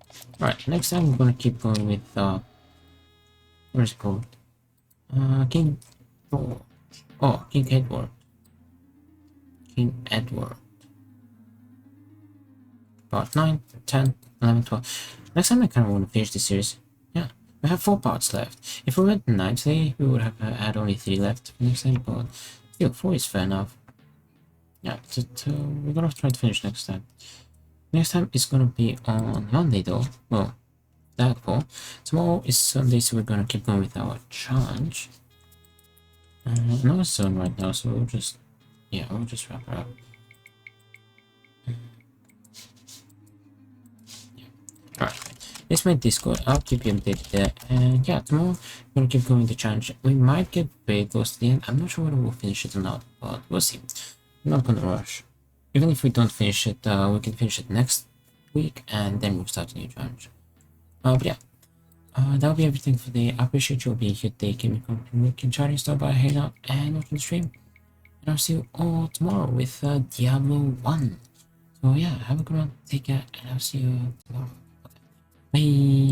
Alright, next time we're gonna keep going with what is it called? King. Oh, King Edward. King Edward. Part 9, 10, 11, 12. Next time I kind of want to finish this series. Yeah, we have 4 parts left. If we went 9 today, we would have had only 3 left next time, but still, 4 is fair enough. Yeah, we're gonna try to finish next time. Next time it's gonna be on Monday though. Well, Daggerfall. Tomorrow is Sunday, so we're gonna keep going with our challenge. No zone right now, so we'll just wrap it up. Alright, it's my Discord. I'll keep you updated there. And yeah, tomorrow we're gonna keep going with the challenge. We might get very close to the end. I'm not sure whether we'll finish it or not, but we'll see. I'm not gonna rush. Even if we don't finish it, we can finish it next week and then we'll start a new challenge. But yeah, that'll be everything for today. I appreciate you all being here today, giving me chatting, stop by, hang out, and watching the stream. And I'll see you all tomorrow with Diablo 1. So yeah, have a good one, take care, and I'll see you tomorrow. Bye!